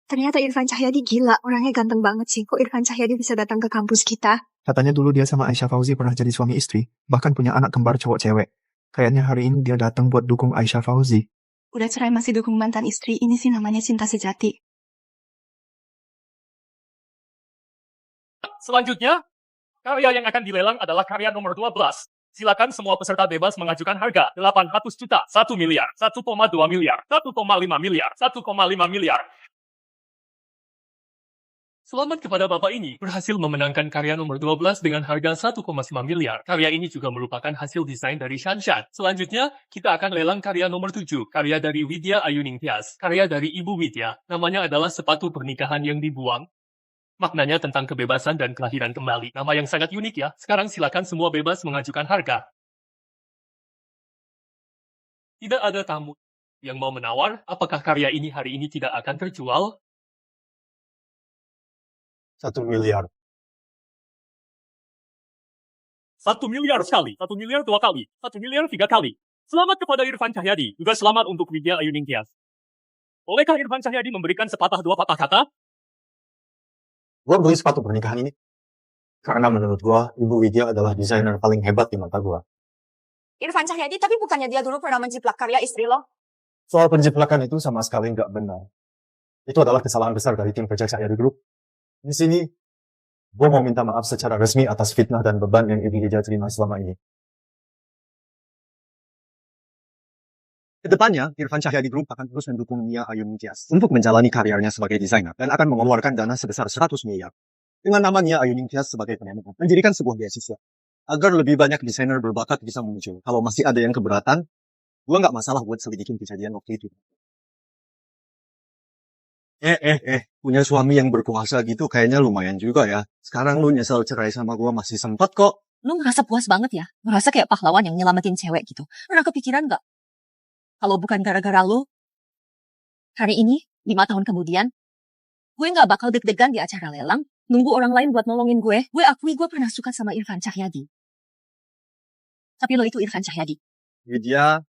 Ternyata Irfan Cahyadi gila, orangnya ganteng banget sih. Kok Irfan Cahyadi bisa datang ke kampus kita? Katanya dulu dia sama Aisyah Fauzi pernah jadi suami istri, bahkan punya anak kembar cowok-cewek. Kayaknya hari ini dia datang buat dukung Aisyah Fauzi. Udah cerai masih dukung mantan istri, ini sih namanya cinta sejati. Selanjutnya, karya yang akan dilelang adalah karya nomor 12. Silakan semua peserta bebas mengajukan harga 800 juta, 1 miliar, 1,2 miliar, 1,5 miliar, 1,5 miliar. Selamat kepada Bapak ini, berhasil memenangkan karya nomor 12 dengan harga 1,5 miliar. Karya ini juga merupakan hasil desain dari Shanshan. Selanjutnya, kita akan lelang karya nomor 7, karya dari Widya Ayu Ningtyas. Karya dari Ibu Widya, namanya adalah sepatu pernikahan yang dibuang. Maknanya tentang kebebasan dan kelahiran kembali. Nama yang sangat unik ya. Sekarang silakan semua bebas mengajukan harga. Tidak ada tamu yang mau menawar, apakah karya ini hari ini tidak akan terjual? 1 miliar. 1 miliar sekali, 1 miliar 2 kali, 1 miliar 3 kali. Selamat kepada Irfan Cahyadi, juga selamat untuk Widya Ayu Ningtyas. Bolehkah Irfan Cahyadi memberikan sepatah dua patah kata? Gue beli sepatu pernikahan ini karena menurut gue Ibu Widya adalah desainer paling hebat di mata gue. Irfan Cahyadi, tapi bukannya dia dulu pernah menjiplak karya istri lo? Soal penjiplakan itu sama sekali nggak benar. Itu adalah kesalahan besar dari tim kerja saya di grup. Di sini, gue mau minta maaf secara resmi atas fitnah dan beban yang Ibu Ija terima selama ini. Kedepannya, Irfan Cahyadi Group akan terus mendukung Nia Ayuning Tias untuk menjalani karirnya sebagai desainer dan akan mengeluarkan dana sebesar 100 miliar. Dengan nama Nia Ayuning Tias sebagai penyambung, mendirikan sebuah beasiswa. Agar lebih banyak desainer berbakat bisa muncul. Kalau masih ada yang keberatan, gue nggak masalah buat selidikin kejadian waktu itu. Punya suami yang berkuasa gitu kayaknya lumayan juga ya. Sekarang lu nyesel cerai sama gue masih sempat kok. Lu ngerasa puas banget ya? Ngerasa kayak pahlawan yang nyelamatin cewek gitu. Pernah kepikiran gak? Kalau bukan gara-gara lu, hari ini, 5 tahun kemudian, gue gak bakal deg-degan di acara lelang, nunggu orang lain buat nolongin gue. Gue akui gue pernah suka sama Irfan Cahyadi. Tapi lo itu Irfan Cahyadi. Widya.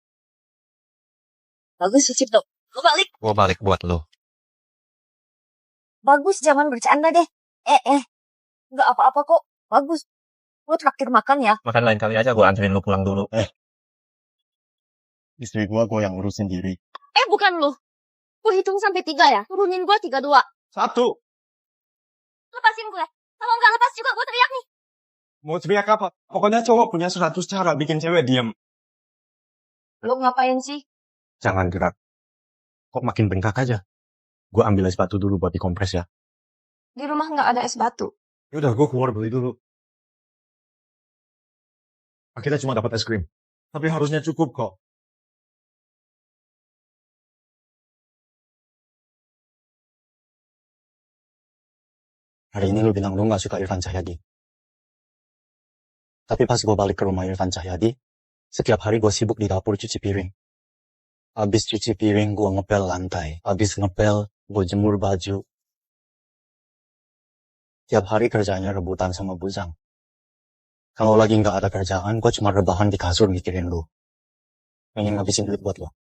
Bagus, Sucipto. Lo balik. Gue balik buat lo. Bagus, jangan bercanda deh. Nggak apa-apa kok. Bagus. Lo traktir makan ya. Makan lain kali aja, gue anterin lo pulang dulu. Istri gue yang urus sendiri. Bukan lu. Gue hitung sampai 3 ya. Turunin gue 3, 2. 1. Lepasin gue. Kalau nggak lepas juga gue teriak nih. Mau teriak apa? Pokoknya cowok punya 100 cara bikin cewek diam. Lo ngapain sih? Jangan gerak. Kok makin bengkak aja? Gue ambil es batu dulu buat dikompres ya. Di rumah nggak ada es batu. Yaudah, gue keluar beli dulu. Akhirnya cuma dapat es krim. Tapi harusnya cukup kok. Hari ini lu bilang lu gak suka Irfan Cahyadi. Tapi pas gue balik ke rumah Irfan Cahyadi, setiap hari gue sibuk di dapur cuci piring. Habis cuci piring, gue ngepel lantai. Habis ngepel, gue jemur baju. Tiap hari kerjanya rebutan sama Bujang. Kalau lagi gak ada kerjaan, gue cuma rebahan di kasur mikirin lu. Pengen ngabisin duit buat lo.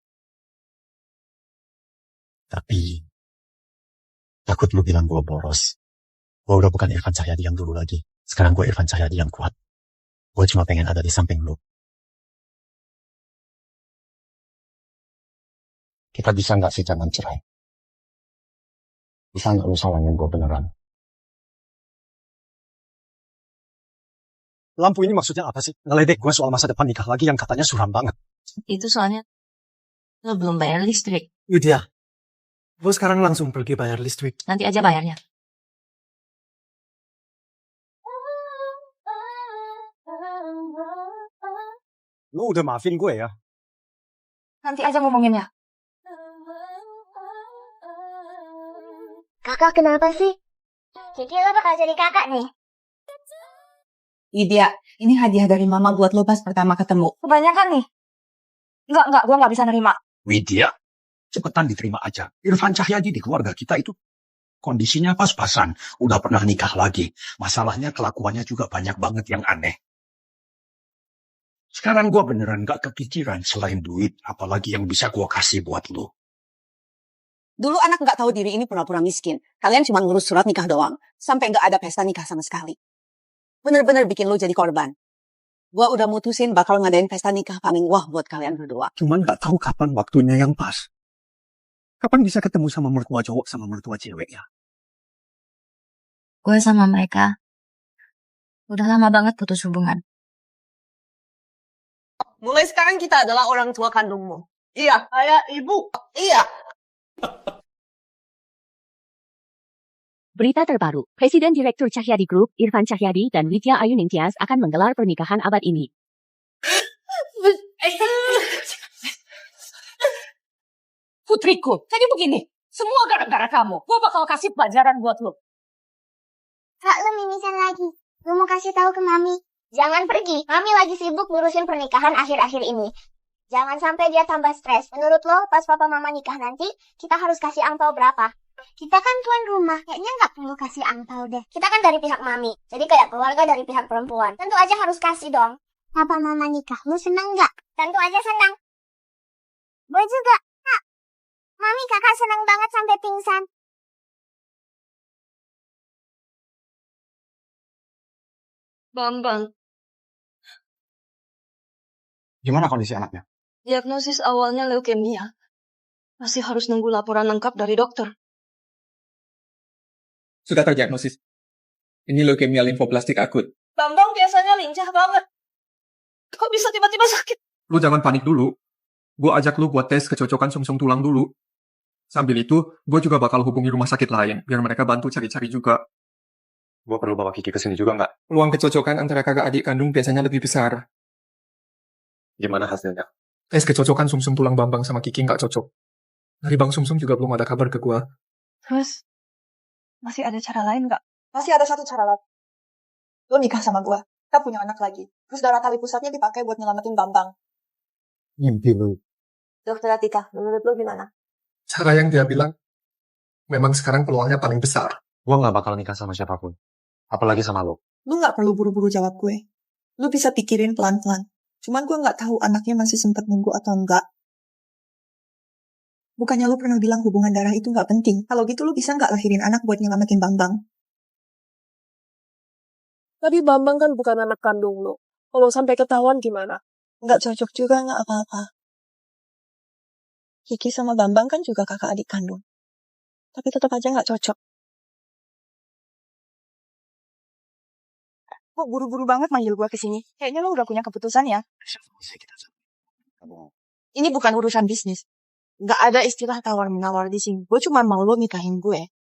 Tapi, takut lu bilang gue boros. Gue udah bukan Irfan Cahyadi yang dulu lagi. Sekarang gue Irfan Cahyadi yang kuat. Gue cuma pengen ada di samping lu. Kita bisa gak sih jangan cerai? Bisa gak lu salahnya gue beneran? Lampu ini maksudnya apa sih? Ngeledek gue soal masa depan nikah lagi yang katanya suram banget. Itu soalnya lo belum bayar listrik. Widya, gue sekarang langsung pergi bayar listrik. Nanti aja bayarnya. Lu udah maafin gue ya? Nanti aja ngomonginnya. Kakak kenapa sih? Kiki lo bakal jadi kakak nih. Widya, ini hadiah dari mama buat lo pas pertama ketemu. Kebanyakan nih. Enggak, gue nggak bisa nerima. Widya, cepetan diterima aja. Irfan Cahyadi di keluarga kita itu kondisinya pas-pasan. Udah pernah nikah lagi. Masalahnya kelakuannya juga banyak banget yang aneh. Sekarang gue beneran gak kepikiran selain duit, apalagi yang bisa gue kasih buat lo. Dulu anak nggak tahu diri ini pura-pura miskin. Kalian cuma ngurus surat nikah doang. Sampai nggak ada pesta nikah sama sekali. Bener-bener bikin lo jadi korban. Gua udah mutusin bakal ngadain pesta nikah paling wah buat kalian berdua. Cuman gak tahu kapan waktunya yang pas. Kapan bisa ketemu sama mertua cowok sama mertua cewek ya? Gue sama mereka udah lama banget putus hubungan. Mulai sekarang kita adalah orang tua kandungmu. Iya, ayah, ibu. Iya. Berita terbaru, Presiden Direktur Cahyadi Group, Irfan Cahyadi dan Widya Ayuning Tias akan menggelar pernikahan abad ini. Putriku, jadi begini. Semua gara-gara kamu. Gue bakal kasih pelajaran buat lo. Kak, lo mimisan lagi. Gue mau kasih tahu ke Mami. Jangan pergi. Mami lagi sibuk ngurusin pernikahan akhir-akhir ini. Jangan sampai dia tambah stres. Menurut lo, pas papa mama nikah nanti, kita harus kasih angpau berapa? Kita kan tuan rumah, kayaknya nggak perlu kasih angpau deh. Kita kan dari pihak Mami, jadi kayak keluarga dari pihak perempuan. Tentu aja harus kasih dong. Papa mama nikah, lu senang nggak? Tentu aja senang. Gue juga. Kak, Mami kakak senang banget sampai pingsan. Bambang, Gimana kondisi anaknya? diagnosis awalnya leukemia. Masih harus nunggu laporan lengkap dari dokter. Sudah terdiagnosis. Ini leukemia limfoblastik akut. Bambang biasanya lincah banget. Kok bisa tiba-tiba sakit? Lu jangan panik dulu. Gue ajak lu buat tes kecocokan sumsum tulang dulu. Sambil itu, gue juga bakal hubungi rumah sakit lain, biar mereka bantu cari-cari juga. Gue perlu bawa Kiki ke sini juga nggak? Peluang kecocokan antara kakak adik kandung biasanya lebih besar. Gimana hasilnya? Tes kecocokan sumsum tulang Bambang sama Kiki nggak cocok. Dari Bang Sumsum juga belum ada kabar ke gue. Terus, masih ada cara lain nggak? Masih ada satu cara lagi. Lo nikah sama gue. Kita punya anak lagi. Terus darah tali pusatnya dipakai buat nyelamatin Bambang. Mimpi lu. Dokter Atika, menurut lo gimana? Cara yang dia bilang, memang sekarang peluangnya paling besar. Gue nggak bakal nikah sama siapapun. Apalagi sama lo. Lu nggak perlu buru-buru jawab gue. Lu bisa pikirin pelan-pelan. Cuman gue nggak tahu anaknya masih sempat nunggu atau enggak. Bukannya lu pernah bilang hubungan darah itu nggak penting. Kalau gitu lu bisa nggak lahirin anak buat nyelamatin Bambang? Tapi Bambang kan bukan anak kandung lo. Kalau sampai ketahuan gimana? Nggak cocok juga nggak apa-apa. Kiki sama Bambang kan juga kakak adik kandung. Tapi tetap aja nggak cocok. Kok buru-buru banget manggil gue kesini? Kayaknya lo udah punya keputusan ya? Ini bukan urusan bisnis. Nggak ada istilah tawar-menawar di sini. Gue cuma mau lo nikahin gue.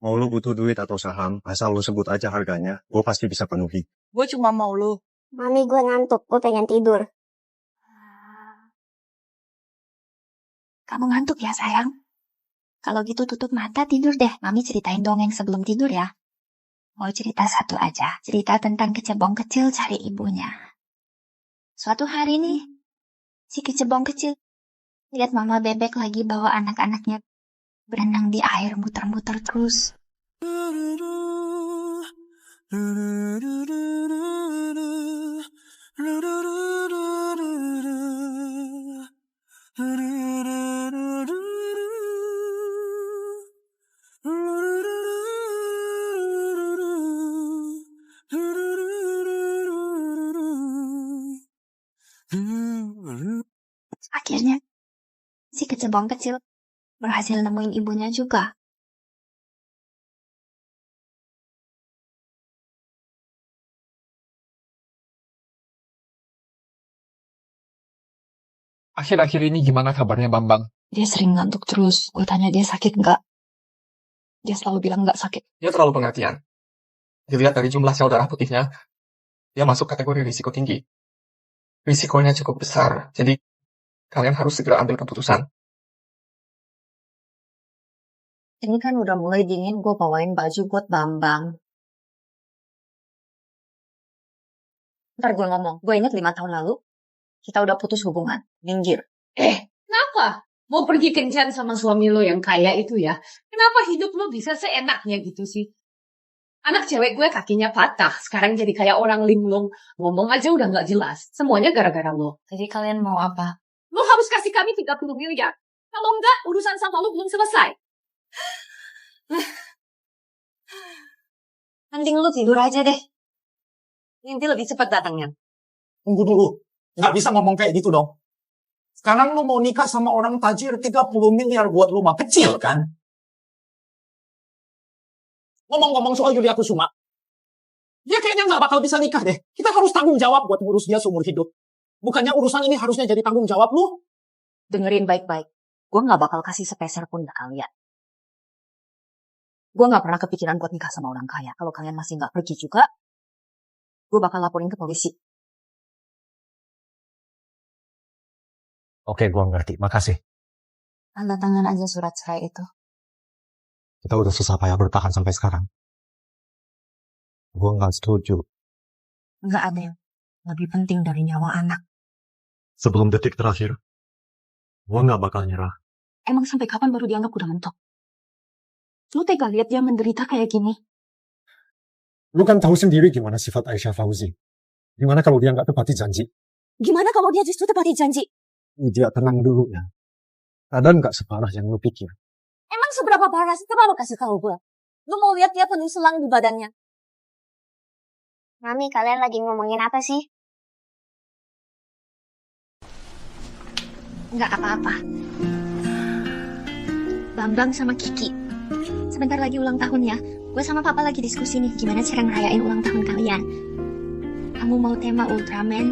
Mau lo butuh duit atau saham, asal lo sebut aja harganya, gue pasti bisa penuhi. Gue cuma mau lo. Mami, gue ngantuk. Gue pengen tidur. Kamu ngantuk ya, sayang? Kalau gitu tutup mata tidur deh. Mami ceritain dongeng sebelum tidur ya. Mau cerita satu aja. Cerita tentang kecebong kecil cari ibunya. Suatu hari nih, si kecebong kecil lihat mama bebek lagi bawa anak-anaknya berenang di air muter-muter terus. Akhirnya, si kecebong kecil berhasil nemuin ibunya juga. Akhir-akhir ini gimana kabarnya Bambang? Dia sering ngantuk terus. Gue tanya dia sakit nggak? Dia selalu bilang nggak sakit. Dia terlalu pengertian. Dilihat dari jumlah sel darah putihnya, dia masuk kategori risiko tinggi. Risikonya cukup besar, jadi kalian harus segera ambil keputusan. Ini kan udah mulai dingin, gue bawain baju buat Bambang. Ntar gue ngomong, gue inget 5 tahun lalu, kita udah putus hubungan, minggir. Kenapa? Mau pergi kencan sama suami lo yang kaya itu ya? Kenapa hidup lo bisa seenaknya gitu sih? Anak cewek gue kakinya patah, sekarang jadi kayak orang linglung. Ngomong aja udah gak jelas. Semuanya gara-gara lo. Jadi kalian mau apa? Lo harus kasih kami 30 miliar. Kalau enggak, urusan sama lo belum selesai. Mending lu tidur aja deh. Nanti lebih cepat datangnya. Tunggu dulu. Nggak bisa ngomong kayak gitu dong. Sekarang lu mau nikah sama orang tajir 30 miliar buat rumah kecil kan? Ngomong-ngomong soal Yulia Kusuma. Dia kayaknya nggak bakal bisa nikah deh. Kita harus tanggung jawab buat ngurus dia seumur hidup. Bukannya urusan ini harusnya jadi tanggung jawab lu? Dengerin baik-baik. Gue nggak bakal kasih sepeser pun ke kalian. Gue nggak pernah kepikiran buat nikah sama orang kaya. Kalau kalian masih nggak pergi juga, gue bakal laporin ke polisi. Oke, gue ngerti. Makasih. Tanda tangan aja surat cerai itu. Kita udah susah payah bertahan sampai sekarang. Gue nggak setuju. Nggak ada yang lebih penting dari nyawa anak. Sebelum detik terakhir, gue nggak bakal nyerah. Emang sampai kapan baru dianggap udah mentok? Lu tega lihat dia menderita kayak gini? Lu kan tahu sendiri gimana sifat Aisyah Fauzi. Gimana kalau dia nggak tepati janji? Gimana kalau dia justru tepati janji? Dia tenang dulu ya. Keadaan nggak separah yang lu pikir. Emang seberapa parah sih? Coba lu kasih tahu gue. Lu mau lihat dia penuh selang di badannya. Mami, kalian lagi ngomongin apa sih? Nggak apa-apa. Bambang sama Kiki. Sebentar lagi ulang tahun ya. Gue sama papa lagi diskusi nih gimana cara ngerayain ulang tahun kalian. Kamu mau tema Ultraman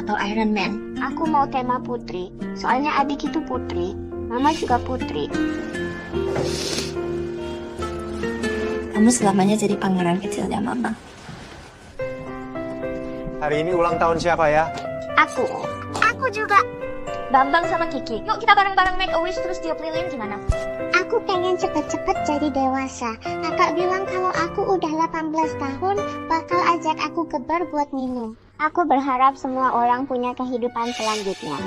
atau Iron Man? Aku mau tema putri. Soalnya adik itu putri. Mama juga putri. Kamu selamanya jadi pangeran kecilnya mama. Hari ini ulang tahun siapa ya? Aku. Aku juga. Bambang sama Kiki. Yuk kita bareng-bareng make a wish terus tiup lilin gimana? Aku pengen cepet-cepet jadi dewasa. Kakak bilang kalau aku udah 18 tahun, bakal ajak aku ke bar buat minum. Aku berharap semua orang punya kehidupan selanjutnya.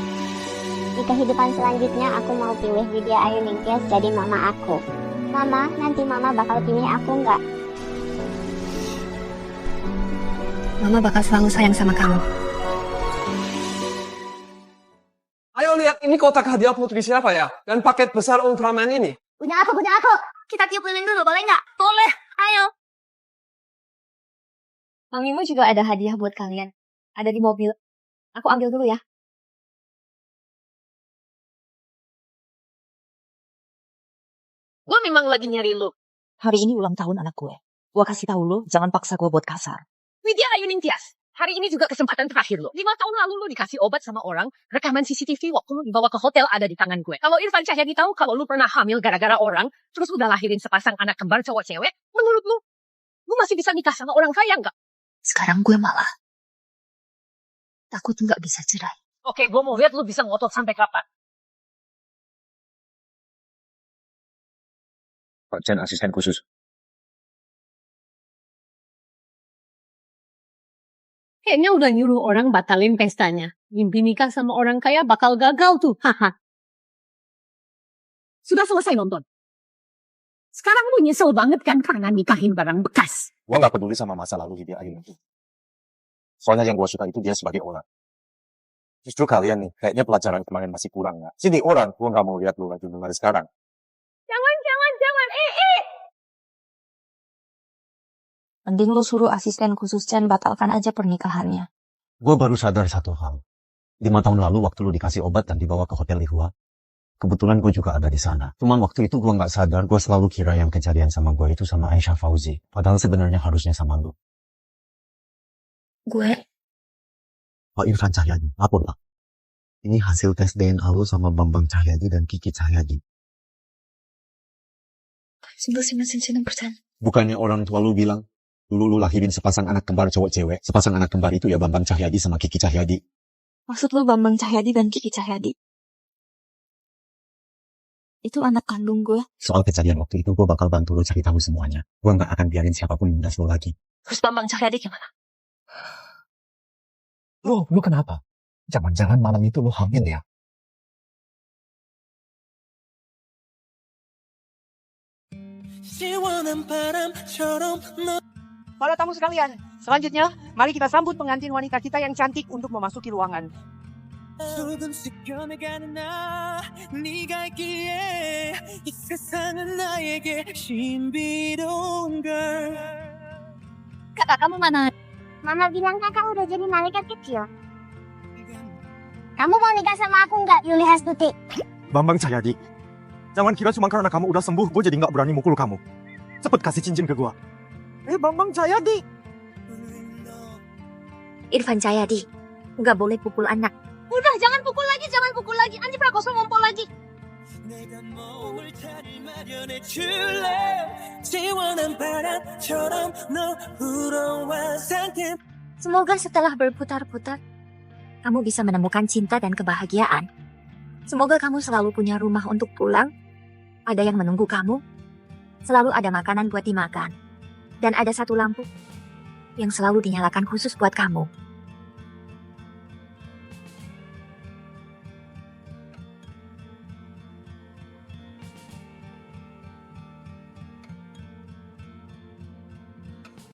Di kehidupan selanjutnya, aku mau pilih Widya Ayu Ningtyas jadi mama aku. Mama, nanti mama bakal pilih aku nggak? Mama bakal selalu sayang sama kamu. Ayo lihat, ini kotak hadiah putri siapa ya? Dan paket besar Ultraman ini. Punya aku. Kita tiup lilin dulu, boleh nggak? Boleh, ayo. Mamimu juga ada hadiah buat kalian. Ada di mobil. Aku ambil dulu ya. Gue memang lagi nyari lu. Hari ini ulang tahun anak gue. Gue kasih tahu lu, jangan paksa gue buat kasar. Widya Ayu Ningtyas, hari ini juga kesempatan terakhir lo. 5 tahun lalu lo dikasih obat sama orang, rekaman CCTV waktu lo dibawa ke hotel ada di tangan gue. Kalau Irfan Cahyadi tahu kalau lo pernah hamil gara-gara orang, terus udah lahirin sepasang anak kembar cowok cewek, menurut lo masih bisa nikah sama orang kaya nggak? Sekarang gue malah takut nggak bisa cerai. Oke, gue mau lihat lo bisa ngotot sampai kapan. Pak Chen, asisten khusus. Kayaknya udah nyuruh orang batalin pestanya. Mimpi nikah sama orang kaya bakal gagal tuh. Haha. Sudah selesai nonton. Sekarang lu nyesel banget kan karena nikahin barang bekas. Gue gak peduli sama masa lalu Widya Ayu nanti. Soalnya yang gue suka itu dia sebagai orang. Justru kalian nih, kayaknya pelajaran kemarin masih kurang gak? Sini orang, gue gak mau lihat lu lagi mulai sekarang. Jangan. Mending lu suruh asisten khusus Chen batalkan aja pernikahannya. Gue baru sadar satu hal. 5 tahun lalu waktu lu dikasih obat dan dibawa ke Hotel Ihwa, kebetulan gue juga ada di sana. Cuman waktu itu gue gak sadar, gue selalu kira yang kejadian sama gue itu sama Aisyah Fauzi. Padahal sebenarnya harusnya sama lu. Gue... Pak Irfan Cahyadi, apa Pak? Ini hasil tes DNA lu sama Bambang Cahyadi dan Kiki Cahyadi. 99%. Bukannya orang tua lu bilang, dulu lu lahirin sepasang anak kembar cowok cewek. Sepasang anak kembar itu ya Bambang Cahyadi sama Kiki Cahyadi. Maksud lu Bambang Cahyadi dan Kiki Cahyadi? Itu anak kandung gue. Soal kejadian waktu itu gue bakal bantu lu cari tahu semuanya. Gue gak akan biarin siapapun mindas lu lagi. Terus Bambang Cahyadi gimana? Lu kenapa? Jangan-jangan malam itu lu hamil ya? Para tamu sekalian, selanjutnya mari kita sambut pengantin wanita kita yang cantik untuk memasuki ruangan. Kakak kamu mana? Mama bilang kakak udah jadi malaikat kecil. Kamu mau nikah sama aku nggak, Yuli Hastuti? Bambang Cahyadi, jangan kira cuma karena kamu udah sembuh, gue jadi nggak berani mukul kamu. Cepet kasih cincin ke gue. Bambang Cahyadi. Irfan Cahyadi, nggak boleh pukul anak. Udah, jangan pukul lagi. Andi Prakoso ngompol lagi. Semoga setelah berputar-putar, kamu bisa menemukan cinta dan kebahagiaan. Semoga kamu selalu punya rumah untuk pulang, ada yang menunggu kamu, selalu ada makanan buat dimakan, dan ada satu lampu yang selalu dinyalakan khusus buat kamu.